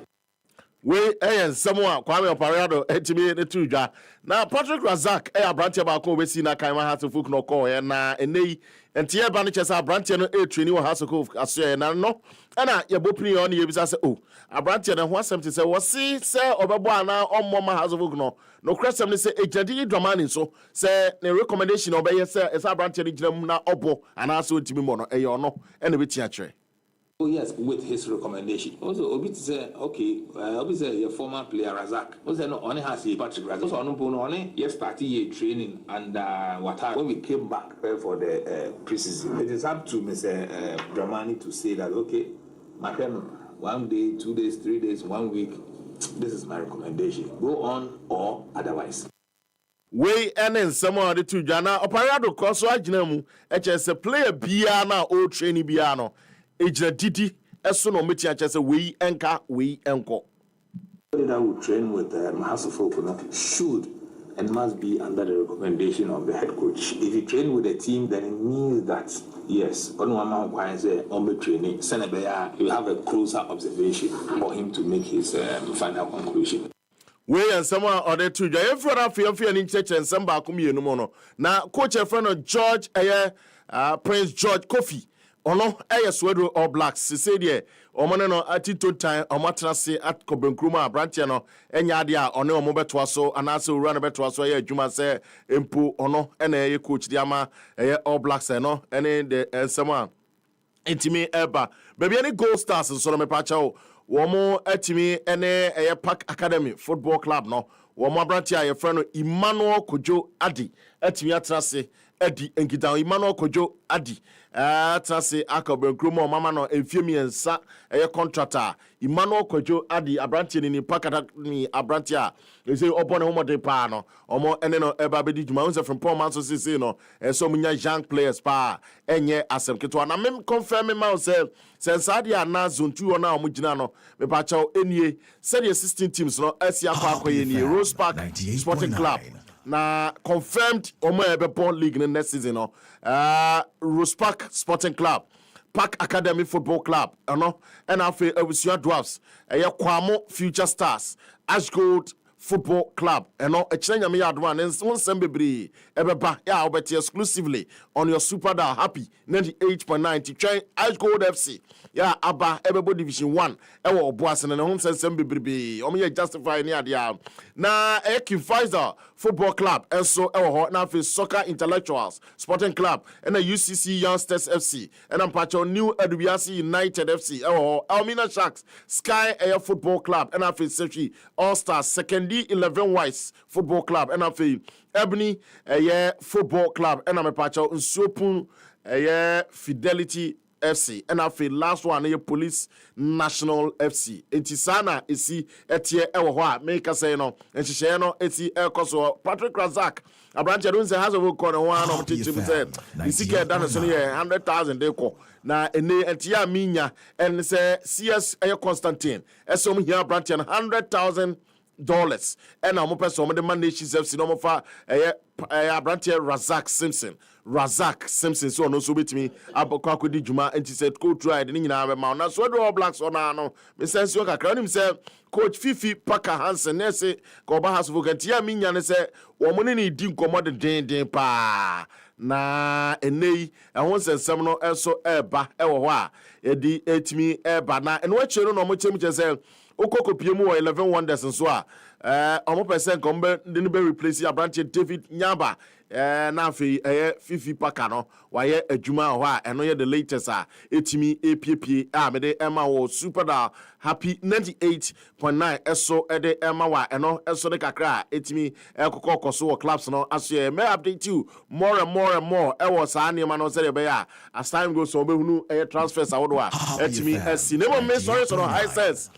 We someone Kwame Oparado etimi ne tuja na Patrick Razak Abrantia ba ko we si na Kaima Hartlefolk no call na enei enti ye ba no chese abrante no training wo house of aso na no na ye bopini on ye bisa say oh abrante no ho asem te say wo si say obebo ana ommo ma house of no kwesem ne say ejadi dramani so say ne recommendation obeye say esa abrante no ginam na obo ana so ntimi mo no eye ono na beti a kire.
Oh yes, with his recommendation. Also, Obi say, okay, Obi say your former player Razak. Also, no, only has a Patrick Razak. Also, no, only yes, started training and what when we came back for the preseason. It is up to Mr. Dramani to say that okay, my friend, 1 day, 2 days, 3 days, 1 week. This is my recommendation. Go on or otherwise.
We and some of the two Jana Operado Cosso Aginamu, HS a player Biana or training Biano. Ejina didi eso no meti achese we enka we enko.
That will train with Mahasofo should and must be under the recommendation of the head coach. If you train with a team, then it means that yes, on one man say on training, you have a closer observation for him to make his final conclusion.
We and some other two if you are fear in church and some back no na coach a friend of George Prince George Kofi. Ono Swedo All Blacks say there omane no atito time omatrase at Kobenkruma Abrantia no enya de a one omo betoa so anase owura no betoa so ye adwuma se empo ono na ye coach de ama All Blacks no ene de ensema etimi eba baby any Gold Stars so no me pa cha wo mo etimi ene Park Academy Football Club no wo mo Abrantia ye friend no Emmanuel Kojo Adi etimi atrase Edi Enkita Emmanuel Kojo Adi Trase Akobenkrumo Mama no Enfiemiensa contractor Emmanuel Kojo Adi Abranti ni Pakata ni Abrantia say upon homo de pa no omo ene no eba bedi djuma unse from Paul Manso say no so munya young players pa enye asem keto na mem confirm me say since adia na zone 2 na omo gina no me pa chaw enie say the 16 teams no asia pa akoye ni Rose Park Sporting Club na confirmed omo ebepon league in next season no Rose Park Sporting Club Park Academy Football Club no and afi Abusua Dwarfs Kwamo Future Stars Ashgold Football Club no echenya me yadwa ne wonsem bebre ebeba ya obeti exclusively on your Super Dial Happy 98.9 train Ashgold FC ya aba ebebo Division 1 ewo oboase ne wonsem bebre o me justify ne ade na Kim Pfizer Football Club enso ewo ho na afi Soccer Intellectuals Sporting Club and a UCC Youngsters FC and am pacho New Adubiasi United FC ewo Almina Sharks Sky Air Football Club and afi Sechi All Stars Second 11 Wise Football Club and afi Ebony Football Club and am pacho Nsopun Fidelity FC and afi last one Police National FC Intisana isi etie ewo ho a make say no enhihye no eti ekoso Patrick Razak Abranche don say has of corner one on team say isike dan so no 100,000 dey ko na ene etia minya and say CS Constantine esom here Abranche $100,000 and I'm person the manage FC no fa Abranche Razak Simpson so no so betimi abokwa di djuma enti said coach ride ni nyina be ma na so do All Blacks on no me sense yo kakra nim say coach Fifi Parker Hansen ne say ko ba has vocanti ya minya ne say wo mo ne di nkomo de den pa na enei ehon sensem no eso eba ewo ho a edi etimi eba na eno achero no mo chem say okokopie mu 11 wonders nso a omo person kombe de be replace Abranche David Nyaba na afi Fifi Parker no waye adwuma ho a eno ye the latest a etimi APP a me de ema wo Super Dial Happy 98.9 eso de ema wa eno eso de kakra etimi kokokoso wo clubs no aso me update you more and more e wo sa anema no se be ya as time goes so be hunu transfers awodo a etimi esi nemo me sorry so no high sense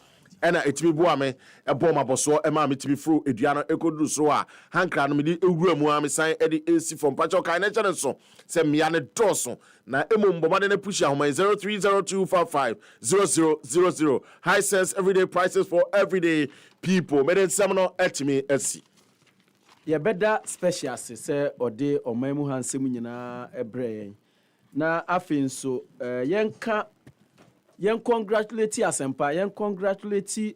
ena etimi bo ame ebo maboso ema metimi fru eduano ekodu so a hankra no medi ewura mu ame san edi AC from Pacho Kai na chane so se mia ne doso na emo mbomade ne push ahoma 0302550000 high sense everyday prices for everyday people made seminal etimi esi
ye beda special se ode omamu hansem nyina ebre na afin so yenka yen congratulate asempa yen congratulate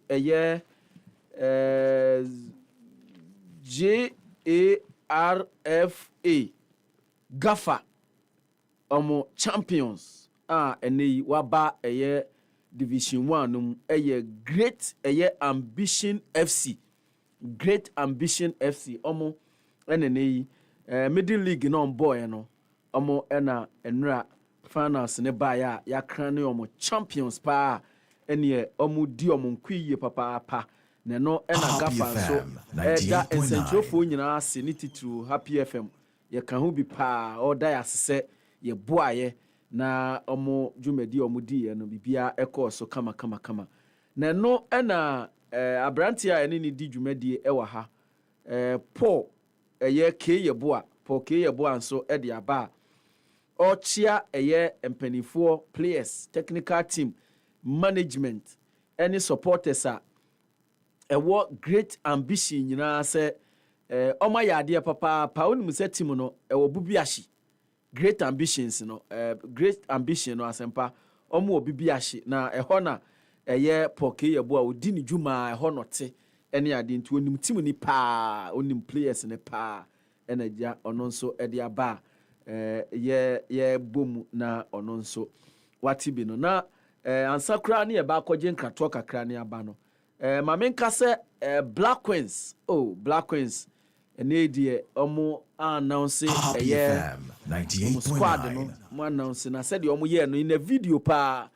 GARFA Gafa omo champions ene waba eye division 1 num great ambition FC omo ene middle league no boy no omo ena enra finals ne ba ya kran ne omo champions pa ene omo di omo nkwiye papa ne no ena gafa so da ensentrofo nyina ase ne titru Happy FM ye kan ho bi pa oda ya sese ye boaye na omo dwumadi omo di ye no bibia ekoso kama na no ena abrantia ene ni di dwumadi ewa ha Paul Paul Keyeboa nso e de aba ochia empanifo players technical team management any supporters ewo great ambition nyina se oma yade papa onim se team no ewo bubiashi great ambitions no great ambition no asempa omo obibiashi na eho na Paul Keyeboa odi ni dwuma eho no te ene ade nti onim team ni pa onim players ne pa energy ono nso e de aba ye bom na ono nso watibi no na ansakra ne ye ba akogye nkrato kakra ne aba no ma menka se Black Queens ene die omo announce squad no mo announce na said omo ye no in a video pa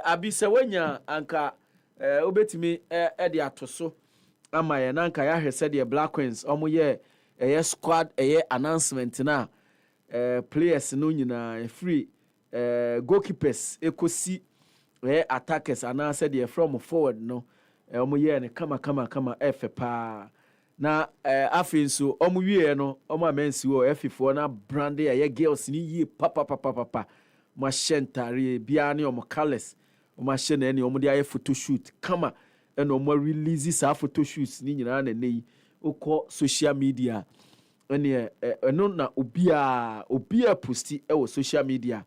abi se wanya anka obetimi e de atoso ama ye na anka ya hwese de Black Queens omo ye squad announcement na players no nyina free goalkeepers ekosi attackers ana said the from forward no omo ye ne kama efe pa na afi nso omo wie no omo amensi wo efifo na brand ye girls ni yi papa ma shentare bia ne omo colors omo hye na ne omo de aye photo shoot kama eno omo release sa photo shoots ni nyina na nei ukọ social media ene eno na obia posti e wo social media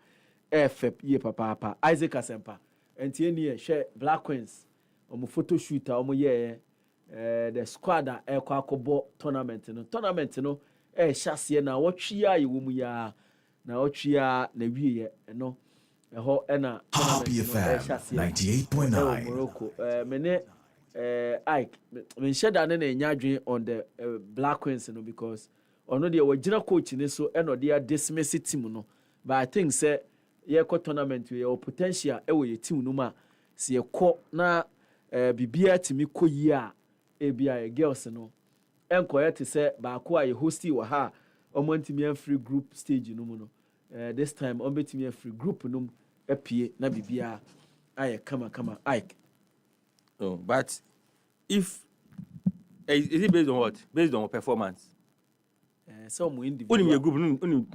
FF ye papa Isaac Asempa enti eni hwe Black Queens omo photo shoot a omo ye the squad e kwa akobo tournament no hyase na wotwia ye wo mu ya na wotwia na wiye eno eho ena
tournament 98.9
Morocco mene Ike men sheda na nya adwen on the Black Queens no because ono de wagina coach ni so eno de dismiss team no but I think say ye ko tournament we potential e wo ye team no ma se ye ko na bibia timi ko yi a ebia girls no enko ye te say ba ko a ye hosti wa ha omo ntimi free group stage no mu no this time on betimi free group no apie na bibia aye kama Ike.
Oh, but if is it based on what? Based on performance.
Some individual.
Only your group, only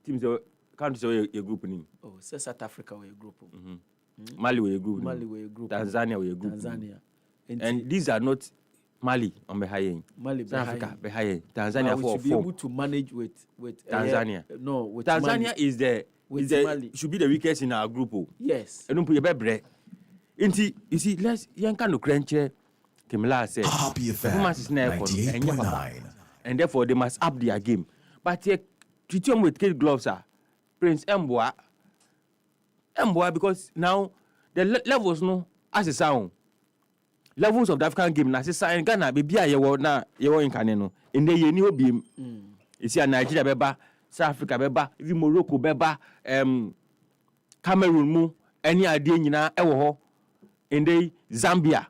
teams countries your group name.
Oh, say South Africa were a group.
Mali were a group. Tanzania were a group. And these are not Mali on the high end.
Mali
South Africa the high end. Tanzania for
should be able to manage with
Tanzania.
No, with
Tanzania
Mali.
is the should be the weakest in our group.
Yes.
And don't put your bed. You see, let's young kind of crunch. Kimla said, performance is never and therefore they must up their game. But treat them with kid gloves, Prince Mboa, because now the levels no as a sound levels of the African game. Na say in Ghana, baby, you in Caneno. In the year beam, you see Nigeria beba, South Africa beba, even Morocco beba, Cameroon mu, any idea nyina ewo ho. In the Zambia,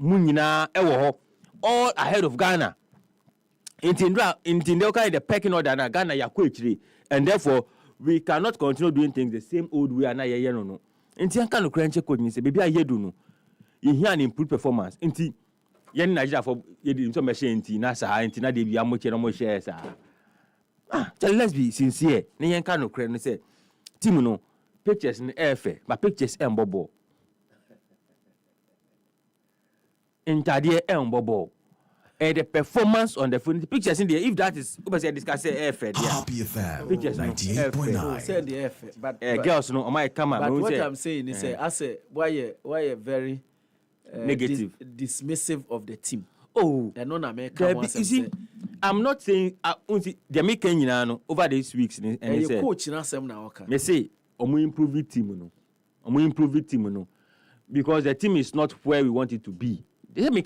Munina ewo all ahead of Ghana. In the pecking order na Ghana ya quickly, and therefore we cannot continue doing things the same old way. Na ye no. Inti anka no crunch coach ni say baby aye do no. You hear an improved performance. Inti yen Nigeria for ye di so machine inti na sa inti na dey bi amoche no mo share sa. Let's be sincere. Na yen ka no crunch say team no pictures ni efe, but pictures embobo. Intadie embobo. And the performance on the phone, the pictures in there, if that is, discuss effort,
pictures 98.9.
Said the effort, but
girls no, my camera.
But what I'm saying is, I say, why very
negative,
dismissive of the team.
Oh,
and non American.
You see, I'm not saying they make Kenya over these weeks and
they say coach na sem na waka.
Me say improve the team no. Because the team is not where we want it to be. They say make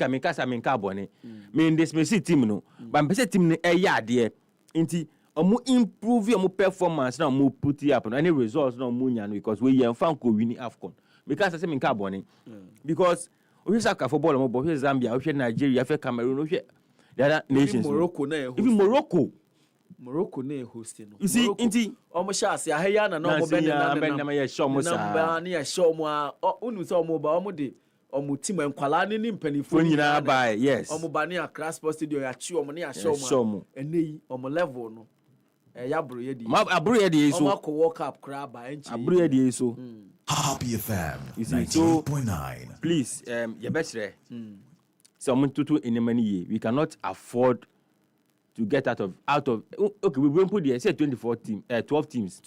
bone. Me this me see team no. But me say team there. Inti improve your performance now put it up any results now because we fan ko win AFCON. Because I say me bone. Because we soccer football but we Zambia, we Nigeria, we Cameroon, we the other nations. Even Morocco na hosting. You see, inti
almost shas ya heya na no mo ben na
ya show mo sa.
Na na ya show mo a unu so mo ba mo de omo team enkwala ni mpanifo
nyina ba yes.
Omo ba ne Accra Sports Studio ya chi omo ne ya show mo. Enei omo level no. Ya bro ye di.
Abro ye di so.
Omo ko World Cup kra ba enchi.
Abro ye di so.
Happy FM.
You see, so 98.9. Please, your best rare. Someone to in the money we cannot afford to get out of okay, we won't put the say 12 teams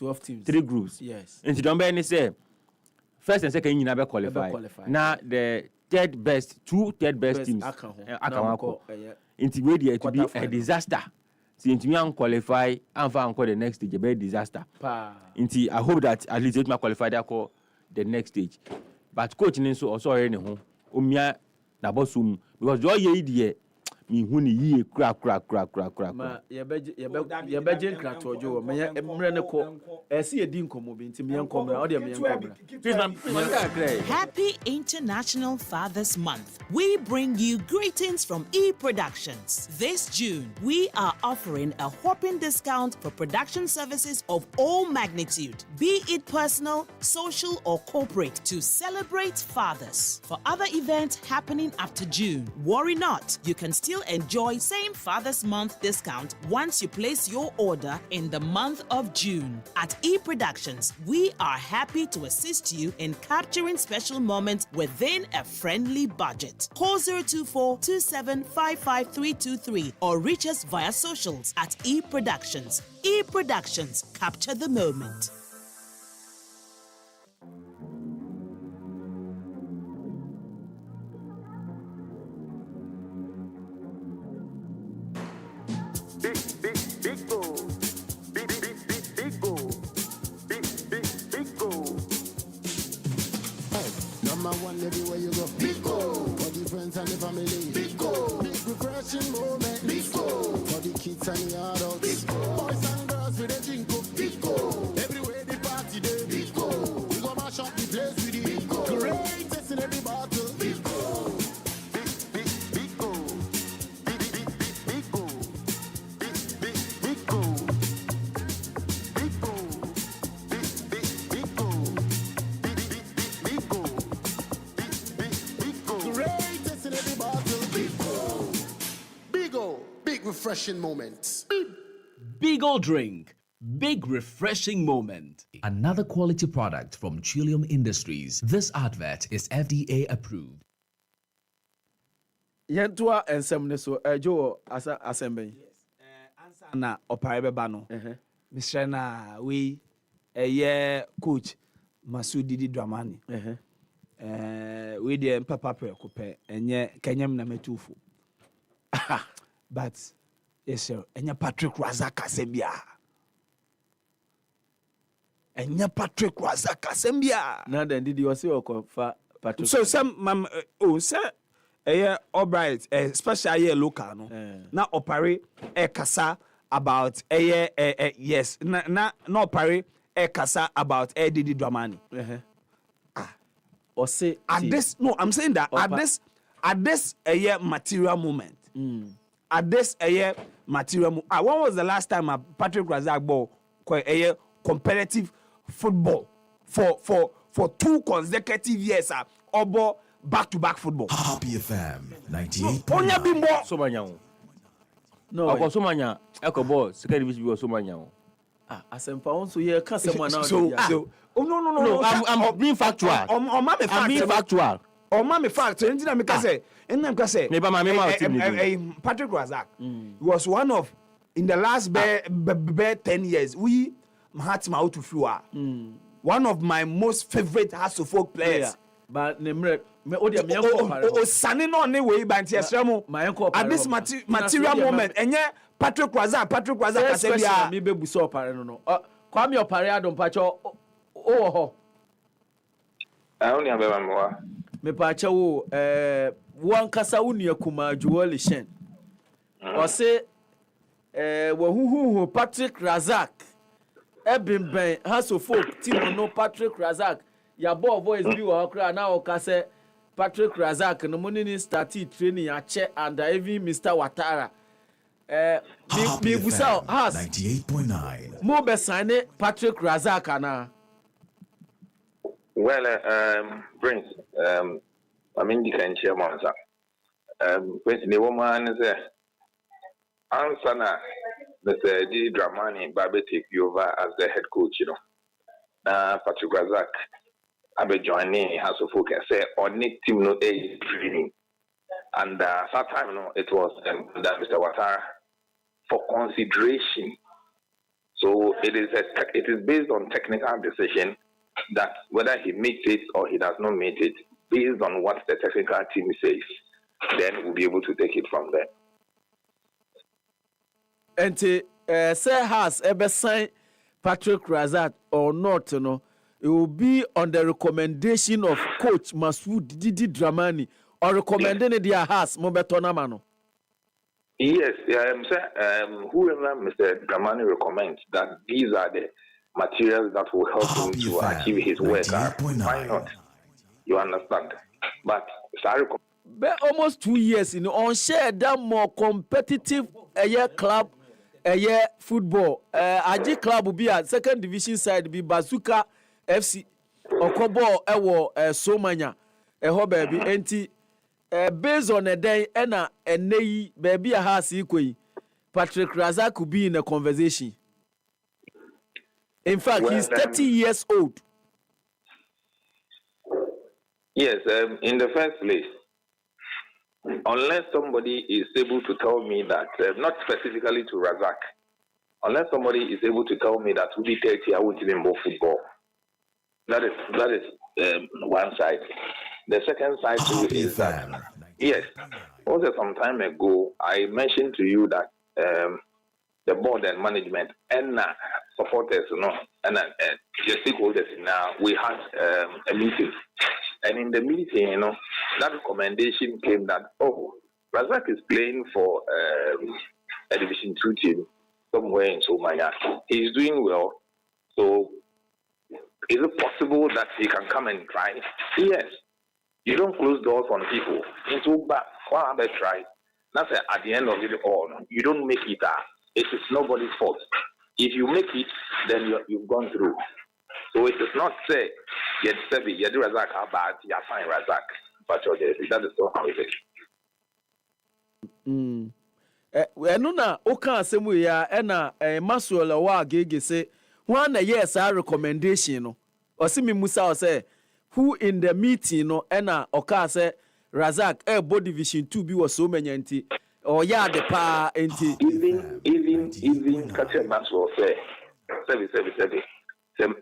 3 groups.
Yes,
and don't be say first and second you never qualify. Now the two third best teams into where it to be a disaster. Since we can qualify and for the next stage a disaster. Into I hope that at least it might qualify the next stage. But coaching so also any home umia na bosum because joy ye me huni ye crack.
Ma ye beje kratojo me emre ne ko ese edi nkomo bi nti me nkomra o de me nkomra.
Happy International Fathers Month. We bring you greetings from E Productions. This June, we are offering a whopping discount for production services of all magnitude, be it personal, social, or corporate, to celebrate fathers. For other events happening after June, worry not, you can still enjoy same Father's Month discount once you place your order in the month of June. At E Productions, we are happy to assist you in capturing special moments within a friendly budget. Call 024-2755-323 or reach us via socials at E Productions. E Productions, capture the moment.
Big goal. Big goal. Number one everywhere you go. Big goal. For the friends and the family. Big goal. Big refreshing moment. Big goal. For the kids and the adults. Big goal. Boys and girls with a drink of. Big goal. Everywhere the party day. Big goal. We go mash up the place with the big goal. Greatest in every battle. Big goal. Big goal. Big goal. Big refreshing moments.
Big old drink. Big refreshing moment. Another quality product from Trillium Industries. This advert is FDA approved.
Yentua ensem ne so ejo asemben.
Yes. Answer na opare beba no. Mr. na we eye coach Masudi Dramani. We dey papa pre kope enye Kenyam na metufu. But yes sir, enye Patrick Razak Asembia. Enye Patrick Razak Asembia.
Na then did you say okofa Patrick?
So some sir alright, especially local no. Na opare kasa about yes, na opare kasa about Didi Dramani.
Or say
at this no, I'm saying that at this material moment. At this material moment. When was the last time Patrick Razak ball competitive football for 2 consecutive years or back-to-back football?
Happy FM 98.
Onya bimbo.
Somanya.
No.
Oko somanya. Eko ball. Second division be somanya.
Asempa on so here can someone now.
So no.
I'm being factual.
I'm
being factual.
Me fact. Anything I say. Patrick Razak was one of in the last 10 years. We had him out to feel one of my most favorite Hasselfolk players.
But me me o de me enko pare
o sane no ne we ba nti esremo at this material moment enye Patrick Razak asebia
me be buso pare no Kwame opare adom pacho o ho
only abeba mwa
me pacho wo wan kasa wonu akuma Joel Shen o se wahuhu Patrick Razak ebimben Hasofok team no Patrick Razak ya ball voice bi wa okra na o ka se Patrick Razak no money ni started training ya che and even Mr. Watara me busa has
98.9
mo be sign Patrick Razak ana
well Prince I mean the can share man Prince the woman is answer na Mr. G Dramani Babe take you over as the head coach, you know. Patrick Razak Abe joining has to focus on it team no training. And that time it was that Mr. Watara for consideration. So it is based on technical decision that whether he meets it or he does not meet it, based on what the technical team says, then we'll be able to take it from there.
And say has ever signed Patrick Razak or not, you know, it will be on the recommendation of Coach Masoud Didi Dramani or recommending it their house Mobetonamano.
Yes, whoever Mr. Dramani recommends that these are the materials that will help him to achieve his work. Why not? You understand? But sorry.
Almost 2 years in on share that more competitive club football aji club will be at second division side be Bazooka FC Okobo ewo Somanya ho baby enti based on a day ena eneyi baby a house equal Patrick Razak could be in a conversation. In fact, he's 30 years old.
Yes, in the first place, unless somebody is able to tell me that, not specifically to Razak, unless somebody is able to tell me that we be 30, I won't even go football. That is one side. The second side to it is that, yes, also some time ago, I mentioned to you that the board and management and supporters, and the stakeholders now, we had a meeting. And in the meeting, that recommendation came that, Razak is playing for a Division 2 team somewhere in Somaya. He's doing well. So is it possible that he can come and try? Yes. You don't close doors on people. Into back, try. That's at the end of it all. You don't make it. It is nobody's fault. If you make it, then you've gone through. So it is not say you do Razak how bad, you find Razak. But that is not how it is.
Enuna oka asemu ya ena Masuola wa gege say one yes our recommendation no. Osimi Musa o say who in the meeting no ena oka say Razak board division 2 bi was so many nti or ya the pa nti
even catch Masuola say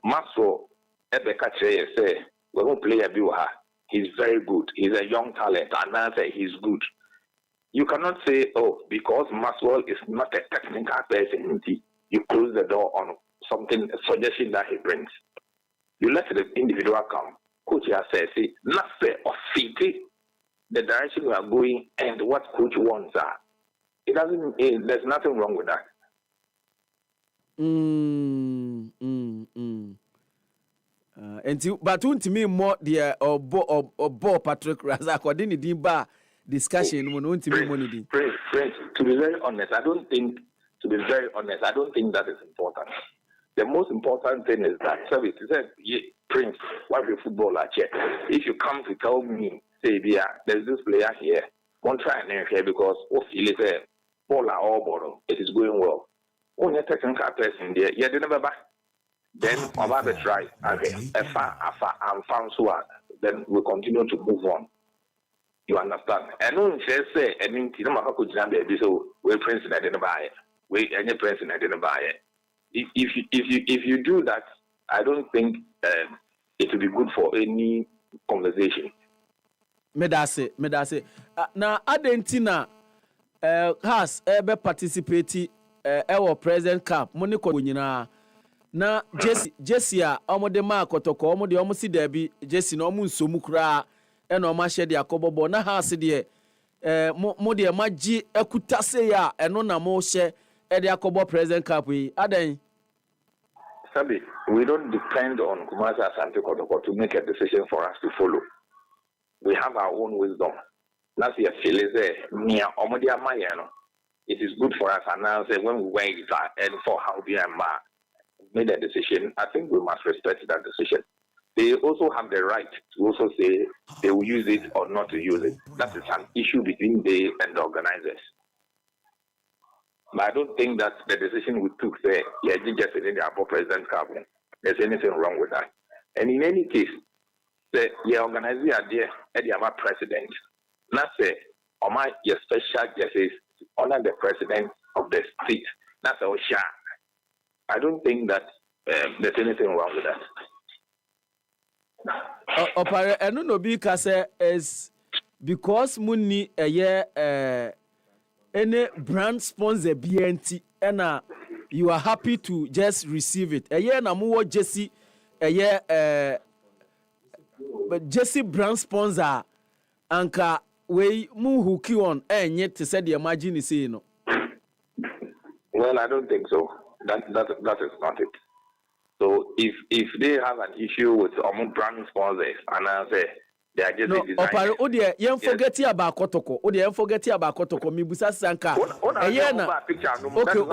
Maxwell Ebekache say we won't play a biwa. He's very good. He's a young talent, and I say he's good. You cannot say, because Maxwell is not a technical person, you close the door on something, a suggestion that he brings. You let the individual come. Coach has said, see, not fair or city, the direction we are going and what coach wants are. It doesn't. There's nothing wrong with that.
But to me more the or Patrick Razak according to the discussion
Prince, to be very honest, I don't think that is important. The most important thing is that service. He said, Prince, why be footballer check? If you come to tell me, say, there's this player here, won't try and here because he is a baller or bottle, it is going well. When you're technical person there, you didn't never back. Then about the try, okay, I'm found so then we continue to move on. You understand? And no say any so we Prince I didn't buy it. We any person I didn't buy it. If you do that, I don't think it will be good for any conversation.
Medase. Na adentina has ebe participate our President Cup money ko nyina na Jesse a omode ma kotoko omode omosi dabi Jesse na omu nsomu kura e na oma hye de akobobo na house de mo de magi ekutase ya eno na mo hye e de akobo President Cup yi adan
Sabi, we don't depend on Kumasi Asante Kotoko to make a decision for us to follow. We have our own wisdom. Last year, it is good for us. And now, when we went and for how we made a decision, I think we must respect that decision. They also have the right to also say they will use it or not to use it. That is an issue between they and the organizers. But I don't think that the decision we took there, just in the Apple President Cabinet, there's anything wrong with that. And in any case, the organizer there, the other president, not say, or my your special justice to honor the president of the state. That's our share. I don't think that there's anything wrong with that.
Opare enu no bi ka say is because munni any brand sponsor BNT and you are happy to just receive it. Na mo Jesse Jesse brand sponsor anka we mu hooki on enye te said the imagine say no.
Well, I don't think so. That is not it. So if they have an issue with brand sponsors and I say they are just
Opare o de yen forget about Kotoko. O de yen forget about Kotoko mi busa sanka. Na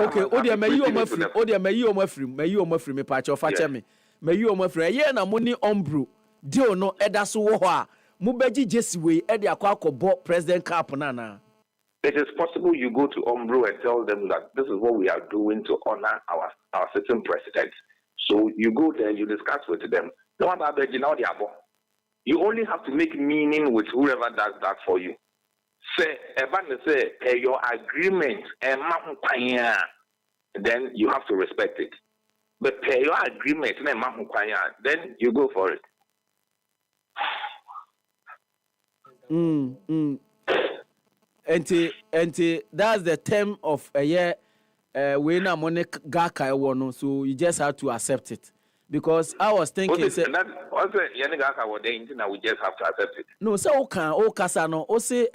okay o de me yi o mafrim. O de me yi o mafrim me pa che ofa che me. Me yi o mafrim. Na mo ni ombro. Dio no eda so wo ho a mo beji Jesse we e de akwa President Cup na.
It is possible you go to Ombro and tell them that this is what we are doing to honor our sitting president. So you go there, you discuss with them. No one about you only have to make meaning with whoever does that for you. Say, your agreement, then you have to respect it. But pay your agreement, then you go for it.
And that's the term of a year when I'm on a gaka one, so you just have to accept it. Because I was thinking,
we just have to accept it.
No, so Kasano, o say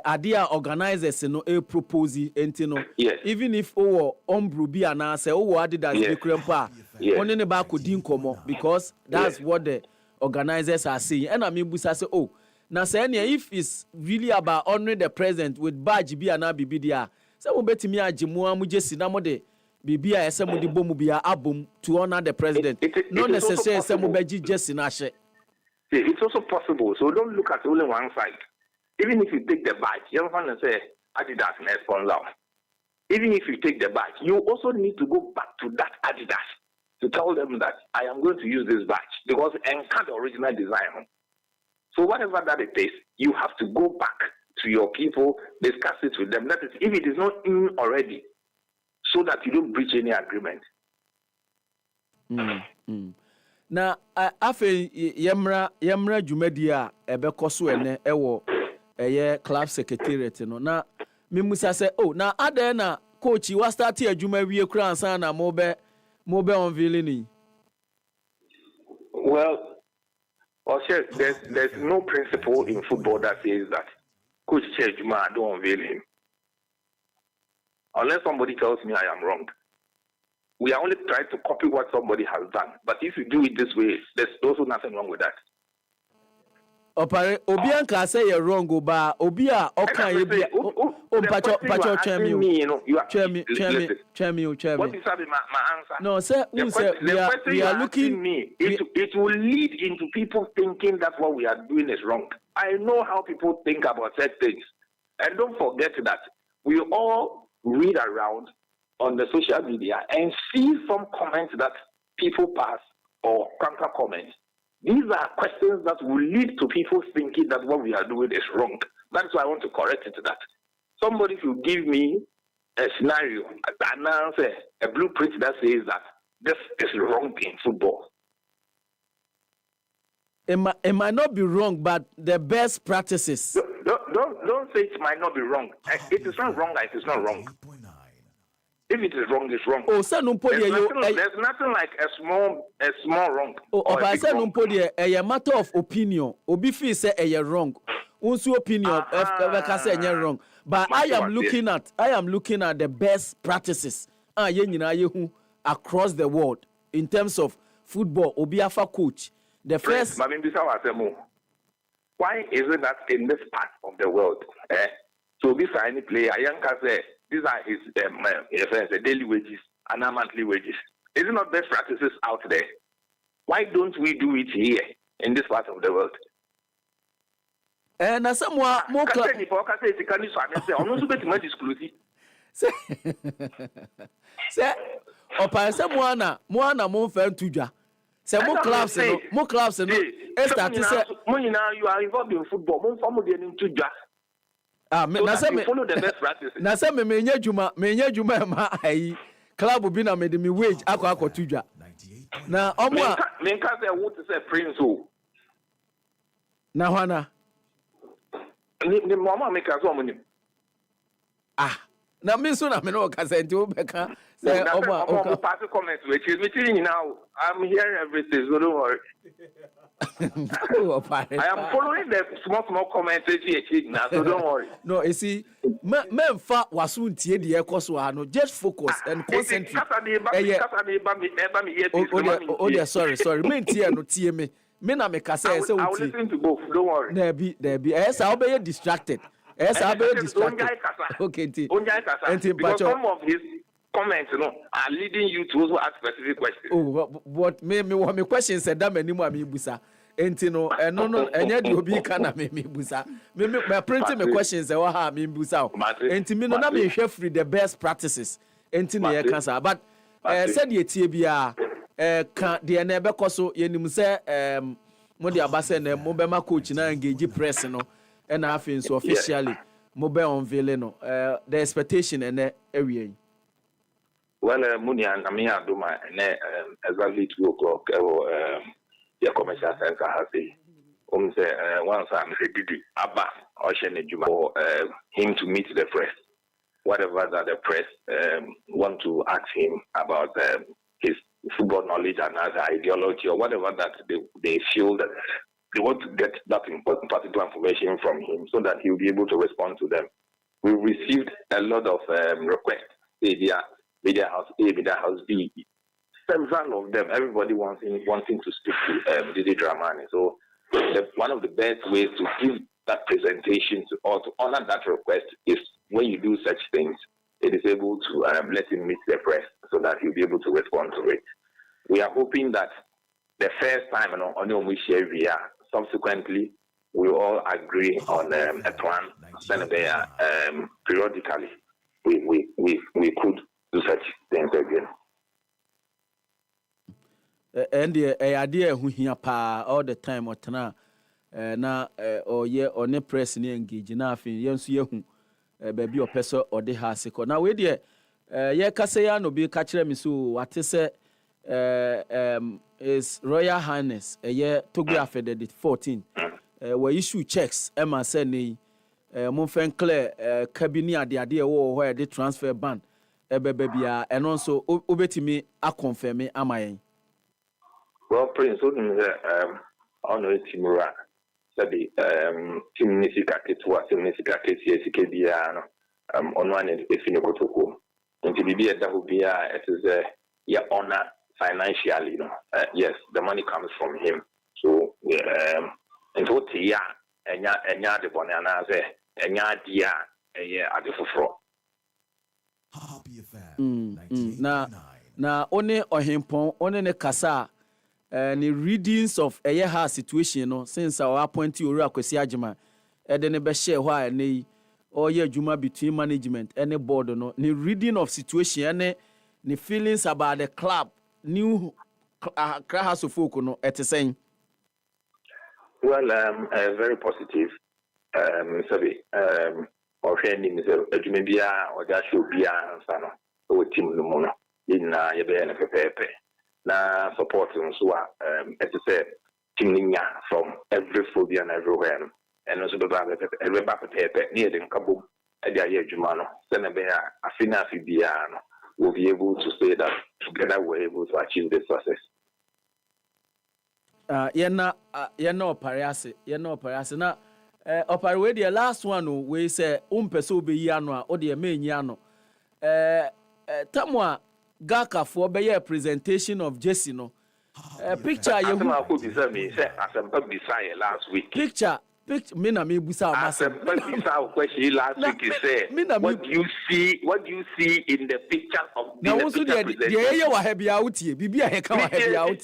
idea organizers no propose no.
Yes.
Even if Ombru be an answer, Adidas the Krempa, only the back could incomo because that's what the organizers are saying. And I mean, Busa say, now say if it's really about honoring the president with badge be an abibidia, so we bet me a Jimua Mujesi Namode. Bibia SMD Bomubia album to honor the president. Not necessarily SMD just in Ashe.
It's also possible. So don't look at only one side. Even if you take the badge, you don't want to say Adidas and sponsor. Even if you take the badge, you also need to go back to that Adidas to tell them that I am going to use this badge because it can't the original design. So whatever that it is, you have to go back to your people, discuss it with them. That is, if it is not in already, so that you don't breach any agreement.
Na afe yemra dwumadi a ebekọ so ene ewo club secretariat no na memusa se na adan na coach wa start adwuma wie kura ansa na mo be unveiling.
Well, there's no principle in football that says that coach adwuma don't unveil him. Unless somebody tells me I am wrong. We are only trying to copy what somebody has done. But if you do it this way, there's also nothing wrong with that.
Opare Obianka say you're wrong, Oba. Obia Oka Yebia. Pacho Chemi.
What is my answer?
No, sir, we are looking.
It will lead into people thinking that what we are doing is wrong. I know how people think about such things. And don't forget that we all read around on the social media and see some comments that people pass or counter comments. These are questions that will lead to people thinking that what we are doing is wrong. That's why I want to correct it to that. Somebody should give me a scenario, an answer, a blueprint that says that this is wrong in football.
It might not be wrong, but the best practices.
Don't say it might not be wrong. It is not wrong. It is not wrong. If it is wrong, it's wrong.
Oh, sir, no
there's nothing like a small wrong.
Oh, I said no podi a matter of opinion. Obi feel say a wrong. Unsu opinion say wrong. But I am looking at the best practices. Across the world in terms of football. Obi afa coach. The first.
Why is it that in this part of the world, so this any player, Yanka say these are his daily wages and monthly wages? Is it not best practices out there? Why don't we do it here in this part of the world?
And as someone more say opa say moana mo fan tuja. Say more clubs no start to say
you are involved in football. Mo form dey into ja.
Na say me
follow the best practices.
Na say me nya juma ma ai club bi na me de me wage akọ tuja. Na omo a
me nka say what say Prince o.
Na hwana.
Ni mama make us omo ni.
Na me so na me no ka say nti obeka say omo
pass comment which is meeting now. I'm hearing everything, so don't worry. I am following the small comments now, so don't worry.
No, you see, men fa wasun tie de ekoso ha no, just focus and concentrate. Sorry. Men tie no tie me. Me na me ka say
I will listen to both, don't worry.
There be. Yes, I'll be distracted. Okay,
because some of his comments, are leading you to also ask specific questions.
Oh, what me question said that many more me busa. No, enya di obi kana me busa. Me printing me questions e wa ha me busa. Enti me no na me hwe free the best practices. Enti na ye kansa. But said ye tie bia ka de na be koso ye nim se mo de abase na mo be ma coach na engage press no e na afin so officially mo be unveil no the expectation and area.
Well, Muni and Amia Duma and exactly 2 o'clock, the commercial center has once I'm ready, Abba, Ocean Juma, for him to meet the press. Whatever that the press want to ask him about his football knowledge and other ideology or whatever that they feel that they want to get that particular information from him so that he'll be able to respond to them. We received a lot of requests. Media House A, Media House B, several of them, everybody wanting to speak to Didi Dramani. So one of the best ways to give that presentation or to honor that request is when you do such things, it is able to let him meet the press so that he'll be able to respond to it. We are hoping that the first time on we share via, subsequently we all agree on a plan, periodically we could do such things again.
And the idea who here all the time or tana na or ye or ne press ni engage na afin yensu yehu baby or person or the house ko na we there ye kase ya no bi ka kire me so what say is Royal Highness ye Togographer the 14 we issue checks e ma say ni mon fen clear cabinet ade wo where the transfer ban bia and also obetimi a confirm amayen.
Well, Prince, on the Timura, sabi team nisikake on one is finokotoko. And to be at Dahubia, it is your honor financially. Yes, the money comes from him. So, and what ya and ya the bonana and ya dia at the fufro.
Na one ohimpon one ne kasa the readings of a situation no since our appointee Ora Kwesi Agema de ne be share why na or ye juma between management and the board no the reading of situation ne feelings about the club new House of Folk no at saying.
Well, very positive. Sorry, or training is a Jumebia or Jashubia and Sano, or Tim Lumona in Yabe and Pepe. Na supporting so as I said, Timninya from every phobia and everywhere. And also the every paper near the Kabum at the Ayajumano, Senabea, Afina Fibiano, will be able to say that together we're able to achieve this success.
You're Pariasi. Now, Opera, the last one we say, Umpeso be Yano or the main Yano. Tamwa Gaka for a presentation of Jessino. Picture you
who deserve me, said, as I'm beside last week.
Picture, Mina me busa.
As a question last week, he said, what do you see in the picture of the
now also the wa happy out here, Bibi a heck happy out.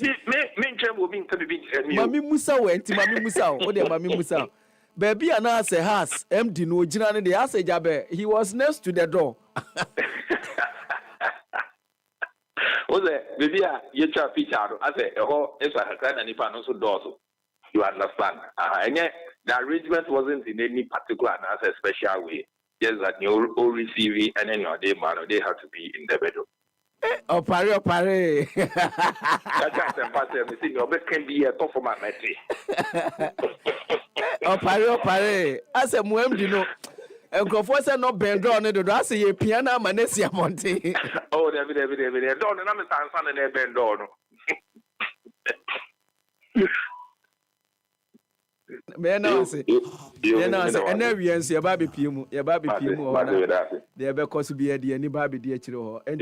Mami Musa went to Mami Musa, or the Mami Musa. Baby and I say has empty no generally the assay jabe. He was next to the door.
Was it maybe you try picture? I say, oh, it's a kind and if I also do you understand. And yet the arrangement wasn't in any particular and as a special way. Just that you all receive it and then your day man, they have to be in the bedroom.
Opare.
That's a pattern. I think your best can be a top of my metric.
Opare. As a muem, you know. And Conforce no bend on it, I say a piano manesia monte.
Oh, David, don't understand son and bend on.
Man, I say, and every answer your baby Pimu, there because to be a dear baby dear chilo. And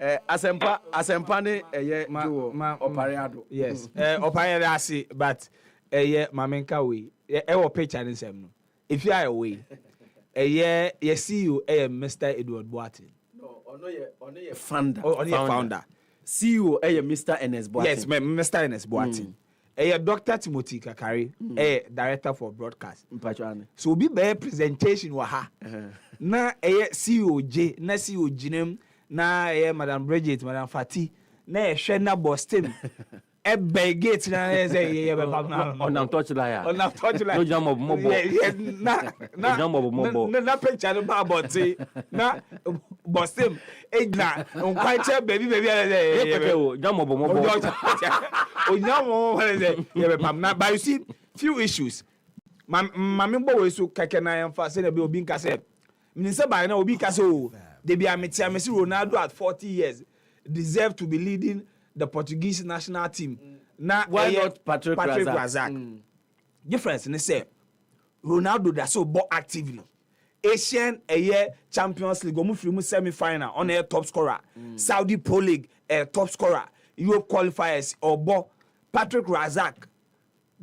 Asempane, a year, Opariado.
Yes, Opariasi, but a year, Mamenka, we, our picture in some. If you are away, a year, you see you, Mr. Edward Boatin.
No, on your founder.
Founder.
See you, Mr. N.S. Boatin.
Yes, Mr. N.S. Boatin. Dr. Timothy Kakari, director for broadcast. So be by presentation waha. Na CEO J, na CEO Jinem, na Madam Bridget, Madam Fati, na Shena Boston. Gate na say
on am touch liar.
On am touch liar.
No jam of mobo.
Na picture ba boti. Na Boston na on quite baby
jam of mobo.
Na but you see few issues. Mame bo we so keke na emfa say na be obi nka say. Minister by na obi ka say o dey be ametia Messi Ronaldo at 40 years deserve to be leading the Portuguese national team.
Why not Patrick
Razak? Difference in say Ronaldo does so ball actively. Asian a year Champions League, mu semi-final on a top scorer. Saudi Pro League a top scorer. Europe qualifiers or ball. Patrick Razak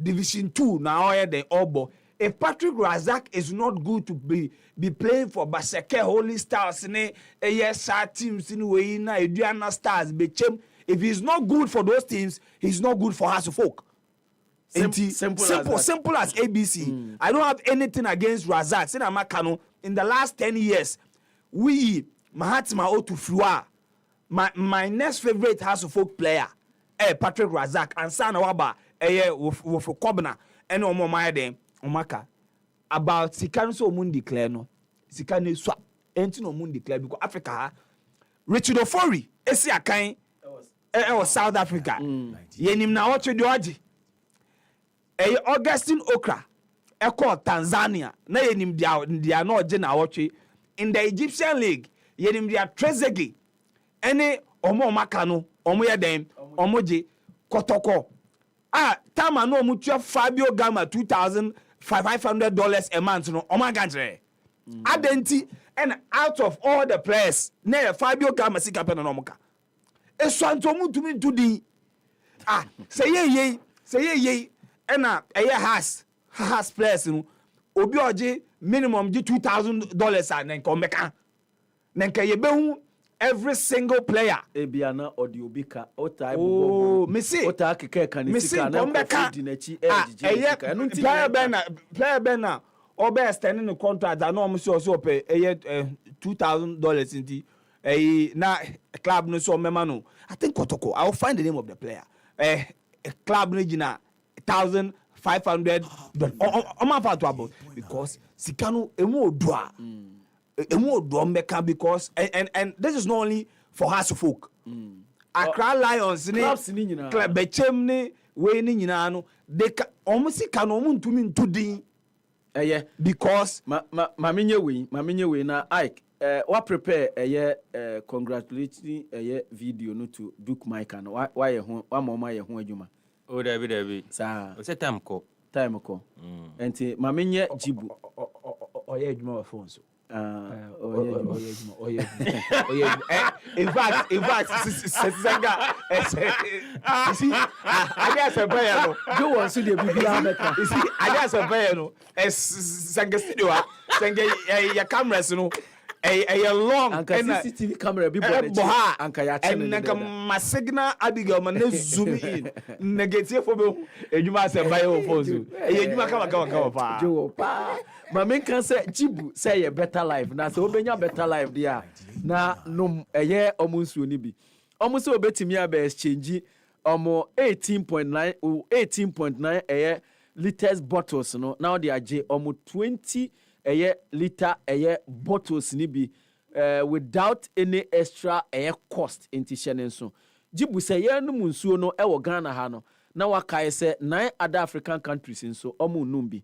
Division 2 now the Obo. If Patrick Razak is not good to be playing for Baseke Holy Stars in a year teams in way na Eduana Stars bechem. If he's not good for those teams, he's not good for Hasselfolk. Simple as ABC. I don't have anything against Razak. In the last 10 years, we Mahatma Otufua, my next favorite Hasselfolk player, Patrick Razak, and Sanawaba, with Kobna, and Omomayade, Omaka. About Sikano so mun declare no. Sikano swap. Entino mun declare because Africa, Richard Ofori, Esi Akain. South Africa. Yenim na ocho doji. Augustine Okra. Tanzania. Na yenim dia no je na ocho. In the Egyptian League, yenim dia Trezeguet. Ene omo makano, omo yeden, omo je Kotoko. Tama no mutua Fabio Gama $2,500 a month no omo gantre. Adenti and out of all the players, na Fabio Gama sika pe no moka. Eswantomu to me to the say ye ena has players no obi oje minimum $2,000 and then come back nenka ye behu every single player
ebiana odi obika ota
me say
ota keke kanisika na di nachi
player bena obe extending the contract na no so pay $2,000 inti na club no so mema no I think Kotoko I'll find the name of the player club no gina $1,500 about because sikano emu odua meka because and this is not only for Hasselfolk Accra Lions ni club bechem ni we ni nyina no they omo sika no omo ntumi ntudin because
mamenye we na Ike what prepare congratulating video no to Duke Mike and why ye ho wa mama ye ho adwuma
o David
sa
o se time ko
enti mamenye jibu
oye adwuma wa phone so in fact Sanga you see I guess a player no
go on see the bibia meka
you see I guess a player no Sanga studio Sanga your cameras no a long
and CCTV camera be
anka ya chene and my signal Abigail man zoom in negative for me edwuma se buy your phone so edwuma kama
pa ma men kan say jibu say a better life na say obenya better life dia na no omunsuo ni bi omunsuo obetimi aba exchange 18.9 liters bottles no now they age 20 liter bottles ni bi without any extra cost into shenenso jibu say ye no munsuo no Ghana ha no na wakae say 9 other African countries nso numbi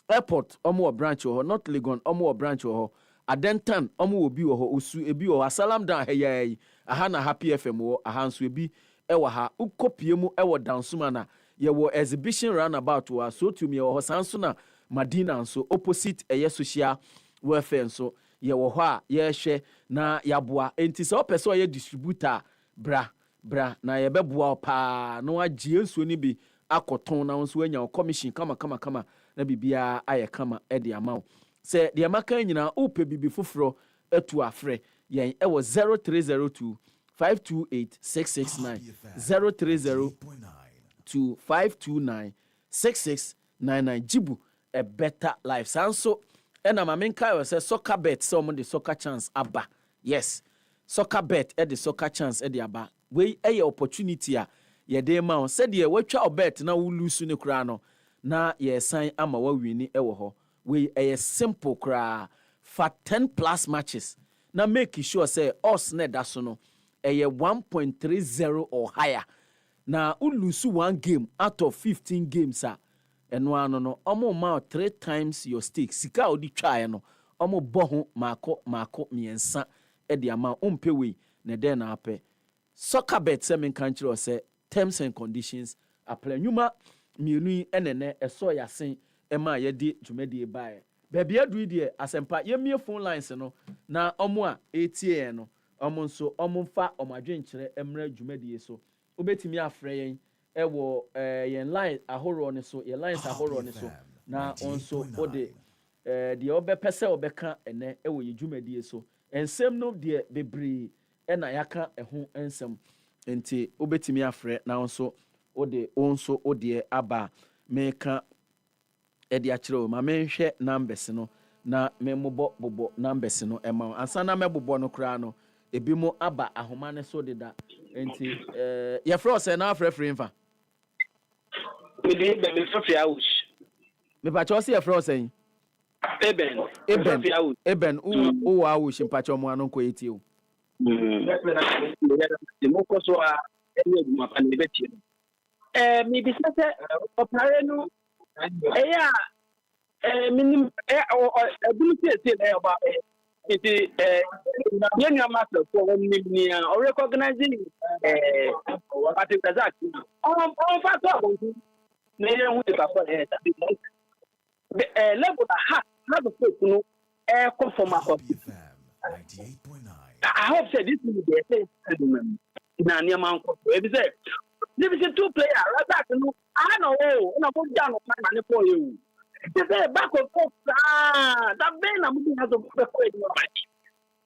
airport omo branch ho not Legon omo branch ho Adentan omo obi ho osu ebi ho Asalam down heyayi aha na Happy FM ho aha nso ebi ha ukopie mu dansuma na ye wo exhibition roundabout wa so tumi ho sanso na Madina nso opposite social welfare nso ye wo ho a ye hwe na yaboa enti se opese ye distributor bra na ye beboa pa no agye nsuo ni bi akoton na nso anya commission kama na bibia aye kama de amount se de amaka nyina upe bibi foforo atu afre yen 0302 528 669 030 2529 6699 jibu a better life sanso ena mamenka yo say soccer bet so mo the soccer chance aba yes soccer bet the soccer chance the aba we opportunity a ye dey ma on said ye watwa bet na wo lose ne kra no na ye sign ama wa wini ho we simple kra for 10 plus matches na make sure say us na da so no 1.30 or higher na u lose one game out of 15 games eno ano no omo ma 3 times your stake sika odi twae no omo boho mako miensa de ama umpewe na den na ape soccer bet se men kan kire say terms and conditions apply nyuma mienu enene eso yasen ema ye di dwumadi bae bebia du die asempa ye mie phone lines no na omo a etie no omo nso omo mfa omadwenkire emra dwumadi so obetimi afre yen ewo yen line ahoro ne so ye lines ahoro ne so na onso ode de obepese obeka ene ewo ye dwumadi so ensem no de bebre ena yaka eho ensem enti obetimi afre na onso ode aba meka edi akire ma menhwe numbers no na memobɔ bobɔ numbers no ema ansa na mebobɔ no kra no ebi mo aba ahoma ne so deda enti ye fro se na afre mfa
me dey be Sophia House
me pa cho se ye fro se Eben u wa wo shimpa cho mo anon ko eti o
mo ko so a eni eduma pa ne beti me bi se opare no minim ability say na about it young master for one million or recognizing what is that on fast about na yen hu the for level ha the folk no conform up 98.9 I hope say this will be a say na near man ko e be say Division 2 player, right? No, I know. Na go down on my for you. They say back of course. That man I'm moving has a match.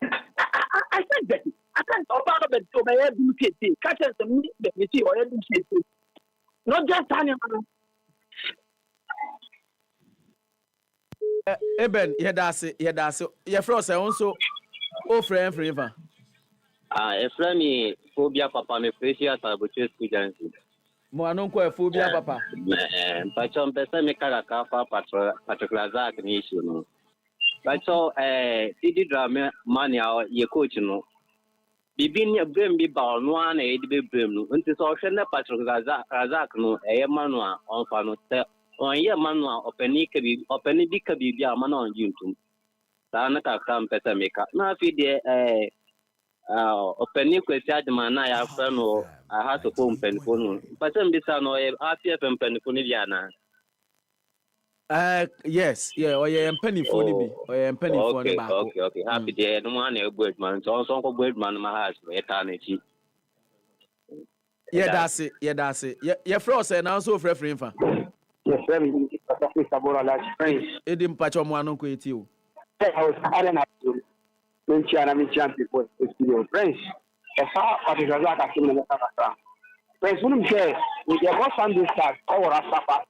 I said that. I can't talk about it to my head. Catch us the you see or not just Tanya.
Eben, that's your frost also. Oh, friend, forever.
A friend me phobia papa me precious abuche students.
Mo anon ko phobia papa.
Pacho mpesa me kaka fa particular zak ni issue no. Pacho didi drama mania ye coach no. Bibi near Brim be bound one a be Brim. Until so shall not Patrick Razak no a manua on Fano on your manua or penny dicka be a man on YouTube. Sanaka come better make up. Now, if you or penny question man, I have friend or I had to phone penphone. But some be son or RPF and penphoniana.
Yes, yeah, or yeah, penny for the be, or yeah, penny for the back.
Okay. Happy day, no one a good man. So, Uncle Birdman, my house, eternity.
Yeah, that's it. Yeah, Frost and also referring for.
Yes, Mr. Bora, French.
It didn't patch on one uncle with you.
I was having a champion people, French. As far as the Razak has seen in the Kaka. French wouldn't care with your boss on this card or a supper.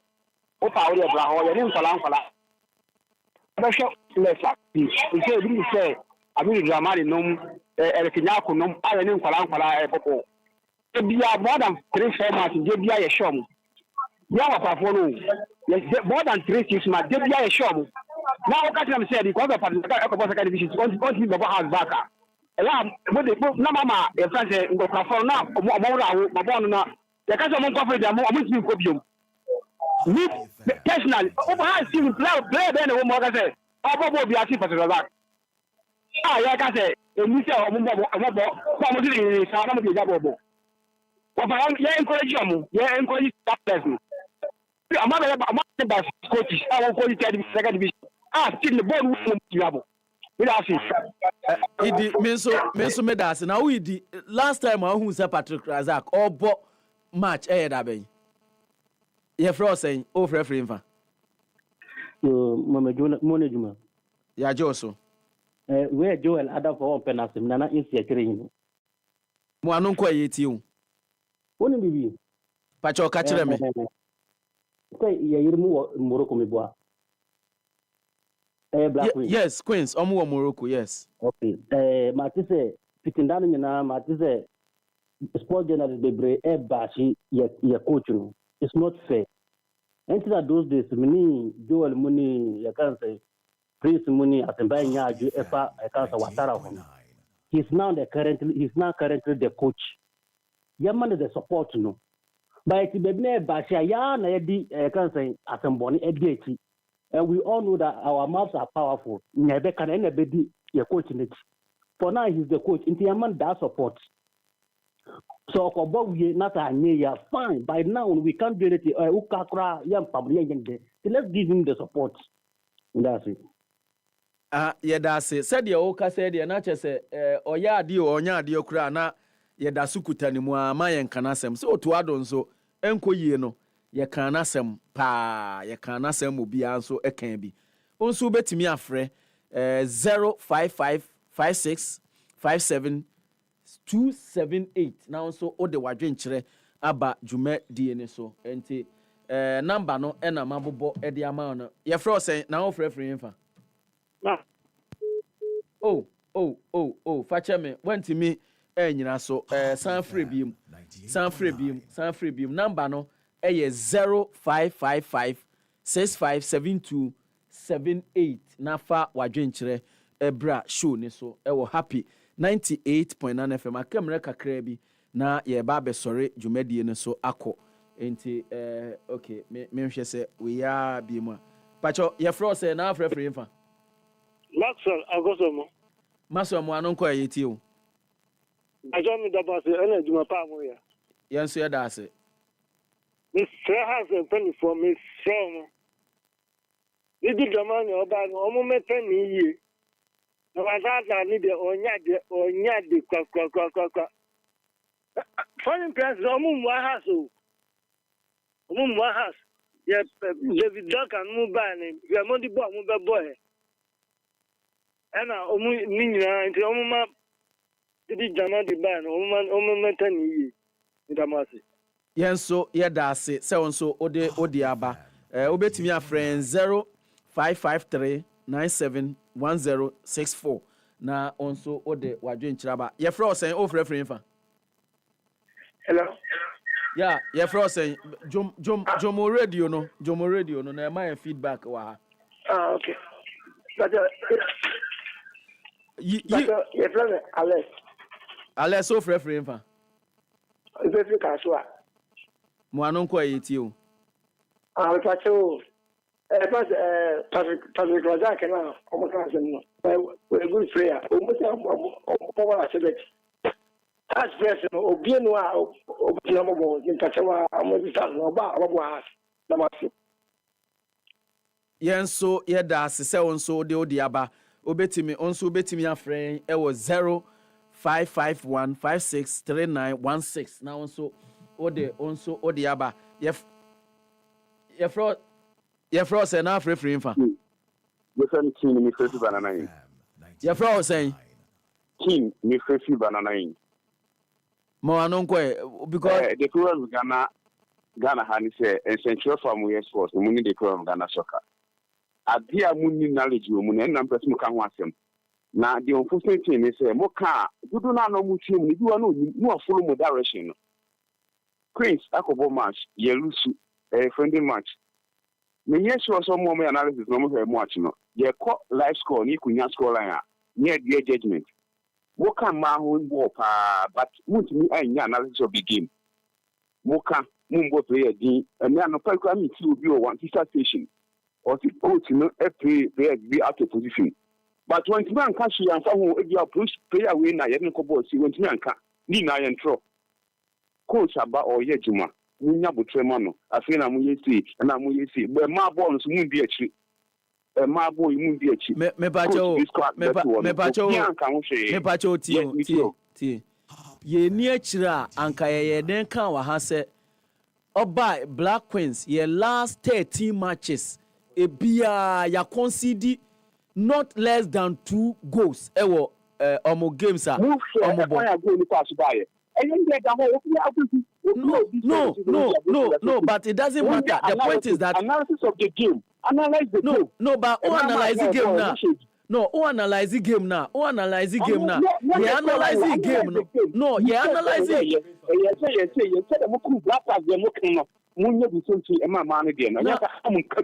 Opa ori ebra ho ye ni nkola abehwe lesa bi se bi se abi drama ni nom elekinya ko nom aye ni nkola popo e bia more than 3-4 months je bia ye shom ya wa pafo no more than 3-6 months je bia ye shom na o ka tell me say because of the Ecoboss second division on the house back ela mo de na mama e france ngo pafo na mo ra wo mo bon na ye ka so mo ko fe mo ti ko biom me personally, I see play then a woman say, "Oh, Bobo be asking for the back." Ah, yeah, I say, "You say, I'm going to do Bobo." But I encourage you, encourage that person. I'm not the coach. I won't call you second division. Ah, still the ball will you have.
Menso medas na we di last time I who say Patrick Razak or bo match that be. Yeah, Frost saying, oh, referee.
Mama Juma.
Yeah, Joso.
Where Joel Adam for Penasim, Nana is a train.
Moanon quite you.
Wouldn't be
Pacho catch them.
Okay, you remove Morocco.
Yes, Queens, Omo Morocco, yes.
Okay. Matisse, sitting down in Matisse, sport journalist, Bebre, Bashi, your coach. It's not fair. Until those days, many Joel Muni, I can't say, Prince Muni, Atemba Nyaju, Efa, I can't say Watara. He's now currently the coach. Yaman is the support, no. But it's Bebne Bashia, Yan, I can't say Atemboni, Edgeti. And we all know that our mouths are powerful. Never can anybody be a coach in it. For now, he's the coach. Into Yaman does support. So, we not a fine. By now, we can't do it. Let's give him the support. That's it.
Yeah, that's it. Said the Oka said, you're not just Oya dio, Onya dio crana, Yeda Sukutani, Mayan Canasem. So to add on so, Enko Yeno, ye canasem, pa, ye canasem will be also a can be. Also, bet me a fre 0555657 278 now so o de wadwen kire aba dwuma die so enti number no e na mabobo e de ama no ye fro say na o frefre mfa fa cheme wanti mi nyina so san free biem number no e ye 0555657278 na fa wadwen kire ebra show ni so e wo happy 98.9 FM akamre kakra bi na ye ba be sore dwumadie no so akọ enti okay me hwe se we ya bi mu pacho ye fro se na frefre mfa
Maxwell agosomo
maso anon ko yeti o
ajo mi da ba se ena dwuma pa mo ya
yenso ya da se
mi stra has a penny for me from idi jamani oba no omo meten ni yi no azaza ni de onya de kwa foreign press omo mwa haso ye David Duncan mu ba ni ye mo di bo mu be boy ena omo ni nyina nti omo ma idi jamani ba no omo meten ni yi ndamase
yenso ye da se se wonso odi aba obetimi a friend 0553971064 na onso ode wadwen kiraba ye fro sen o frefre mfa
hello
yeah ye fro sen jomo radio no na my feedback wa
okay but ye friend Alex
Ale so frefre mfa.
Ifefi kasua.
Mo anon ko yeti o.
Ah, pacho. Patrick Razak na omo kan se no. We good player. Omo se omo la select. As person obi no a obi na mo ntachewa amodisa no ba obo has na maso.
Yenso yeda asese onso de odi aba obetimi onso obetimi afren e wo 0551563916 na onso odi aba yefro se na afrefri mfa
We send team me fresh banana in.
Yefro say
Team me fresh banana in.
Mo anon ko because
the program Ghana had say essential from we sports the money the program Ghana soccer. Adia muni knowledge mu na nam person ka ho asem. Na the unfortunate thing is say mo ka dudu na no mu team ni biwa no follow mo direction no. Queens akobo match ye lose friendly match. Me yes was some more analysis no mo match no. Ye call live score ni kunya score line near the judgment. Mo ka ma ho bo pa but mutimi anya analysis of the game. Mo ka mumbo player din and na no pa kwa mi ti obi o one sister station. Or the coach no every player be out of position. But when the man catch you and someone if you approach player win na yen ko ball see when the man can ni na yen throw. Coach aba or ye juma. Munya botrema no. Afi na mu yesi na mu yesi. But ma ball so mu bi akiri. Ma ball mu bi akiri.
Me pacho tie. Ye ni akiri a anka ye den kan wa ha se oba Black Queens ye last 13 matches ebia ya concede not less than 2 goals ewo omo games a omo bo no but it doesn't matter. The point is that
analysis of the game analyze the game
but who analyze the game now who analyze the game now you analyze the game now no you analyze it munye bisunti e ma ma ne de no nya ka amunka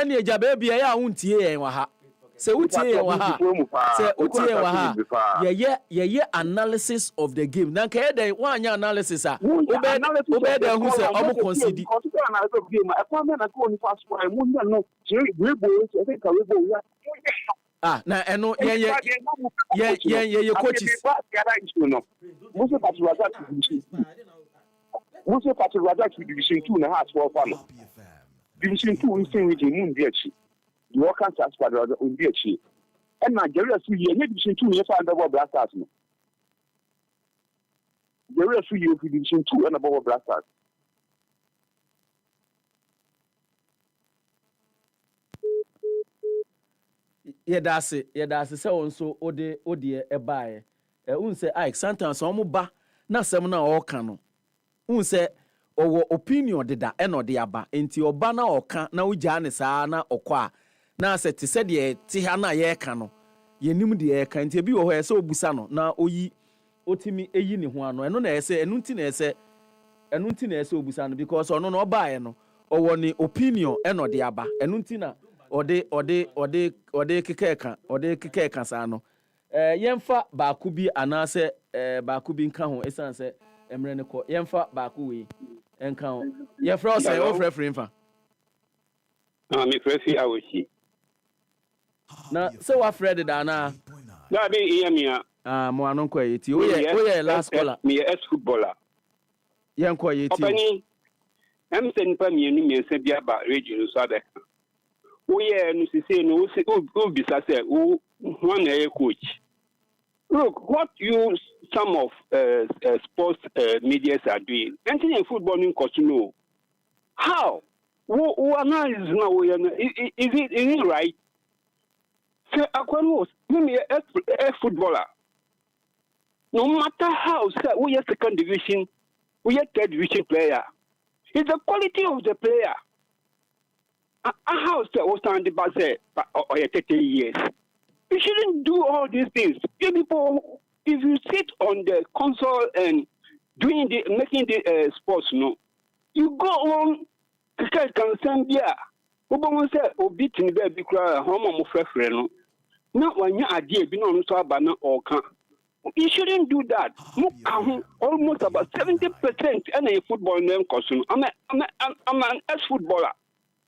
ene eja baby ya wuntie yen wa ha se wutie yen wa ha se wutie wa ha ye analysis of the game na ka eden wanya analysis a obe de hu se omo concede
analysis of game e kwa me na ko ni fast point munye no je webo se e ka webo ya
na eno ye coaches
Musa Patrick Razak Division 2 na has for fun. Division 2 is in region mun biachi. The workers as squad on biachi. And Nigeria su ye Division 2 ye fa double blasters no. Nigeria su ye Division 2 and double blasters.
Ye dase se onso ode e baaye. Unse Ike sometimes omo ba na sem na o ka no. Unse owo opinion deda eno de aba enti oba na oka na ugya ne saa na okwa na se te se de te ha na ye ka no ye nim de ye ka enti bi wo ho ye se obusa no na oyi otimi eyi ne ho ano eno na ye se enu nti na ye se obusa no because ono no oba ye no owo ni opinion eno de aba enu nti na ode kekeka saa no yemfa baaku bi anase baaku bi nka ho esanse emre ne ko yemfa baaku we enka ho ye fro say o frefre mfa
me frefi awochi
na se wa fred da na
be iyamia
mo anon ko yeti o ye last caller
me ex footballer
yen ko yeti
opani emsen pa mienu miense bia ba radio so abe we no sise no o bisa say o one a coach. Look, what some of sports media are doing. Anything in football in Cotonou. How? Who analyze now? Is it right? Say, Aquanos, maybe a footballer. No matter how, say, we are second division, we are third division player. It's the quality of the player. A house that was on the bus or 30 years. You shouldn't do all these things. You people, if you sit on the console and making the sports, you go on. Can send here. Obo say obi tin be bi kra homo mo frefre no. Na wanya ade bi no so aba na oka.
You shouldn't do that. Almost about 70% and a football name costume. I'm an ex-footballer.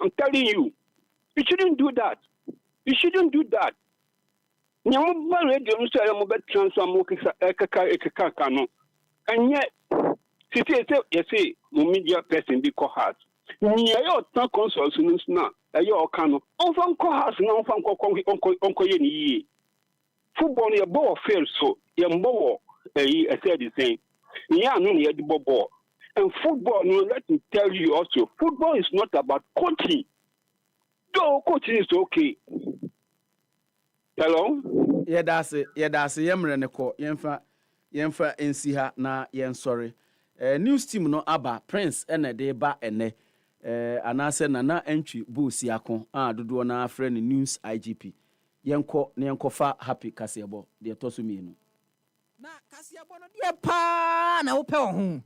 I'm telling you. You shouldn't do that. You shouldn't do that. Nyamaba radio so I am about transfer mo kaka no. And yet, you say, media person be cohort. Nya yo tan consoles na ayo kanu. On fan cohort na on fan konko ye ni. Football is a ball fail, so you're more. I said the same. Yeah, no, you're the ball. And football, no, let me tell you also, football is not about coaching. Though coaching is okay. Hello?
Yeah, that's it. Yemreneko, Yemfa Ensiha, na yen sorry. News team no aba, Prince, ene de ba ene. Anase na entry bu siakon. Dudu na friend news IGP. Yenko fa happy Kasiabo. De tosu mi no.
Na Kasiabo no de pa na wo pe ho.